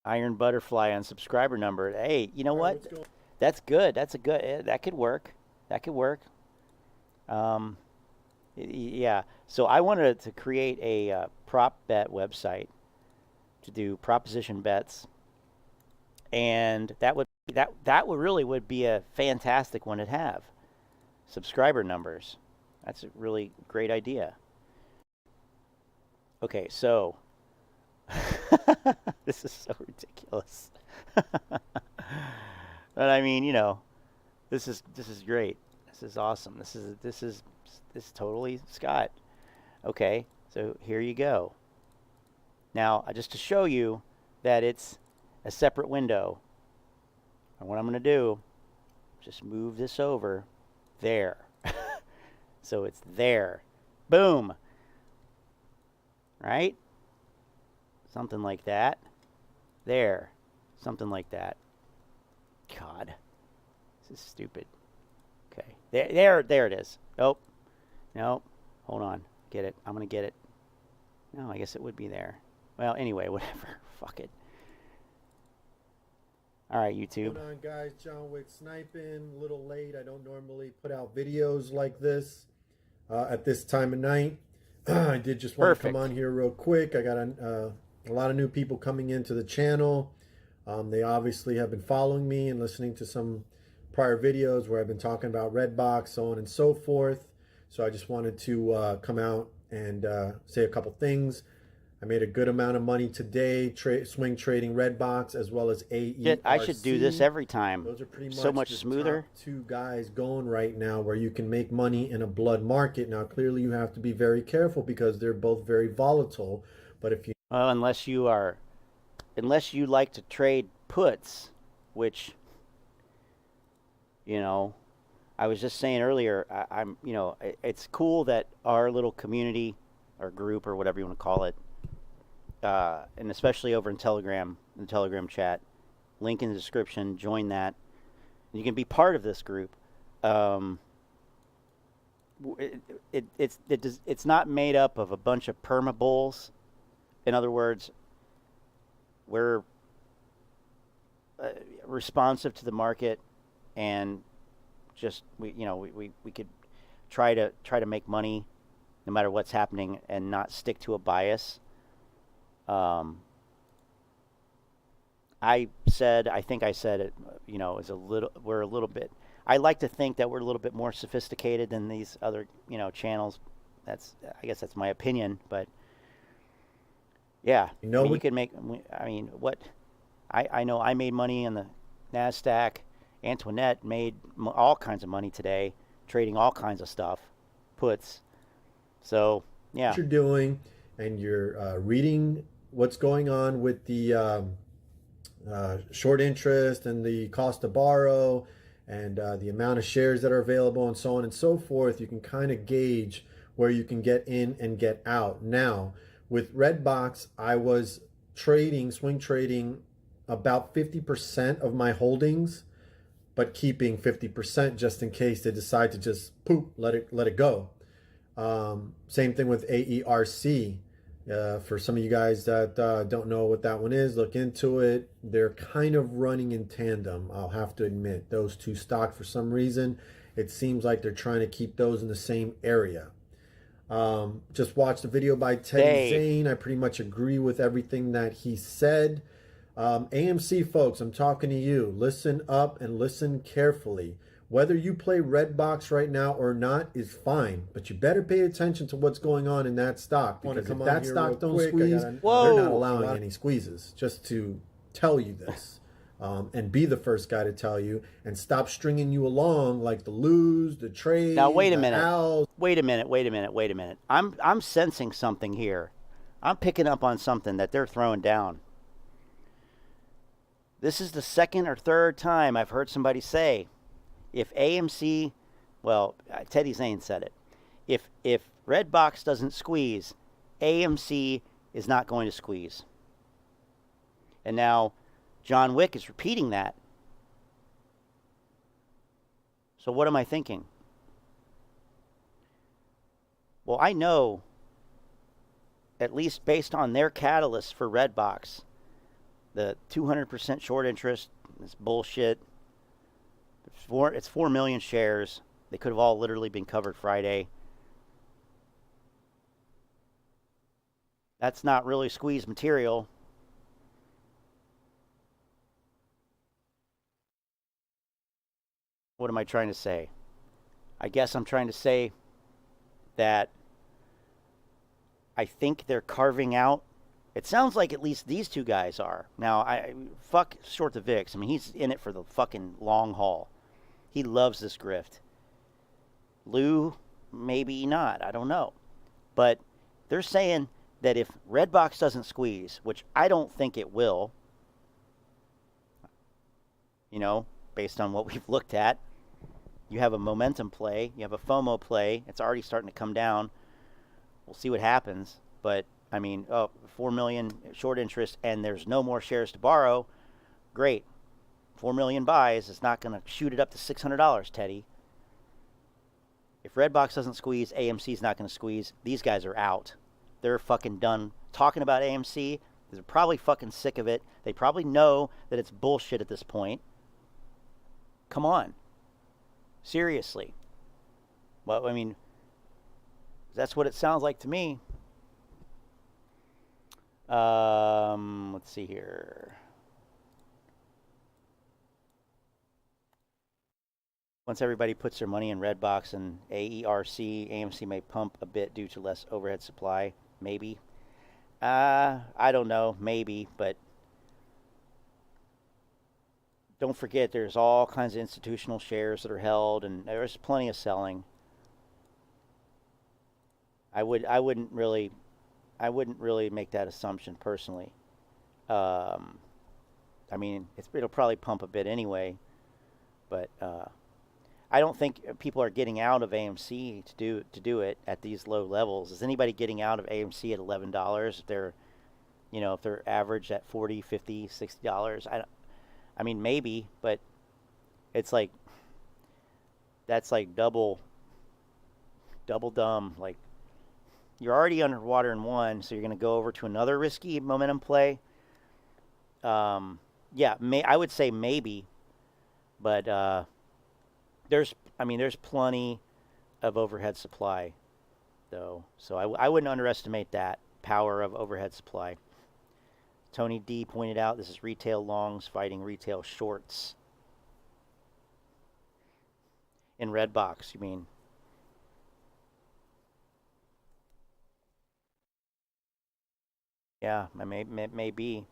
Iron Butterfly on subscriber number. Hey, you know what? That's good. That's a good. That could work. That could work. Yeah. So I wanted to create a prop bet website to do proposition bets, and that would really be a fantastic one to have. Subscriber numbers. That's a really great idea. Okay, so this is so ridiculous. But I mean, you know, this is great. This is awesome. This is totally Scott. Okay, so here you go. Now, just to show you that it's a separate window, and what I'm going to do, just move this over there. So it's there. Boom. Right? Something like that. There. Something like that. God. This is stupid. Okay. There it is. Oh. No. Hold on. Get it. I'm going to get it. No, I guess it would be there. Well, anyway, whatever. Fuck it. All right, YouTube. What's going on, guys? John Wick sniping. A little late. I don't normally put out videos like this at this time of night. I did just want to come on here real quick. I got a lot of new people coming into the channel. They obviously have been following me and listening to some prior videos where I've been talking about Rdbx, so on and so forth. So I just wanted to come out and say a couple things. I made a good amount of money today, swing trading Rdbx as well as AERC. I should do this every time. Those are pretty much so much the smoother. Top two guys going right now where you can make money in a blood market. Now, clearly you have to be very careful because they're both very volatile. But if you unless you like to trade puts, which, you know, I was just saying earlier, you know, it's cool that our little community or group or whatever you want to call it, and especially over in Telegram, in the Telegram chat. Link in the description. Join that. You can be part of this group. It's not made up of a bunch of perma bulls. In other words, we're responsive to the market, and just we could try to make money no matter what's happening and not stick to a bias. I think I said it, we're a little bit, I like to think that we're a little bit more sophisticated than these other, channels. I guess that's my opinion, but yeah, you can make, I know I made money in the NASDAQ. Antoinette made all kinds of money today, trading all kinds of stuff, puts. So, yeah. What you're doing, and you're reading what's going on with the short interest and the cost to borrow and the amount of shares that are available and so on and so forth, you can kind of gauge where you can get in and get out. Now, with Rdbx, I was swing trading about 50% of my holdings, but keeping 50% just in case they decide to just let it go. Same thing with AERC. For some of you guys that don't know what that one is, look into it. They're kind of running in tandem, I'll have to admit. Those two stocks, for some reason, it seems like they're trying to keep those in the same area. Just watched the video by Teddy Zane. I pretty much agree with everything that he said. AMC folks, I'm talking to you. Listen up and listen carefully. Whether you play Rdbx right now or not is fine, but you better pay attention to what's going on in that stock, because if that stock don't squeeze, they're not allowing any squeezes. Just to tell you this, and be the first guy to tell you, and stop stringing you along like the Luz, the Trey. Now wait a minute. Wait a minute. I'm sensing something here. I'm picking up on something that they're throwing down. This is the second or third time I've heard somebody say, if AMC, Teddy Zane said it, if Rdbx doesn't squeeze, AMC is not going to squeeze. And now John Wick is repeating that. So what am I thinking? Well, I know, at least based on their catalyst for Rdbx, the 200% short interest is bullshit. It's 4 million shares. They could have all literally been covered Friday. That's not really squeeze material. What am I trying to say? I guess I'm trying to say that I think they're carving out. It sounds like at least these two guys are. Now, fuck short the VIX. I mean, he's in it for the fucking long haul. He loves this grift. Lou, maybe not. I don't know. But they're saying that if Rdbx doesn't squeeze, which I don't think it will, based on what we've looked at, you have a momentum play, you have a FOMO play. It's already starting to come down. We'll see what happens. But, 4 million short interest and there's no more shares to borrow. Great. 4 million buys is not going to shoot it up to $600, Teddy. If Rdbx doesn't squeeze, AMC is not going to squeeze. These guys are out. They're fucking done talking about AMC. They're probably fucking sick of it. They probably know that it's bullshit at this point. Come on. Seriously. Well, that's what it sounds like to me. Let's see here. Once everybody puts their money in Rdbx and AERC, AMC may pump a bit due to less overhead supply. Maybe. I don't know. Maybe. But don't forget there's all kinds of institutional shares that are held, and there's plenty of selling. I wouldn't really make that assumption personally. It'll probably pump a bit anyway, but I don't think people are getting out of AMC to do it at these low levels. Is anybody getting out of AMC at $11? You know, if they're average at $40, $50, $60, I mean, maybe, but it's like, that's like double dumb. Like, you're already underwater in one, so you're going to go over to another risky momentum play. Yeah, I would say maybe, but there's plenty of overhead supply, though. So I wouldn't underestimate that power of overhead supply. Tony D pointed out this is retail longs fighting retail shorts. In Rdbx, you mean? Yeah, maybe.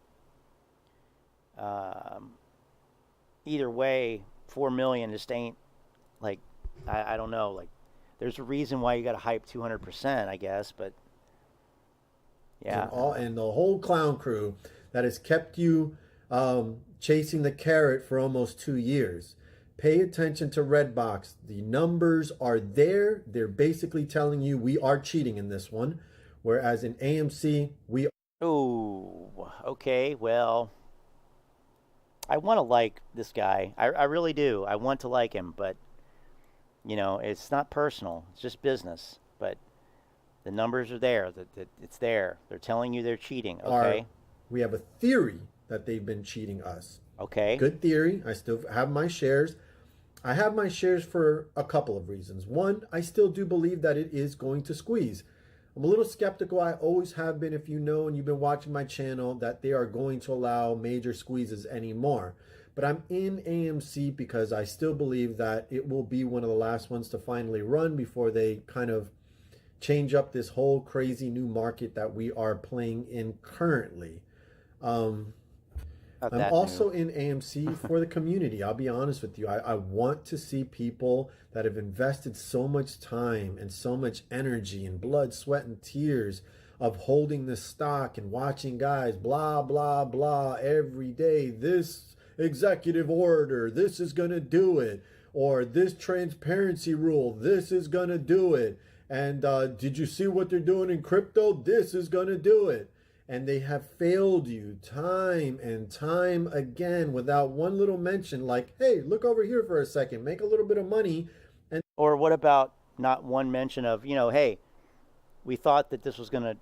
Either way, 4 million just ain't, like, I don't know. Like, there's a reason why you got to hype 200%, I guess, but yeah. And the whole clown crew that has kept you chasing the carrot for almost 2 years. Pay attention to Rdbx. The numbers are there. They're basically telling you we are cheating in this one. Whereas in AMC, we... Oh, okay. Well, I want to like this guy. I really do. I want to like him, but, you know, it's not personal. It's just business. But the numbers are there. It's there. They're telling you they're cheating, okay? We have a theory that they've been cheating us. Okay. Good theory. I still have my shares. I have my shares for a couple of reasons. One, I still do believe that it is going to squeeze. I'm a little skeptical. I always have been, if you know and you've been watching my channel, that they are going to allow major squeezes anymore. But I'm in AMC because I still believe that it will be one of the last ones to finally run before they kind of change up this whole crazy new market that we are playing in currently. I'm also in AMC for the community. I'll be honest with you. I want to see people that have invested so much time and so much energy and blood, sweat, and tears of holding this stock and watching guys blah, blah, blah every day. This executive order, this is going to do it. Or this transparency rule, this is going to do it. And did you see what they're doing in crypto? This is going to do it. And they have failed you time and time again without one little mention like, hey, look over here for a second, make a little bit of money. And or what about not one mention of, you know, hey, we thought that this was going to,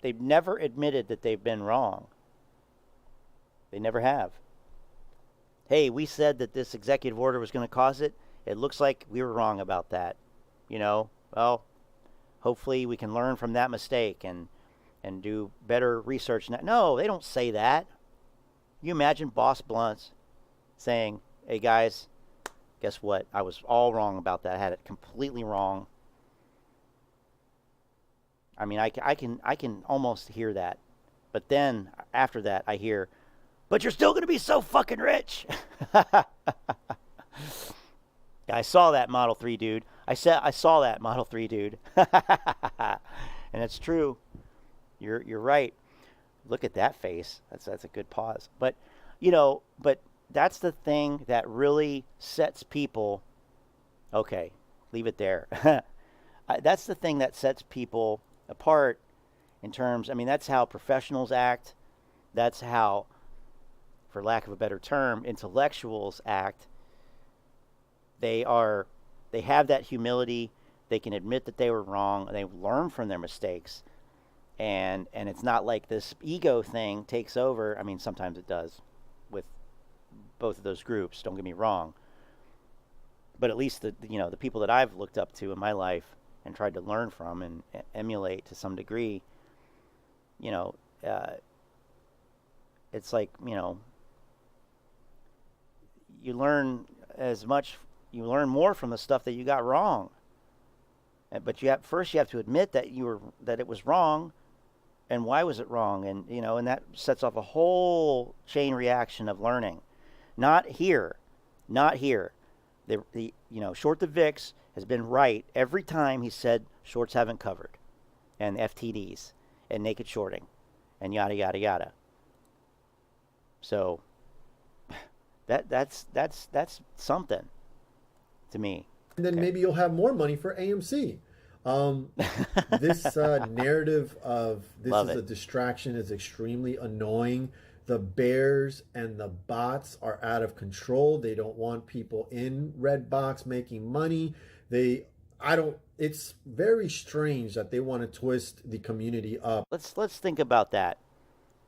they've never admitted that they've been wrong. They never have. Hey, we said that this executive order was going to cause it. It looks like we were wrong about that. You know, well, hopefully we can learn from that mistake and do better research. No, they don't say that. You imagine Boss Blunt's saying, hey guys, guess what? I was all wrong about that. I had it completely wrong. I mean, I can almost hear that. But then after that, I hear, but you're still going to be so fucking rich. I saw that Model 3 dude. I saw that Model 3 dude. And it's true. You're right. Look at that face. That's a good pause. But, you know, that's the thing that really sets people. Okay, leave it there. That's the thing that sets people apart in terms, I mean, that's how professionals act. That's how, for lack of a better term, intellectuals act. They have that humility. They can admit that they were wrong. They learn from their mistakes. And it's not like this ego thing takes over. I mean, sometimes it does with both of those groups. Don't get me wrong. But at least the people that I've looked up to in my life and tried to learn from and emulate to some degree, you know, it's like, you know, you learn more from the stuff that you got wrong. But you have to admit that it was wrong. And why was it wrong? And, you know, and that sets off a whole chain reaction of learning. Not here. The short the VIX has been right every time he said shorts haven't covered, and FTDs and naked shorting and yada yada yada. So that's something to me. And then maybe you'll have more money for AMC. This narrative of this Love is it. a distraction is extremely annoying. The bears and the bots are out of control. They don't want people in Redbox making money. It's very strange that they want to twist the community up. Let's think about that.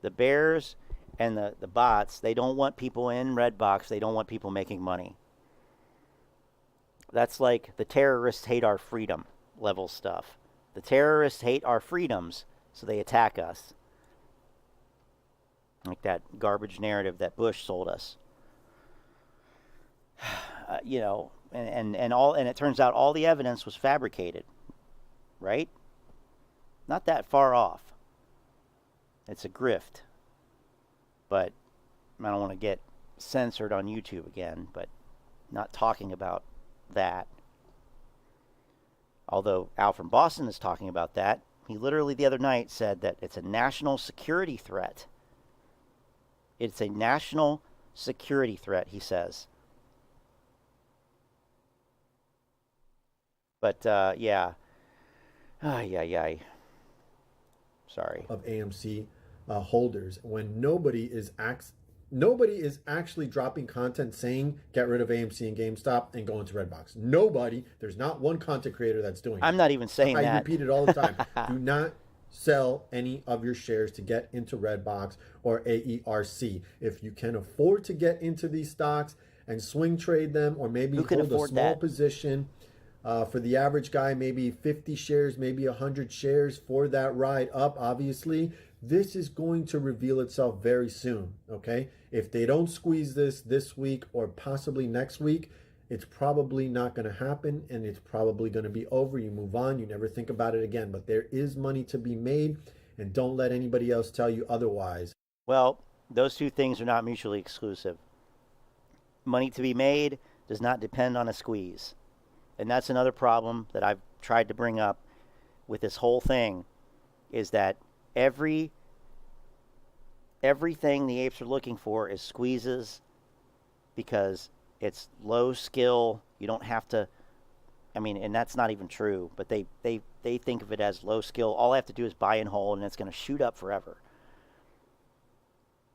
The bears and the bots, they don't want people in Redbox. They don't want people making money. That's like the terrorists hate our freedom level stuff. The terrorists hate our freedoms, so they attack us. Like that garbage narrative that Bush sold us. You know, and it turns out all the evidence was fabricated, right? Not that far off. It's a grift. But I don't want to get censored on YouTube again, but not talking about that. Although Al from Boston is talking about that. He literally the other night said that it's a national security threat. It's a national security threat, he says. But, yeah. Ay. Sorry. Of AMC holders when nobody is actually dropping content saying get rid of AMC and GameStop and go into Redbox. Nobody. There's not one content creator that's doing it. I'm not even saying that. I repeat it all the time. Do not sell any of your shares to get into Redbox or AERC. If you can afford to get into these stocks and swing trade them, or maybe hold a small position, for the average guy, maybe 50 shares, maybe 100 shares for that ride up, obviously, this is going to reveal itself very soon, okay? If they don't squeeze this week or possibly next week, it's probably not going to happen, and it's probably going to be over. You move on. You never think about it again. But there is money to be made, and don't let anybody else tell you otherwise. Well, those two things are not mutually exclusive. Money to be made does not depend on a squeeze. And that's another problem that I've tried to bring up with this whole thing, is that everything the apes are looking for is squeezes, because it's low skill. You don't have to, I mean, and that's not even true, but they think of it as low skill. All I have to do is buy and hold, and it's going to shoot up forever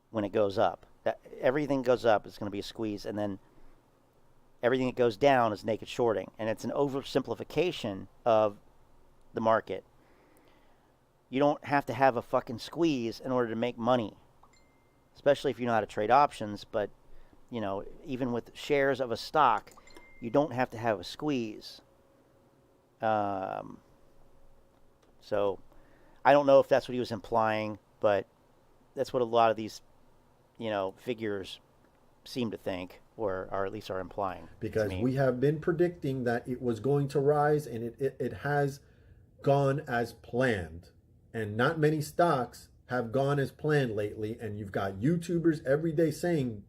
when it goes up. Everything goes up, it's going to be a squeeze, and then everything that goes down is naked shorting. And it's an oversimplification of the market. You don't have to have a fucking squeeze in order to make money, especially if you know how to trade options. But, you know, even with shares of a stock, you don't have to have a squeeze. So I don't know if that's what he was implying, but that's what a lot of these, you know, figures seem to think, or at least are implying. Because we have been predicting that it was going to rise, and it has gone as planned. And not many stocks have gone as planned lately. And you've got YouTubers every day saying,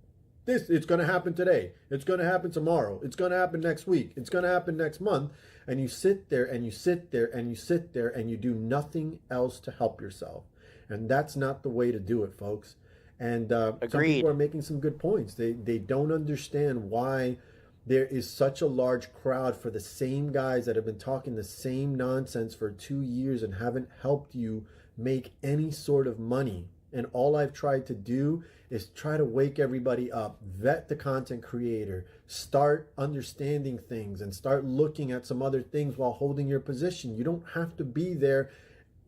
it's going to happen today. It's going to happen tomorrow. It's going to happen next week. It's going to happen next month. And you sit there and you sit there and you sit there and you do nothing else to help yourself. And that's not the way to do it, folks. And some people are making some good points. They don't understand why there is such a large crowd for the same guys that have been talking the same nonsense for 2 years and haven't helped you make any sort of money. And all I've tried to do is try to wake everybody up, vet the content creator, start understanding things, and start looking at some other things while holding your position. You don't have to be there.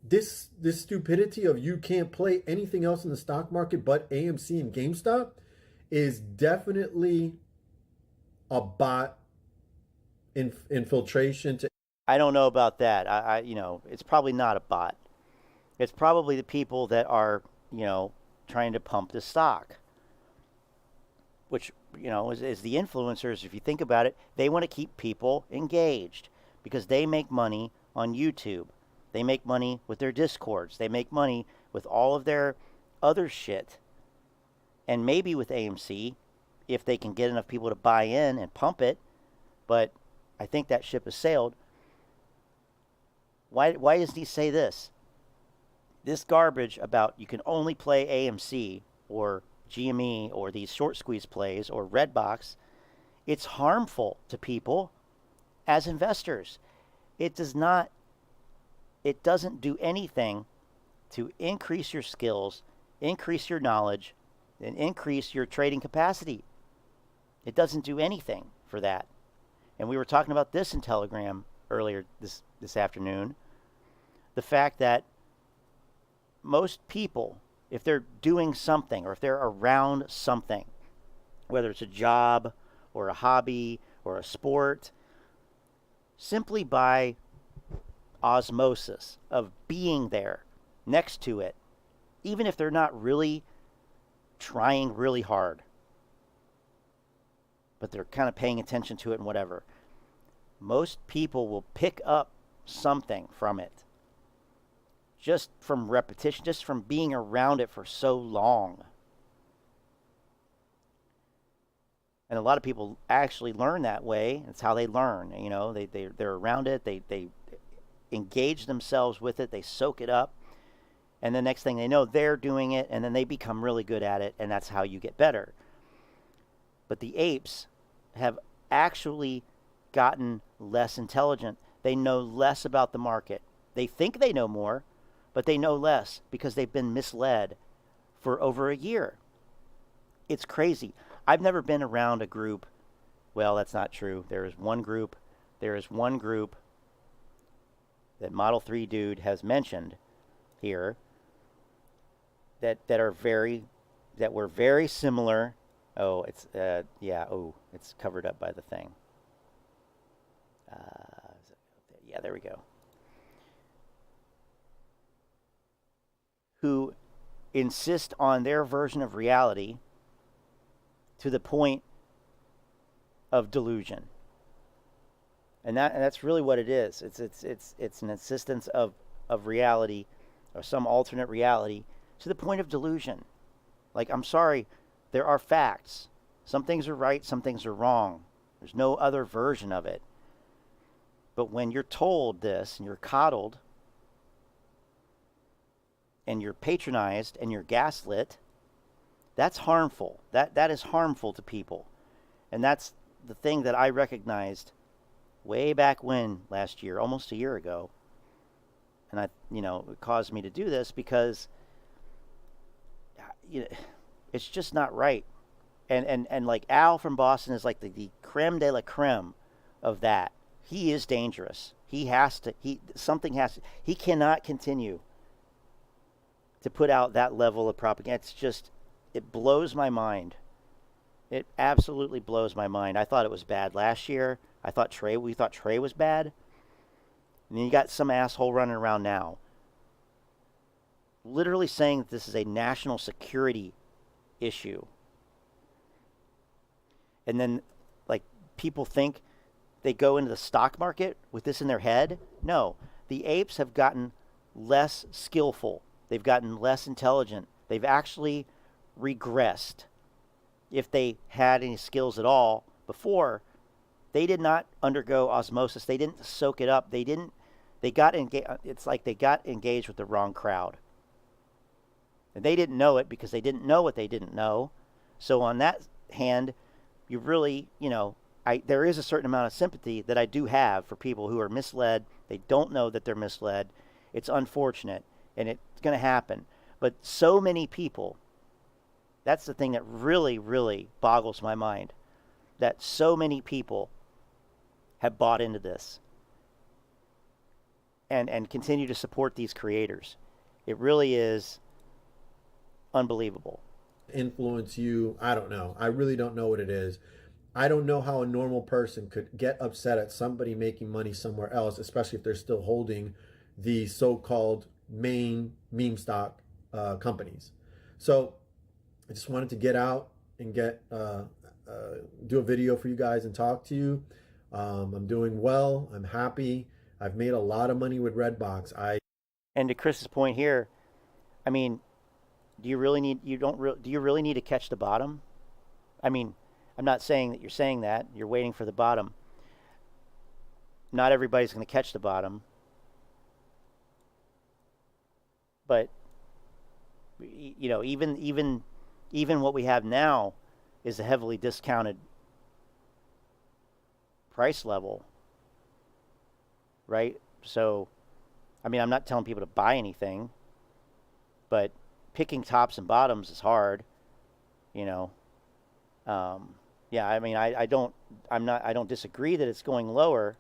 This stupidity of you can't play anything else in the stock market but AMC and GameStop is definitely a bot infiltration. I don't know about that. I you know, it's probably not a bot. It's probably the people that are, you know, trying to pump the stock, which, you know, is the influencers. If you think about it, they want to keep people engaged because they make money on YouTube. They make money with their Discords. They make money with all of their other shit. And maybe with AMC, if they can get enough people to buy in and pump it. But I think that ship has sailed. Why doesn't he say this? This garbage about you can only play AMC or GME or these short squeeze plays or Redbox, it's harmful to people as investors. It does not it doesn't do anything to increase your skills, increase your knowledge, and increase your trading capacity. It doesn't do anything for that. And we were talking about this in Telegram earlier this afternoon. The fact that most people, if they're doing something or if they're around something, whether it's a job or a hobby or a sport, simply by osmosis of being there next to it, even if they're not really trying really hard, but they're kind of paying attention to it and whatever, most people will pick up something from it just from repetition, just from being around it for so long. And a lot of people actually learn that way. It's how they learn. You know, they're around it. They engage themselves with it. They soak it up. And the next thing they know, they're doing it, and then they become really good at it, and that's how you get better. But the apes have actually gotten less intelligent. They know less about the market. They think they know more, but they know less because they've been misled for over a year. It's crazy. I've never been around a group. Well, that's not true. There is one group that Model 3 dude has mentioned here that were very similar. Oh, it's it's covered up by the thing. Yeah, there we go. Who insist on their version of reality to the point of delusion. And that's really what it is. It's an insistence of reality, or some alternate reality, to the point of delusion. Like, I'm sorry, there are facts. Some things are right, some things are wrong. There's no other version of it. But when you're told this, and you're coddled, and you're patronized, and you're gaslit, that's harmful. That is harmful to people. And that's the thing that I recognized way back when, last year, almost a year ago. And it caused me to do this because it's just not right. And like Al from Boston is like the creme de la creme of that. He is dangerous. He cannot continue to put out that level of propaganda. It blows my mind. It absolutely blows my mind. I thought it was bad last year. We thought Trey was bad. And then you got some asshole running around now, literally saying that this is a national security issue. And then, like, people think they go into the stock market with this in their head. No, the apes have gotten less skillful. They've gotten less intelligent. They've actually regressed. If they had any skills at all before, they did not undergo osmosis. They didn't soak it up. It's like they got engaged with the wrong crowd. And they didn't know it because they didn't know what they didn't know. So on that hand, you really, there is a certain amount of sympathy that I do have for people who are misled. They don't know that they're misled. It's unfortunate, and it's going to happen. But so many people, that's the thing that really, really boggles my mind, that so many people have bought into this and continue to support these creators. It really is unbelievable. Influence you, I don't know. I really don't know what it is. I don't know how a normal person could get upset at somebody making money somewhere else, especially if they're still holding the so-called main meme stock companies. So I just wanted to get out and do a video for you guys and talk to you. I'm doing well. I'm happy. I've made a lot of money with Rdbx. And to Chris's point here, I mean, do you really need to catch the bottom? I mean, I'm not saying that you're saying that. You're waiting for the bottom. Not everybody's going to catch the bottom. But even what we have now is a heavily discounted price level, right? So I mean, I'm not telling people to buy anything, but picking tops and bottoms is hard, you know. Yeah, I mean, I don't disagree that it's going lower,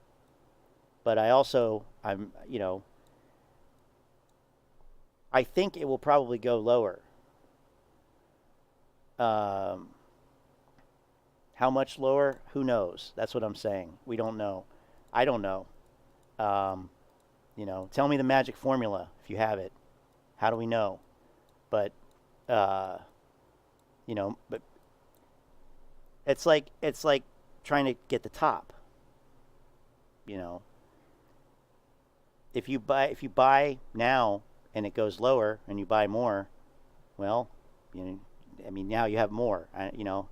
but you know, I think it will probably go lower. How much lower? Who knows? That's what I'm saying. We don't know. I don't know. You know, tell me the magic formula if you have it. How do we know? But, you know, but it's like trying to get the top. You know, if you buy now and it goes lower and you buy more, well, you know, I mean, now you have more. You know,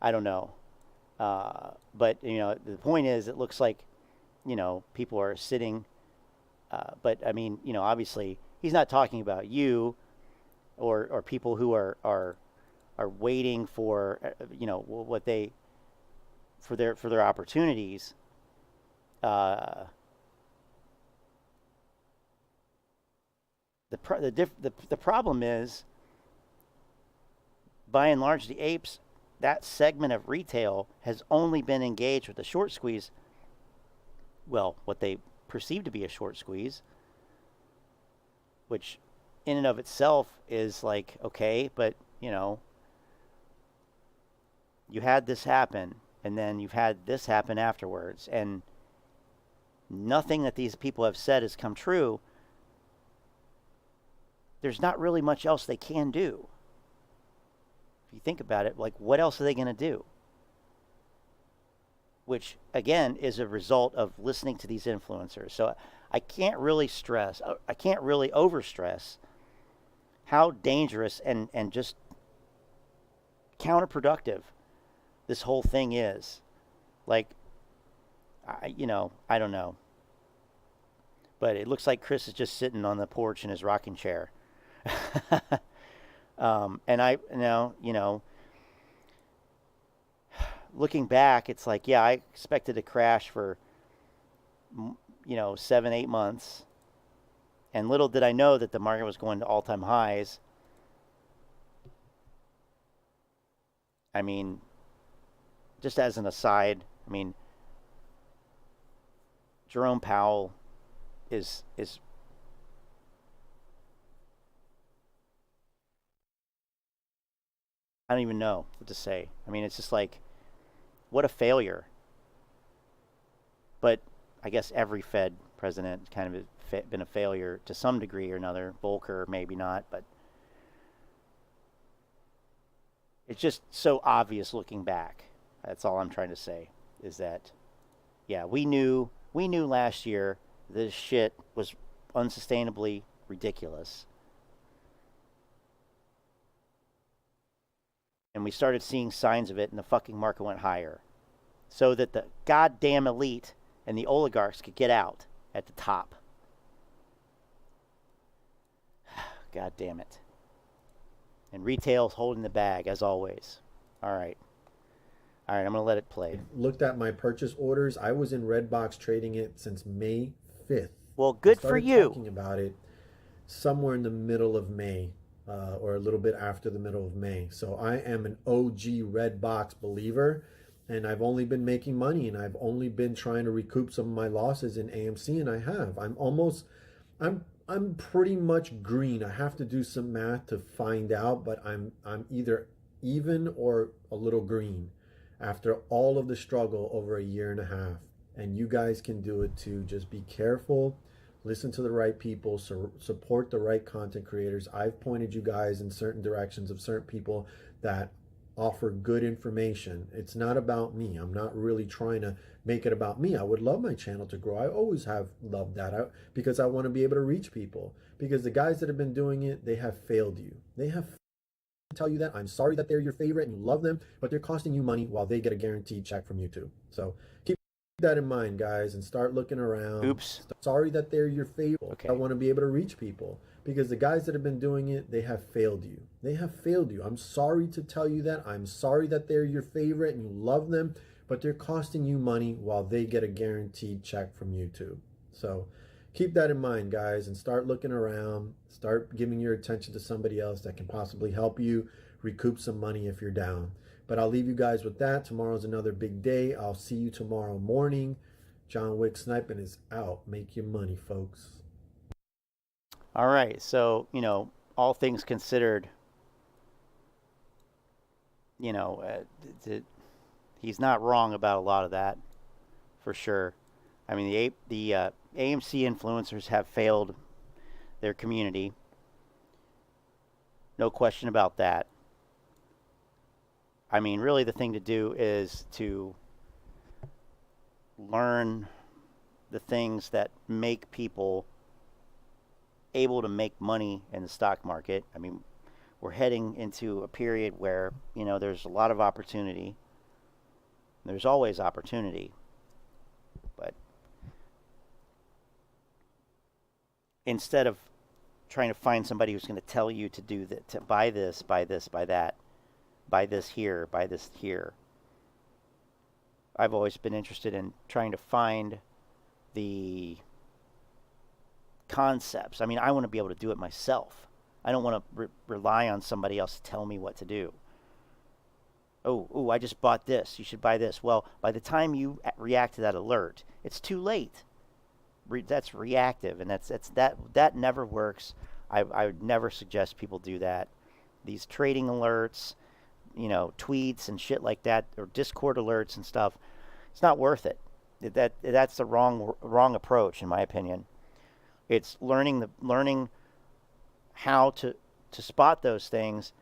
I don't know, but you know, the point is, it looks like, you know, people are sitting. But I mean, you know, obviously, he's not talking about you, or people who are waiting for, you know, what they for their opportunities. The problem is, by and large, the apes, that segment of retail has only been engaged with the short squeeze. Well, what they perceive to be a short squeeze, which in and of itself is like, okay, but you know, you had this happen and then you've had this happen afterwards, and nothing that these people have said has come true. There's not really much else they can do. If you think about it, like, what else are they going to do? Which, again, is a result of listening to these influencers. So I can't really overstress how dangerous and just counterproductive this whole thing is. Like, you know, I don't know. But it looks like Chris is just sitting on the porch in his rocking chair. And I now, you know, looking back, it's like, yeah, I expected a crash for, you know, 7-8 months. And little did I know that the market was going to all-time highs. I mean, just as an aside, I mean, Jerome Powell is I don't even know what to say. I mean, it's just like, what a failure. But I guess every Fed president kind of has been a failure to some degree or another. Volcker, maybe not, but it's just so obvious looking back. That's all I'm trying to say, is that, yeah, we knew last year this shit was unsustainably ridiculous. And we started seeing signs of it, and the fucking market went higher, so that the goddamn elite and the oligarchs could get out at the top. God damn it. And retail's holding the bag, as always. All right, I'm going to let it play. Looked at my purchase orders. I was in Rdbx trading it since May 5th. Well, good for you. Talking about it somewhere in the middle of May. Or a little bit after the middle of May. So I am an OG Rdbx believer, and I've only been making money, and I've only been trying to recoup some of my losses in AMC, and I have. I'm pretty much green. I have to do some math to find out, but I'm either even or a little green after all of the struggle over a year and a half. And you guys can do it too. Just be careful. Listen to the right people, support the right content creators. I've pointed you guys in certain directions of certain people that offer good information. It's not about me. I'm not really trying to make it about me. I would love my channel to grow. I always have loved that because I want to be able to reach people. Because the guys that have been doing it, they have failed you. They have tell you that. I'm sorry that they're your favorite and you love them, but they're costing you money while they get a guaranteed check from YouTube. So keep that in mind, guys, and start looking around. Oops. Sorry that they're your favorite. Okay. I want to be able to reach people because the guys that have been doing it, they have failed you. They have failed you. I'm sorry to tell you that. I'm sorry that they're your favorite and you love them, but they're costing you money while they get a guaranteed check from YouTube. So keep that in mind, guys, and start looking around. Start giving your attention to somebody else that can possibly help you recoup some money if you're down. But I'll leave you guys with that. Tomorrow's another big day. I'll see you tomorrow morning. John Wick Sniping is out. Make your money, folks. All right. So, you know, all things considered, you know, he's not wrong about a lot of that, for sure. I mean, the AMC influencers have failed their community. No question about that. I mean, really the thing to do is to learn the things that make people able to make money in the stock market. I mean, we're heading into a period where, you know, there's a lot of opportunity. There's always opportunity. But instead of trying to find somebody who's going to tell you to do that, to buy this, buy this, buy that, buy this here, buy this here, I've always been interested in trying to find the concepts. I mean, I want to be able to do it myself. I don't want to rely on somebody else to tell me what to do. Oh, I just bought this. You should buy this. Well, by the time you react to that alert, it's too late. That's reactive, and that never works. I would never suggest people do that. These trading alerts, you know, tweets and shit like that, or Discord alerts and stuff, it's not worth it. That's the wrong approach, in my opinion. It's learning how to spot those things,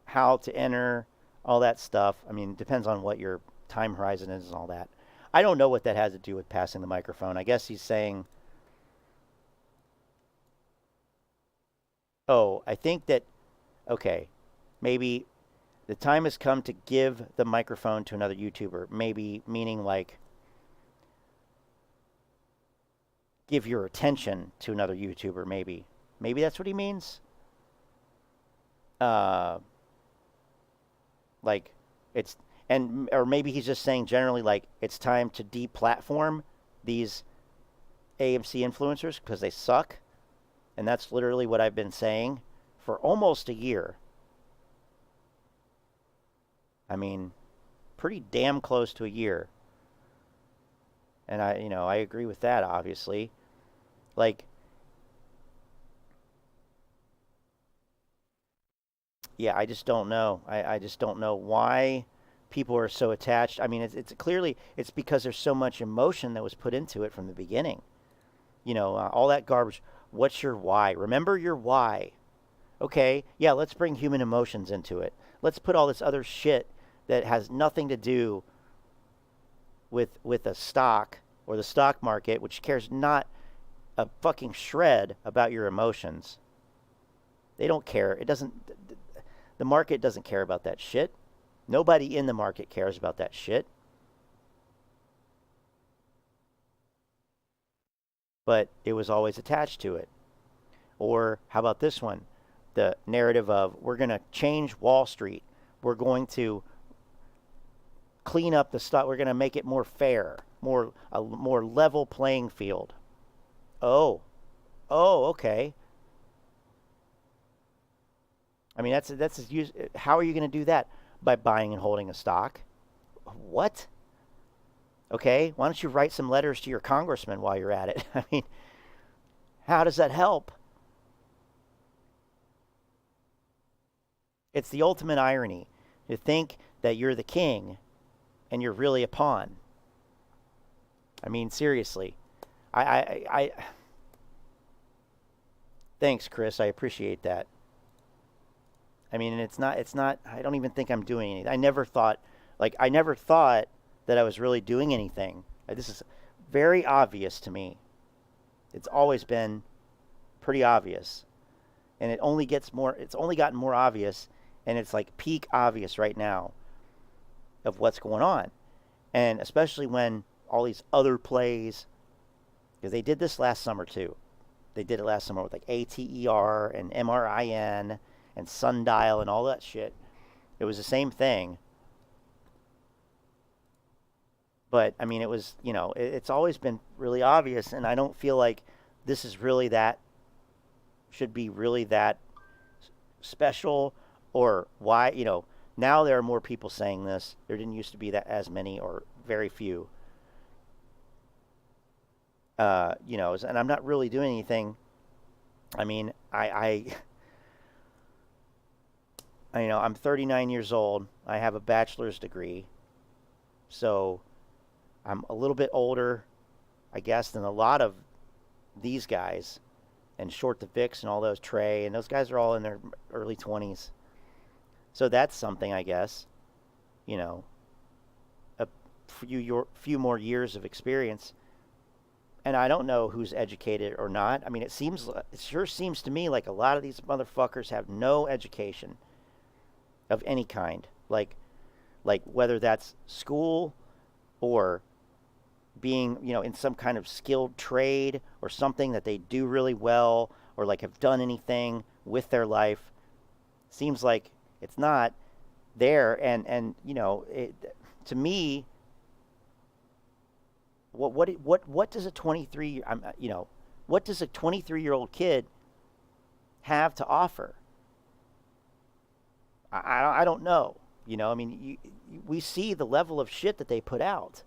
how to enter, all that stuff. I mean, it depends on what your time horizon is and all that. I don't know what that has to do with passing the microphone. I guess he's saying, oh, I think that, okay, maybe the time has come to give the microphone to another YouTuber. Maybe meaning like give your attention to another YouTuber, maybe. Maybe that's what he means. Like it's, or maybe he's just saying generally like it's time to deplatform these AMC influencers because they suck. And that's literally what I've been saying for almost a year. I mean, pretty damn close to a year. And I agree with that, obviously. Like, yeah, I just don't know. I just don't know why people are so attached. I mean, it's clearly, it's because there's so much emotion that was put into it from the beginning. You know, all that garbage. What's your why? Remember your why. Okay, yeah, let's bring human emotions into it. Let's put all this other shit that has nothing to do with a stock or the stock market, which cares not a fucking shred about your emotions. They don't care. It doesn't, the market doesn't care about that shit. Nobody in the market cares about that shit. But it was always attached to it. Or how about this one? The narrative of we're going to change Wall Street. We're going to clean up the stock. We're going to make it more fair, a more level playing field. Oh, okay. I mean, how are you going to do that? By buying and holding a stock? What? Okay, why don't you write some letters to your congressman while you're at it? I mean, how does that help? It's the ultimate irony to think that you're the king and you're really a pawn. I mean, seriously. Thanks, Chris. I appreciate that. I mean, and it's not, I don't even think I'm doing anything. I never thought that I was really doing anything. This is very obvious to me. It's always been pretty obvious. And it's only gotten more obvious, and it's like peak obvious right now of what's going on. And especially when all these other plays, because they did this last summer too. They did it last summer with like ATER and MRIN and Sundial and all that shit. It was the same thing. But I mean, it was, you know, it's always been really obvious, and I don't feel like this is really that, should be really that special, or why, you know, now there are more people saying this. There didn't used to be that as many, or very few. You know, and I'm not really doing anything. I mean, you know, I'm 39 years old. I have a bachelor's degree. So I'm a little bit older, I guess, than a lot of these guys, and short the VIX and all those, Trey, and those guys are all in their early 20s. So that's something, I guess, you know, a few more years of experience. And I don't know who's educated or not. I mean, it sure seems to me like a lot of these motherfuckers have no education of any kind. Like whether that's school or being, you know, in some kind of skilled trade or something that they do really well, or like have done anything with their life. Seems like it's not there. And you know, to me, what does a 23, you know, what does a 23-year-old kid have to offer? I don't know. You know, I mean, we see the level of shit that they put out.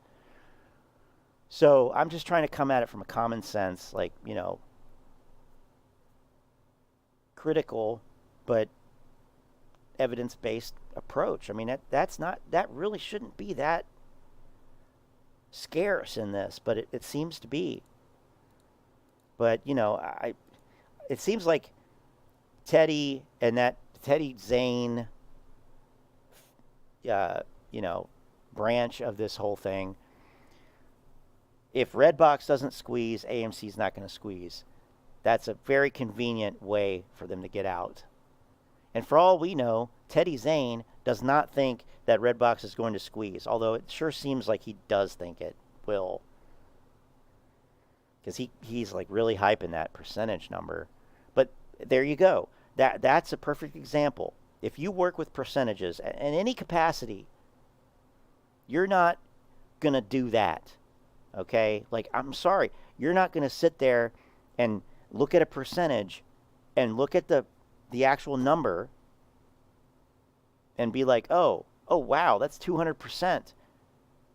So I'm just trying to come at it from a common sense, like, you know, critical but evidence-based approach. I mean, that really shouldn't be that scarce in this, but it seems to be. But, you know, it seems like Teddy and that Teddy Zane, you know, branch of this whole thing, if Redbox doesn't squeeze, AMC's not going to squeeze. That's a very convenient way for them to get out. And for all we know, Teddy Zane does not think that Redbox is going to squeeze, although it sure seems like he does think it will. Because he's like really hyping that percentage number. But there you go. That's a perfect example. If you work with percentages in any capacity, you're not going to do that. Okay? Like, I'm sorry. You're not going to sit there and look at a percentage and look at the actual number and be like, oh, wow, that's 200%.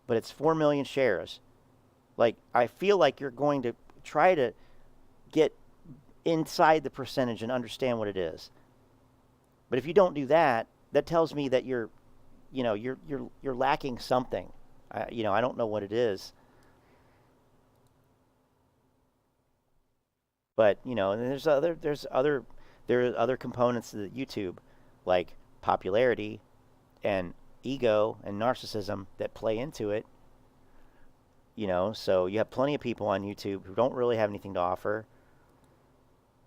But it's 4 million shares. Like, I feel like you're going to try to get inside the percentage and understand what it is. But if you don't do that, that tells me that you're lacking something. You know, I don't know what it is. But, you know, and there are other components to the YouTube, like popularity and ego and narcissism, that play into it. You know, so you have plenty of people on YouTube who don't really have anything to offer,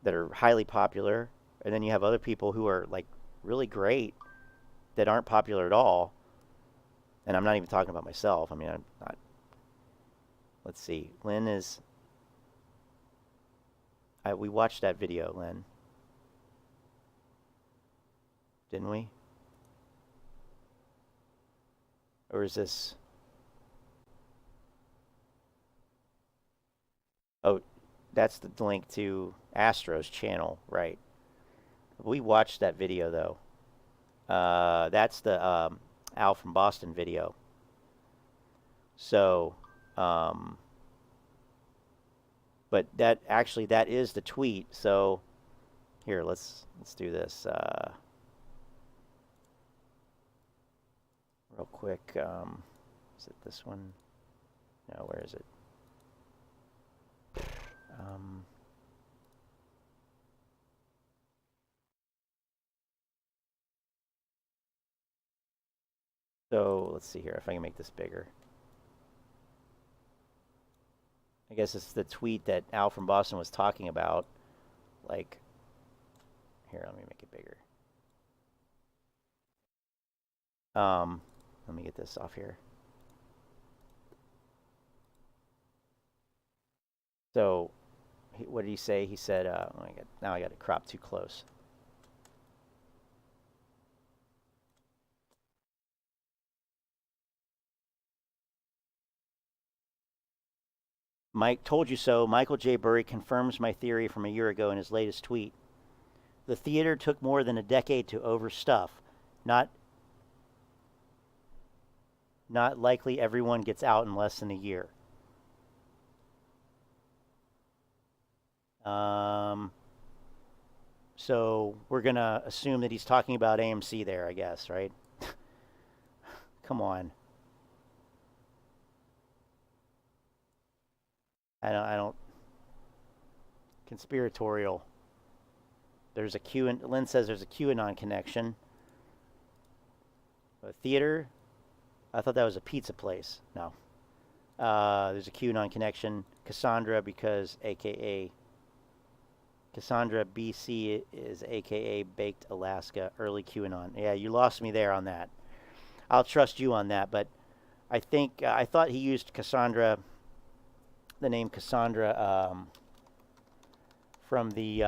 that are highly popular, and then you have other people who are like really great that aren't popular at all. And I'm not even talking about myself. I mean, I'm not. Let's see. Lynn is. We watched that video, Lynn. Didn't we? Or is this? Oh, that's the link to Astro's channel, right? We watched that video, though. That's the Al from Boston video. So, but that is the tweet. So, here, let's do this real quick. Is it this one? No, where is it? So let's see here if I can make this bigger. I guess it's the tweet that Al from Boston was talking about. Like, here, let me make it bigger. Let me get this off here. So, what did he say? He said, now I got it cropped too close. Mike told you so. Michael J. Burry confirms my theory from a year ago in his latest tweet. The theater took more than a decade to overstuff. Not likely everyone gets out in less than a year. So we're going to assume that he's talking about AMC there, I guess, right? Come on. I don't. Conspiratorial. There's a Lynn says there's a QAnon connection. A theater? I thought that was a pizza place. No. There's a QAnon connection. Cassandra, because AKA Cassandra BC is AKA Baked Alaska, early QAnon. Yeah, you lost me there on that. I'll trust you on that, but I think I thought he used Cassandra, the name Cassandra, from the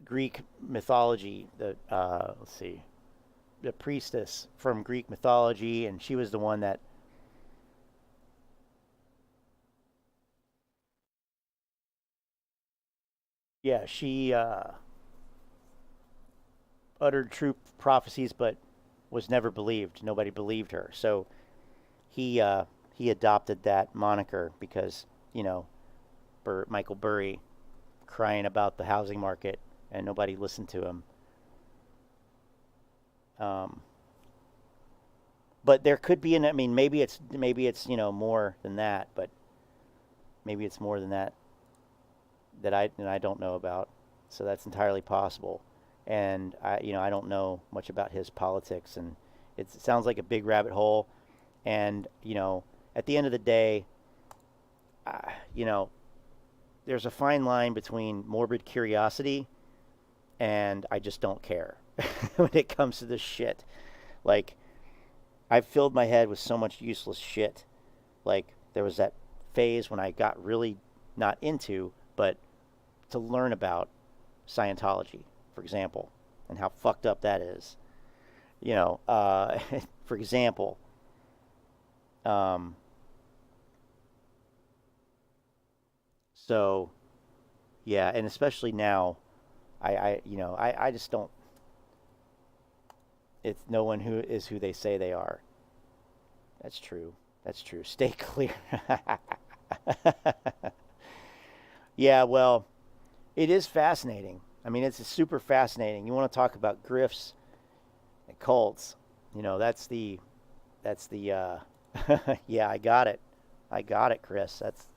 Greek mythology. The let's see, the priestess from Greek mythology, and she was the one that she uttered true prophecies, but was never believed. Nobody believed her. So he adopted that moniker because, Michael Burry crying about the housing market and nobody listened to him. But there could be maybe it's more than that, but maybe it's more than that I don't know about. So that's entirely possible. And I don't know much about his politics, and it sounds like a big rabbit hole. And at the end of the day, there's a fine line between morbid curiosity and I just don't care when it comes to this shit. Like, I've filled my head with so much useless shit. Like, there was that phase when I got really not into, but to learn about Scientology, for example, and how fucked up that is. For example, so yeah, and especially now, I just don't. It's no one who is who they say they are. That's true. Stay clear. Yeah, well, it is fascinating. It's super fascinating. You want to talk about grifts and cults? That's the. Yeah, I got it, Chris. That's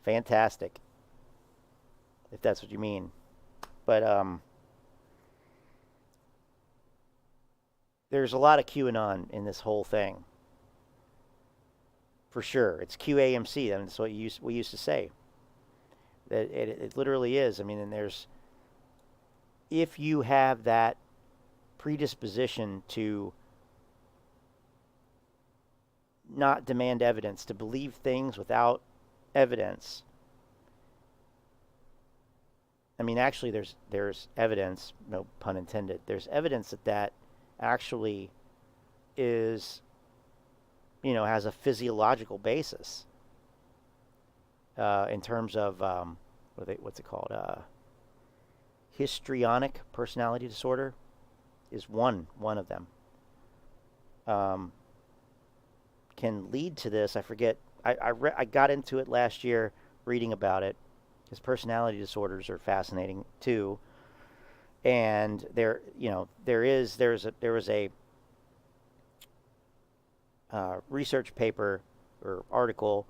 fantastic. If that's what you mean, but there's a lot of QAnon in this whole thing. For sure, it's QAMC. That's what we used to say. That it literally is. And there's, if you have that predisposition to not demand evidence, to believe things without evidence. Actually, there's evidence, no pun intended. There's evidence that actually is, has a physiological basis in terms of what's it called? Histrionic personality disorder is one of them. Can lead to this. I forget. I got into it last year reading about it. His personality disorders are fascinating too. And there was a research paper or article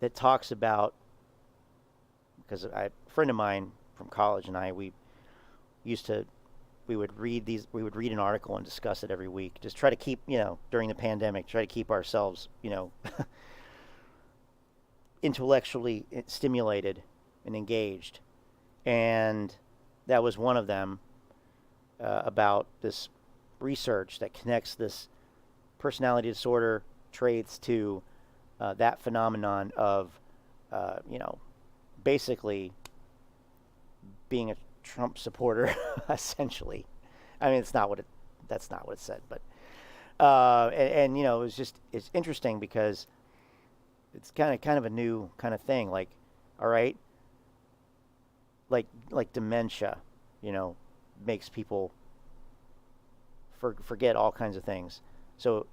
that talks about, because a friend of mine from college and we would read an article and discuss it every week. Just try to keep, during the pandemic, try to keep ourselves, intellectually stimulated and engaged. And that was one of them, about this research that connects this personality disorder traits to that phenomenon of, basically being a Trump supporter, essentially. That's not what it said, but and you know, it's interesting because it's kind of a new kind of thing. Like, all right, like dementia, you know, makes people forget all kinds of things. So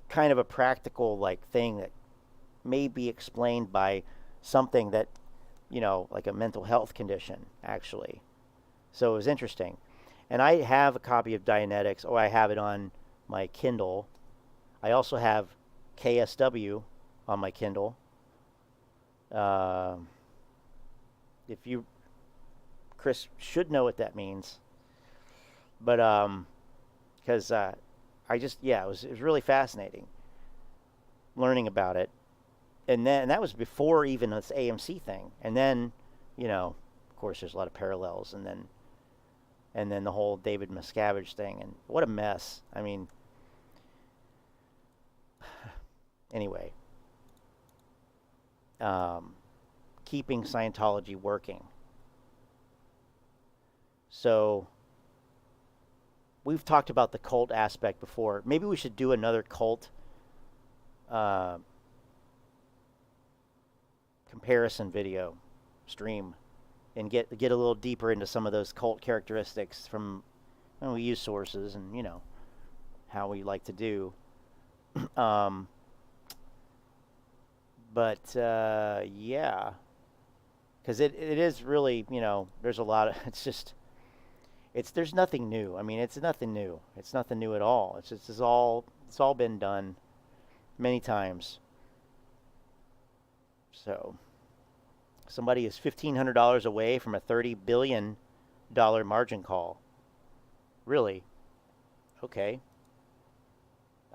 kind of a practical like thing that may be explained by something that, you know, like a mental health condition actually. So it was interesting. And I have a copy of Dianetics, or I have it on my Kindle. I also have KSW on my Kindle. If you, Chris should know what that means. But because I just, yeah, it was really fascinating learning about it. And that was before even this AMC thing. And then, you know, of course, there's a lot of parallels. And then the whole David Miscavige thing, and what a mess. I mean, anyway, keeping Scientology working. So we've talked about the cult aspect before. Maybe we should do another cult comparison video stream and get a little deeper into some of those cult characteristics from, you know, we use sources and, you know, how we like to do. But yeah, because it is really, you know, there's a lot of, there's nothing new. I mean, it's nothing new. It's nothing new at all. It's all been done many times. So somebody is $1,500 away from a $30 billion margin call. Really? Okay.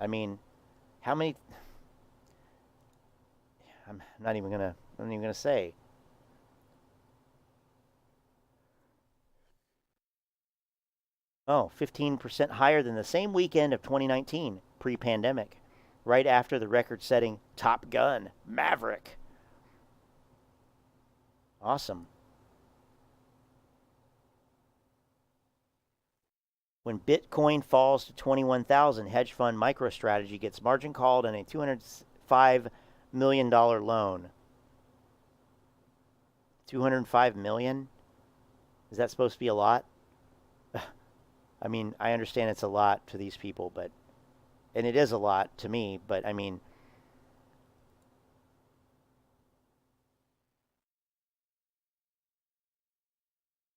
I mean, how many? I'm not even gonna say. Oh, 15% higher than the same weekend of 2019, pre-pandemic, right after the record-setting Top Gun Maverick. Awesome. When Bitcoin falls to 21,000, hedge fund MicroStrategy gets margin called on a $205 million loan. 205 million? Is that supposed to be a lot? I mean, I understand it's a lot to these people, but, and it is a lot to me, but I mean,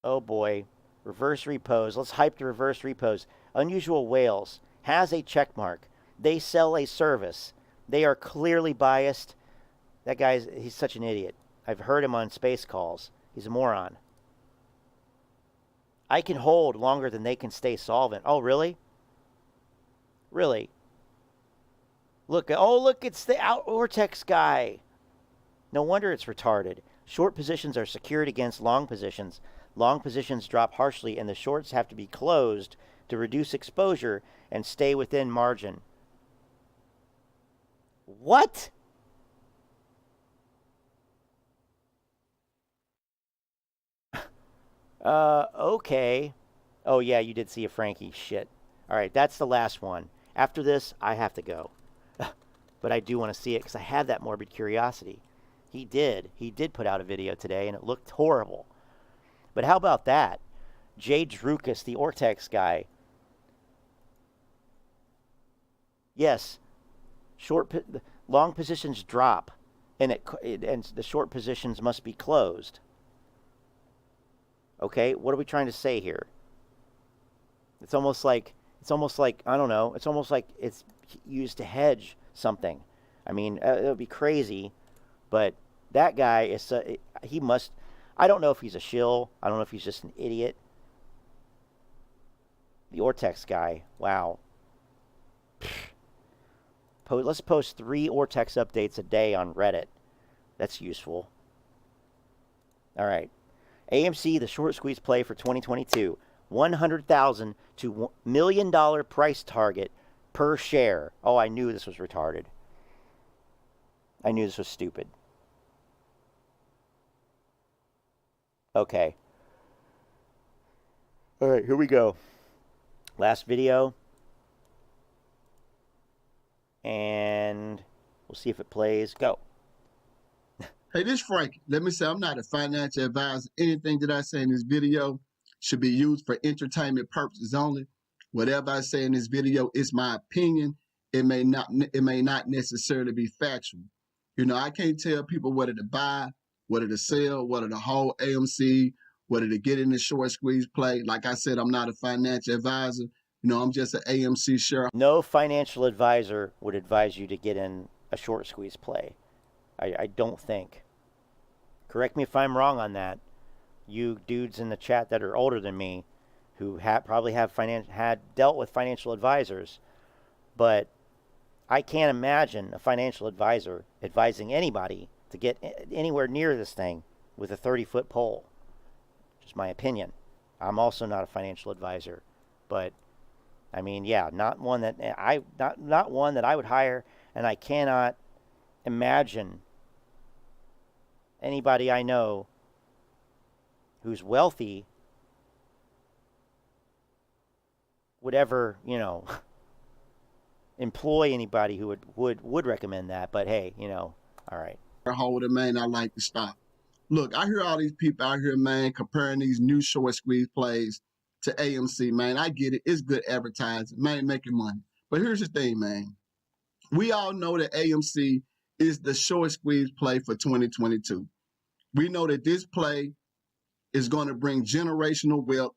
oh boy, reverse repos. Let's hype the reverse repos. Unusual Whales has a check mark. They sell a service. They are clearly biased. That he's such an idiot. I've heard him on space calls. He's a moron. I can hold longer than they can stay solvent. Oh, really? Really? Look, it's the ortex guy. No wonder it's retarded. Short positions are secured against long positions. Long positions drop harshly, and the shorts have to be closed to reduce exposure and stay within margin. What? Okay. Oh, yeah, you did see a Frankie. Shit. All right, that's the last one. After this, I have to go. But I do want to see it because I had that morbid curiosity. He did put out a video today, and it looked horrible. But how about that? Jay Drukas, the Ortex guy. Yes, long positions drop, and and the short positions must be closed. Okay, what are we trying to say here? It's almost like I don't know. It's almost like it's used to hedge something. I mean, it would be crazy, but that guy is he must. I don't know if he's a shill. I don't know if he's just an idiot. The Ortex guy. Wow. Let's post 3 Ortex updates a day on Reddit. That's useful. All right. AMC, the short squeeze play for 2022. $100,000 to $1 million price target per share. Oh, I knew this was retarded. I knew this was stupid. Okay. All right, here we go. Last video. and we'll see if it plays. Go. Hey, this is Frank. Let me say I'm not a financial advisor. Anything that I say in this video should be used for entertainment purposes only. Whatever I say in this video is my opinion. It may not necessarily be factual. You know, I can't tell people whether to buy, whether to sell, whether to hold AMC, whether to get in the short squeeze play. Like I said, I'm not a financial advisor. You know, I'm just an AMC shareholder. No financial advisor would advise you to get in a short squeeze play. I don't think. Correct me if I'm wrong on that. You dudes in the chat that are older than me, who probably had dealt with financial advisors, but I can't imagine a financial advisor advising anybody to get anywhere near this thing with a 30-foot pole. Just my opinion. I'm also not a financial advisor, but I mean, yeah, not one that I would hire, and I cannot imagine anybody I know who's wealthy would ever, you know, employ anybody who would recommend that. But hey, you know, all right. Holder, man, I like to stop. Look, I hear all these people out here, man, comparing these new short squeeze plays to AMC, man. I get it. It's good advertising, man, making money. But here's the thing, man. We all know that AMC is the short squeeze play for 2022. We know that this play is going to bring generational wealth,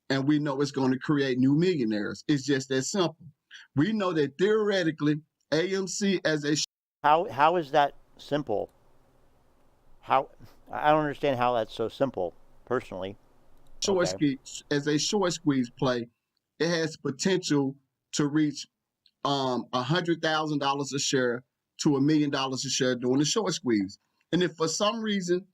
and we know it's going to create new millionaires. It's just that simple. We know that theoretically, AMC as a... How is that simple? How? I don't understand how that's so simple, personally. Short squeeze, as a short squeeze play, it has potential to reach $100,000 a share to $1 million a share during the short squeeze. And if for some reason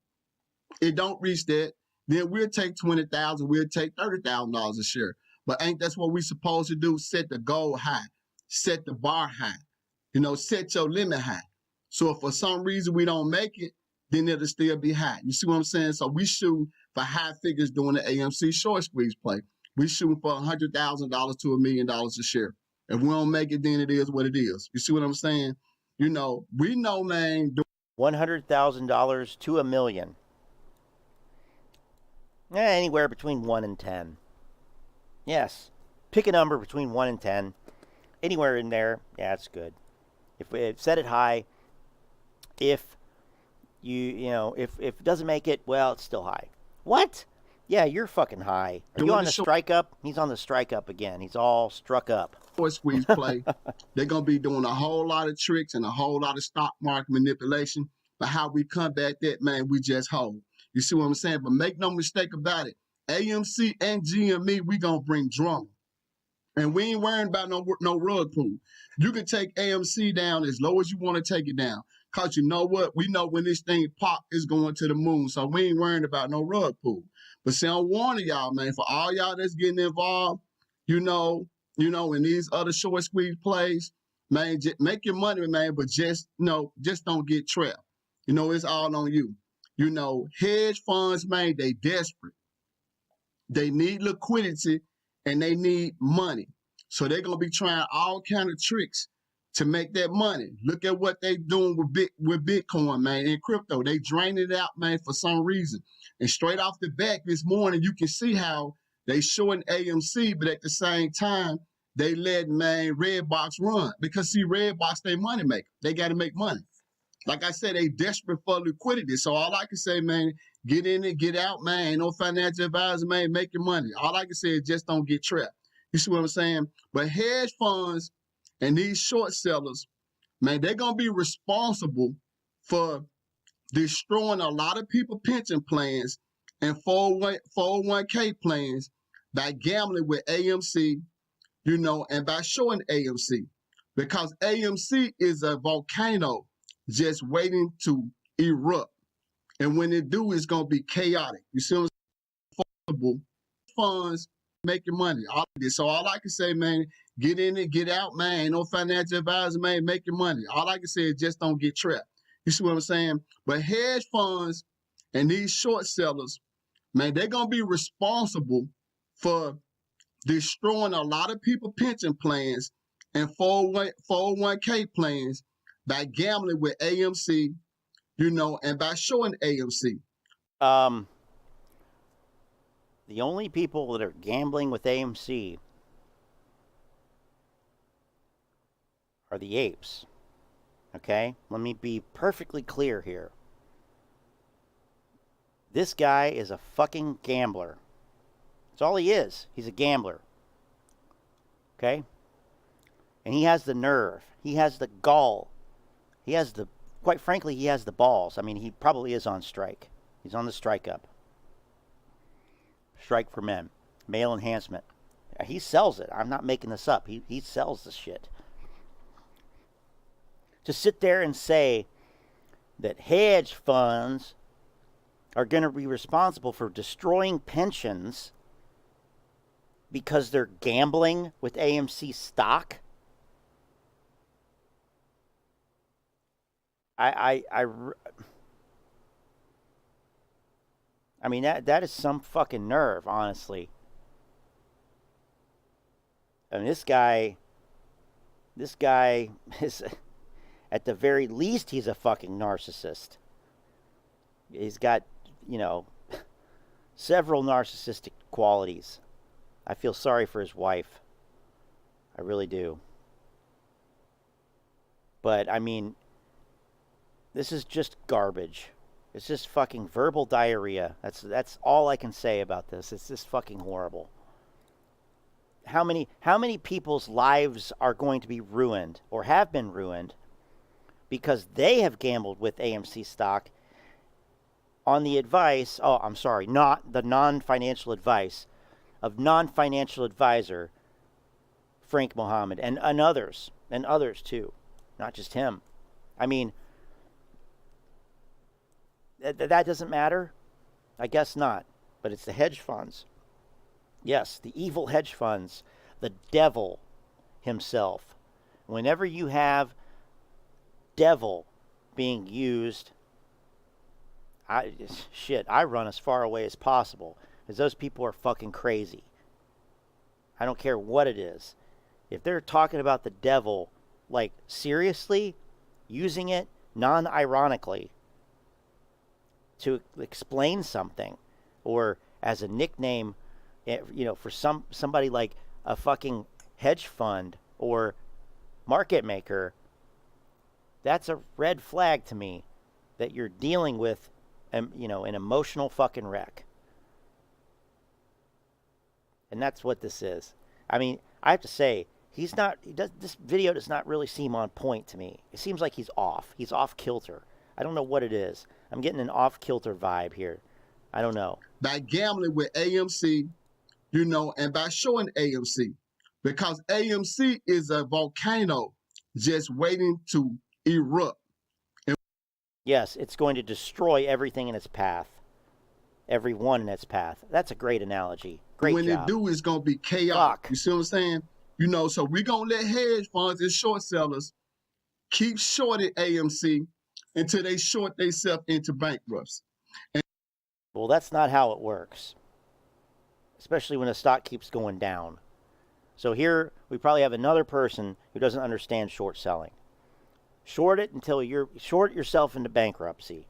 it don't reach that, then we'll take $20,000, we'll take $30,000 a share. But ain't that's what we supposed to do? Set the goal high, set the bar high, you know, set your limit high. So if for some reason we don't make it, then it'll still be high. You see what I'm saying? So we shoot for high figures during the AMC short squeeze play. We shooting for $100,000 to $1 million a share. If we don't make it, then it is what it is. You see what I'm saying? You know, we know, man. $100,000 to $1 million. Anywhere between 1 and 10. Yes. Pick a number between 1 and 10. Anywhere in there, yeah, that's good. If we set it high, if it doesn't make it, well, it's still high. What? Yeah, you're fucking high. Are you on the strike up? He's on the strike up again. He's all struck up. Short squeeze play. They're going to be doing a whole lot of tricks and a whole lot of stock market manipulation. But how we combat that, man, we just hold. You see what I'm saying? But make no mistake about it. AMC and GME, we going to bring drama. And we ain't worrying about no rug pull. You can take AMC down as low as you want to take it down. Because you know what? We know when this thing pop, it's going to the moon. So we ain't worrying about no rug pull. But see, I'm warning y'all, man, for all y'all that's getting involved, you know, in these other short squeeze plays, man, just make your money, man, but just don't get trapped. You know, it's all on you. You know, hedge funds, man, they desperate. They need liquidity and they need money. So they're going to be trying all kind of tricks to make that money. Look at what they doing with Bitcoin, man, and crypto. They drain it out, man, for some reason. And straight off the back this morning, you can see how they showing AMC, but at the same time, they let, man, Rdbx run. Because, see, Rdbx, they money maker. They got to make money. Like I said, they desperate for liquidity. So all I can say, man, get in and get out, man. Ain't no financial advisor, man, make your money. All I can say is just don't get trapped. You see what I'm saying? But hedge funds and these short sellers, man, they're going to be responsible for destroying a lot of people pension plans and 401k plans by gambling with AMC, you know, and by showing AMC. Because AMC is a volcano just waiting to erupt. And when it do, it's going to be chaotic. You see what I'm saying? Funds making money. So all I can say, man, get in and get out, man. Ain't no financial advisor, man, make your money. All I can say is just don't get trapped. You see what I'm saying? But hedge funds and these short sellers, man, they're going to be responsible for destroying a lot of people pension plans and 401k plans by gambling with AMC, you know, and by showing AMC. The only people that are gambling with AMC are the apes. Okay? Let me be perfectly clear here. This guy is a fucking gambler. That's all he is. He's a gambler. Okay? And he has the nerve. He has the gall. He has the, quite frankly, he has the balls. I mean, he probably is on strike. He's on the strike up. Strike for men. Male enhancement. He sells it. I'm not making this up. He sells the shit. To sit there and say that hedge funds are going to be responsible for destroying pensions because they're gambling with AMC stock? I mean, that is some fucking nerve, honestly. I mean, this guy is, at the very least, he's a fucking narcissist. He's got, you know, several narcissistic qualities. I feel sorry for his wife. I really do. But, I mean, this is just garbage. It's just fucking verbal diarrhea. That's all I can say about this. It's just fucking horrible. How many people's lives are going to be ruined or have been ruined because they have gambled with AMC stock on the advice, not the non-financial advice of non-financial advisor Frank Mohammed and others too, not just him. I mean, that doesn't matter? I guess not. But it's the hedge funds. Yes, the evil hedge funds. The devil himself. Whenever you have devil being used, I run as far away as possible. Because those people are fucking crazy. I don't care what it is. If they're talking about the devil, like, seriously, using it non-ironically, to explain something, or as a nickname, you know, for somebody like a fucking hedge fund or market maker, that's a red flag to me that you're dealing with, you know, an emotional fucking wreck. And that's what this is. I mean, I have to say, this video does not really seem on point to me. It seems like he's off. He's off kilter. I don't know what it is. I'm getting an off-kilter vibe here. I don't know. By gambling with AMC, you know, and by showing AMC. Because AMC is a volcano just waiting to erupt. Yes, it's going to destroy everything in its path. Everyone in its path. That's a great analogy. Great when job. It do, it's going to be chaos. Fuck. You see what I'm saying? You know, so we're going to let hedge funds and short sellers keep shorting AMC until they short themselves into bankruptcy. Well, that's not how it works, especially when the stock keeps going down. So here we probably have another person who doesn't understand short selling. Short it until you're short yourself into bankruptcy,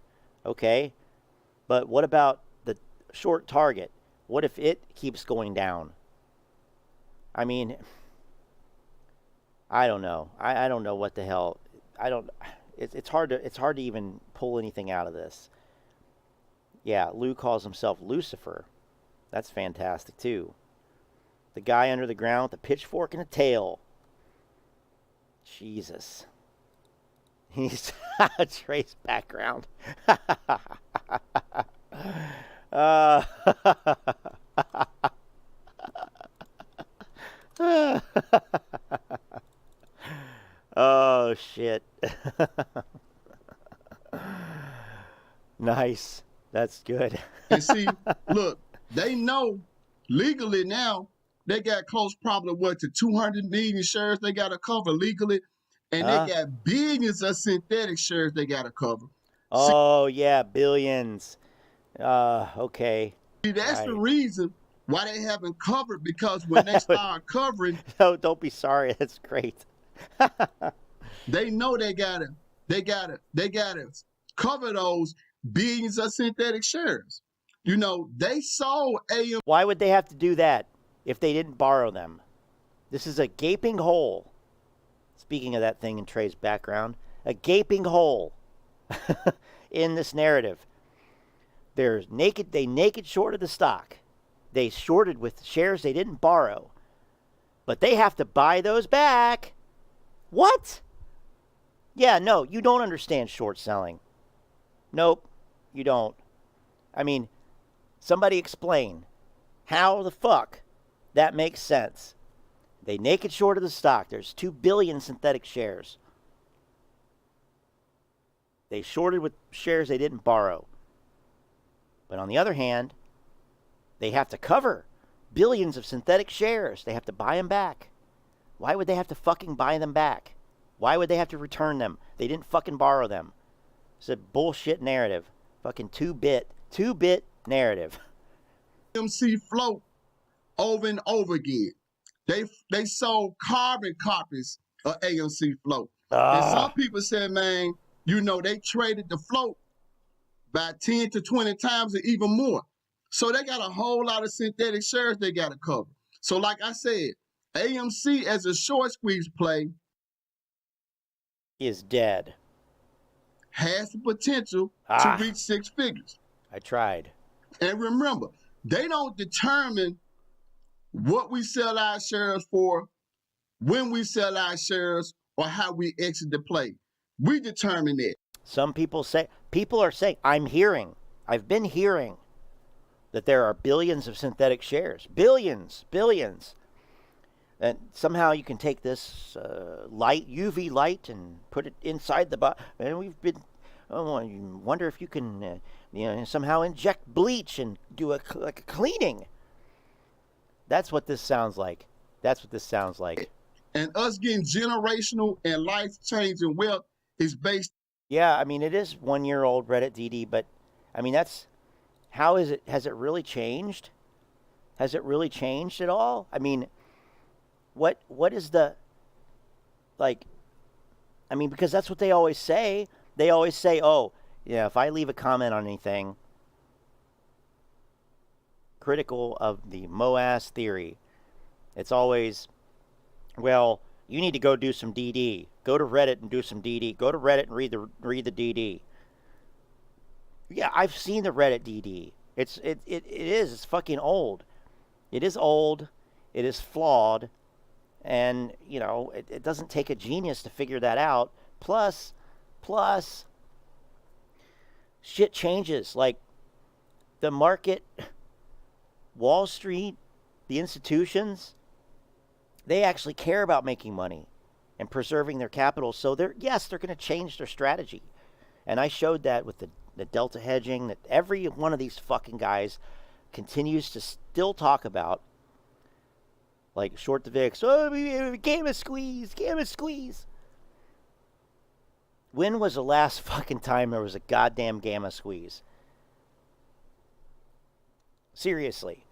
okay? But what about the short target? What if it keeps going down? I mean, I don't know. I don't know what the hell. It's hard to even pull anything out of this. Yeah, Lou calls himself Lucifer. That's fantastic too. The guy under the ground with a pitchfork and a tail. Jesus. He's Trey's background. Oh, shit. Nice. That's good. And see, look, they know legally now they got close probably to 200 million shares they got to cover legally. And they got billions of synthetic shares they got to cover. Oh, yeah, billions. Okay. See, that's the reason why they haven't covered, because when they start covering... No, don't be sorry. That's great. They know they gotta cover those billions of synthetic shares. You know, they sold AMC. Why would they have to do that if they didn't borrow them? This is a gaping hole. Speaking of that thing in Trey's background, a gaping hole in this narrative. They naked shorted the stock. They shorted with shares they didn't borrow. But they have to buy those back. What? Yeah, no, you don't understand short selling. Nope, you don't. I mean, somebody explain how the fuck that makes sense. They naked shorted the stock. There's 2 billion synthetic shares. They shorted with shares they didn't borrow. But on the other hand, they have to cover billions of synthetic shares. They have to buy them back. Why would they have to fucking buy them back? Why would they have to return them? They didn't fucking borrow them. It's a bullshit narrative. Fucking 2-bit narrative. AMC float over and over again. They sold carbon copies of AMC float. And some people said, man, you know, they traded the float by 10 to 20 times or even more. So they got a whole lot of synthetic shares they got to cover. So like I said, AMC as a short squeeze play is dead. Has the potential to reach 6 figures. I tried. And remember, they don't determine what we sell our shares for, when we sell our shares, or how we exit the play. We determine it. Some people are saying, I've been hearing that there are billions of synthetic shares. Billions. And somehow you can take this UV light, and put it inside the body. And we've been, you wonder if you can, somehow inject bleach and do a cleaning. That's what this sounds like. And us getting generational and life-changing wealth is based. Yeah, I mean, it is 1-year-old Reddit DD, but I mean, has it really changed? Has it really changed at all? I mean, what is the, because that's what they always say. They always say, oh, yeah, if I leave a comment on anything critical of the MOAS theory, it's always, well, you need to go do some DD. Go to Reddit and do some DD. Go to Reddit and read the DD. Yeah, I've seen the Reddit DD. It's fucking old. It is old. It is flawed. And, it doesn't take a genius to figure that out. Plus, shit changes. Like, the market, Wall Street, the institutions, they actually care about making money and preserving their capital. So they're going to change their strategy. And I showed that with the delta hedging that every one of these fucking guys continues to still talk about. Like short the VIX, gamma squeeze. When was the last fucking time there was a goddamn gamma squeeze? Seriously.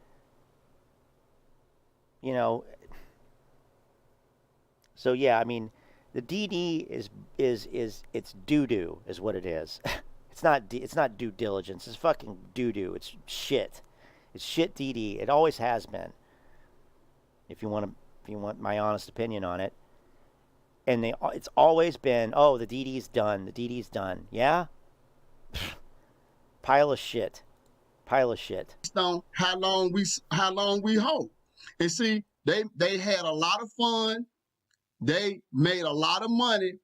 So yeah, I mean, the DD is it's doo-doo is what it is. It's not due diligence. It's fucking doo-doo. It's shit. It's shit DD. It always has been. If you want my honest opinion on it. And it's always been, oh, the DD's done. The DD's done. Yeah? Pile of shit. On how long we hold. And see, they had a lot of fun. They made a lot of money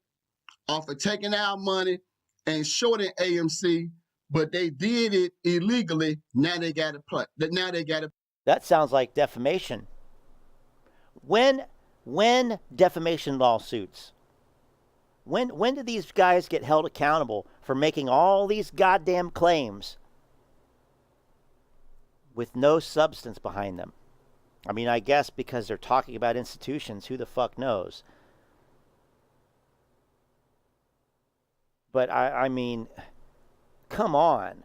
off of taking our money and shorting AMC, but they did it illegally. Now they got to play. That sounds like defamation. When defamation lawsuits? When do these guys get held accountable for making all these goddamn claims with no substance behind them? I mean, I guess because they're talking about institutions, who the fuck knows? But I mean, come on.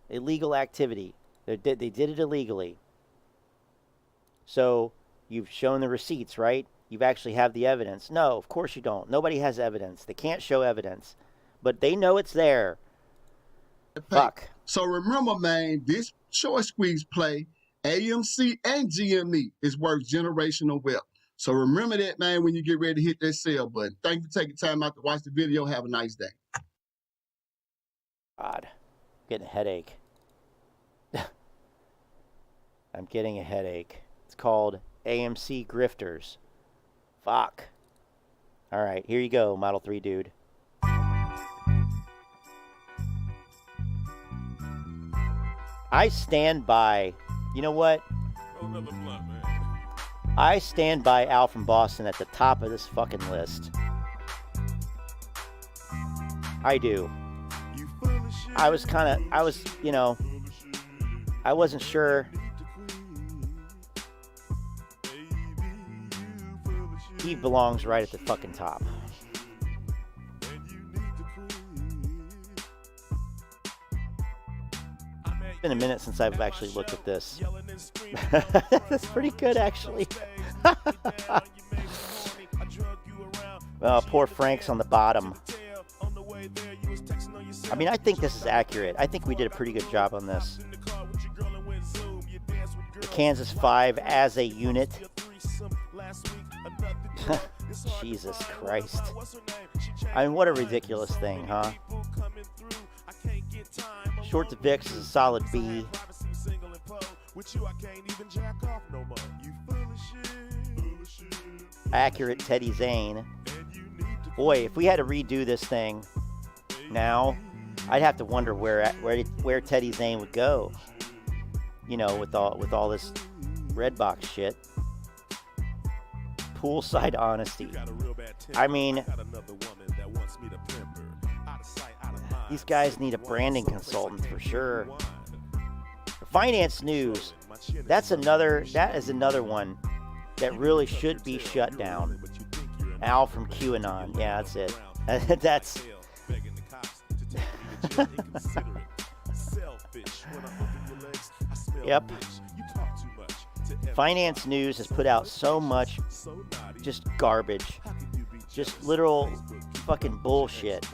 Illegal activity. They did it illegally. So You've shown the receipts, right? You actually have the evidence. No, of course you don't. Nobody has evidence. They can't show evidence. But they know it's there. Fuck. So remember, man, this short squeeze play, AMC and GME, is worth generational wealth. So remember that, man, when you get ready to hit that sell button. Thank you for taking time out to watch the video. Have a nice day. God, I'm getting a headache. I'm getting a headache. It's called AMC Grifters. Fuck. All right, here you go, Model 3 dude. I stand by, you know what? I stand by Al from Boston at the top of this fucking list. I do. I was, you know, I wasn't sure. He belongs right at the fucking top. It's been a minute since I've actually looked at this. That's pretty good, actually. Poor Frank's on the bottom. I mean, I think this is accurate. I think we did a pretty good job on this. The Kansas 5 as a unit. Jesus Christ. I mean, what a ridiculous thing, huh? Short to VIX is a solid B. Accurate Teddy Zane. Boy, if we had to redo this thing now, I'd have to wonder where Teddy Zane would go. You know, with all this Redbox shit. Poolside honesty. I mean, these guys need a branding consultant for sure. Finance news. That is another one that really should be shut down. Al from QAnon. Yeah, that's it. That's. Yep. Finance news has put out so much just garbage. Just literal fucking bullshit.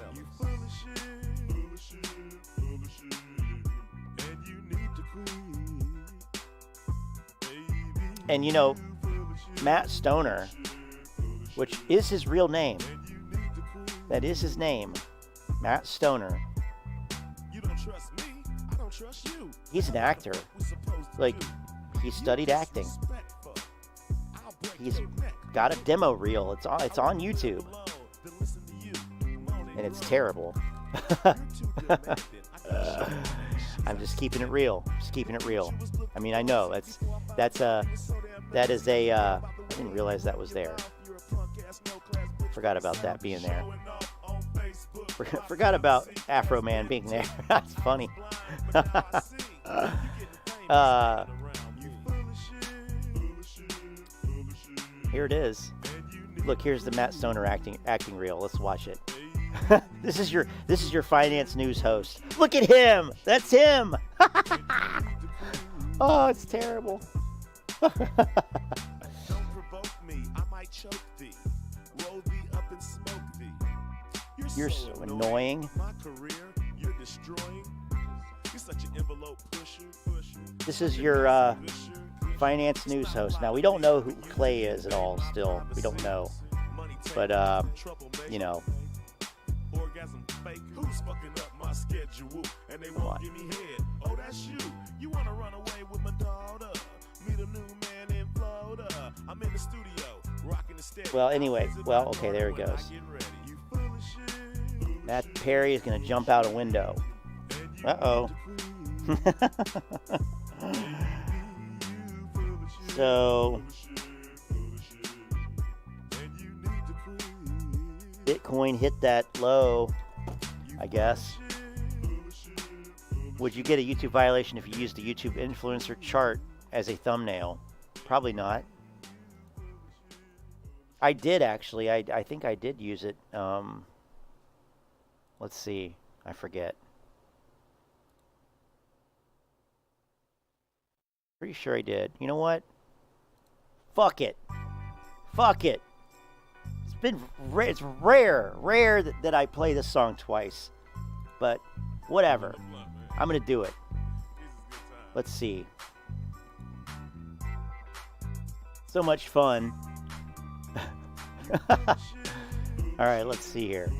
And you know, Matt Stoner, which is his real name. That is his name. Matt Stoner. He's an actor. Like, he studied acting. He's got a demo reel. It's on YouTube. And it's terrible. I'm just keeping it real. Just keeping it real. I mean, I know that is a I didn't realize that was there. Forgot about that being there. Forgot about Afro Man being there. That's funny. Here it is. Look, here's the Matt Stoner acting reel. Let's watch it. This is your finance news host. Look at him. That's him. Oh, it's terrible. You're so annoying. This is your finance news host. Now, we don't know who Clay is at all still. We don't know. But, you know. Come on. Well, anyway. Well, okay, there it goes. Matt Perry is going to jump out a window. Uh-oh. So, Bitcoin hit that low, I guess. Would you get a YouTube violation if you used a YouTube influencer chart as a thumbnail? Probably not. I did actually. I think I did use it. Let's see. I forget. Pretty sure I did. You know what? Fuck it. Fuck it. It's rare that I play this song twice. But whatever. I'm going to do it. Let's see. So much fun. All right, let's see here.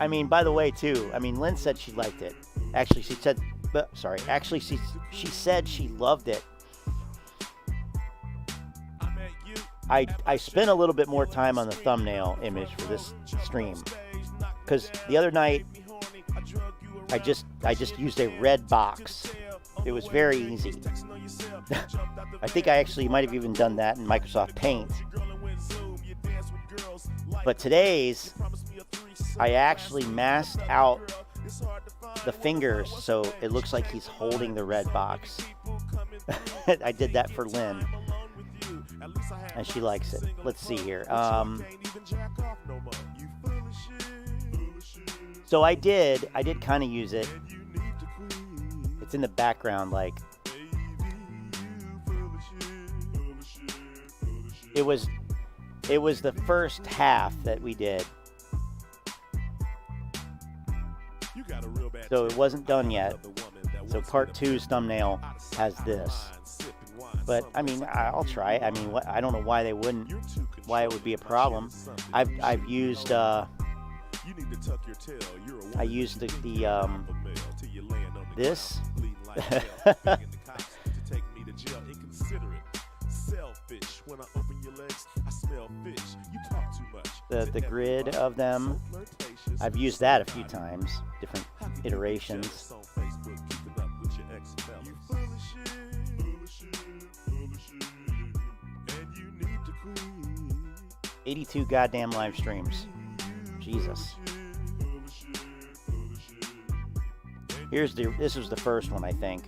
I mean, by the way, too, I mean, Lynn said she liked it. Actually, she said, she said she loved it. I spent a little bit more time on the thumbnail image for this stream, because the other night I just used a red box. It was very easy. I think I actually might have even done that in Microsoft Paint. But today's, I actually masked out the fingers so it looks like he's holding the red box. I did that for Lynn, and she likes it. Let's see here. So I did kind of use it. It's in the background, like it was the first half that we did. So it wasn't done yet. So part 2's thumbnail has this. But I mean, I'll try. I mean, I don't know why they wouldn't. Why it would be a problem. I've used I used the this. The grid of them. I've used that a few times, different iterations. 82 goddamn live streams. Jesus. This was the first one, I think.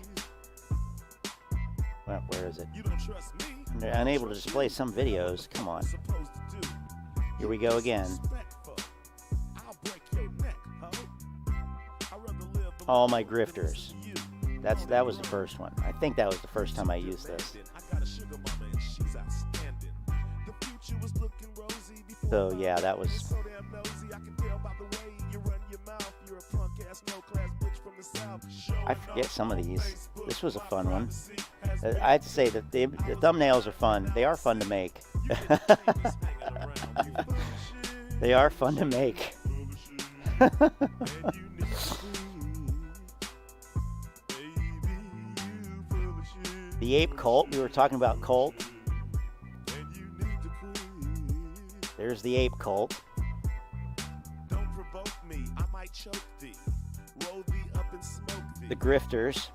Well, where is it? I'm unable to display some videos. Come on. Here we go again. All my grifters. That was the first one. I think that was the first time I used this. So yeah, that was. I forget some of these. This was a fun one. I have to say that the thumbnails are fun. They are fun to make. They are fun to make. The ape cult. We were talking about cult. There's the ape cult. The grifters.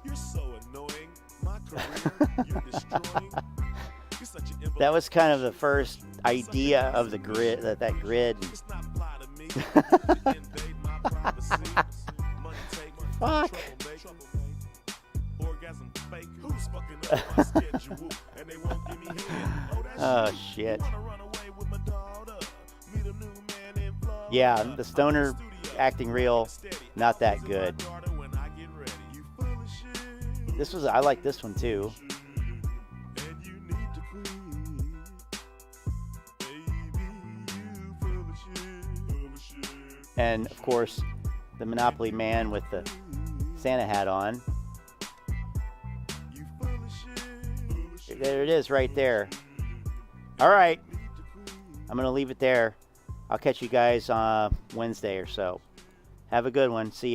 That was kind of the first idea of the grid, that grid. Fuck. Oh shit. Yeah, the stoner acting real, not that good. I like this one too. And of course, the Monopoly man with the Santa hat on. There it is right there. All right. I'm going to leave it there. I'll catch you guys Wednesday or so. Have a good one. See you.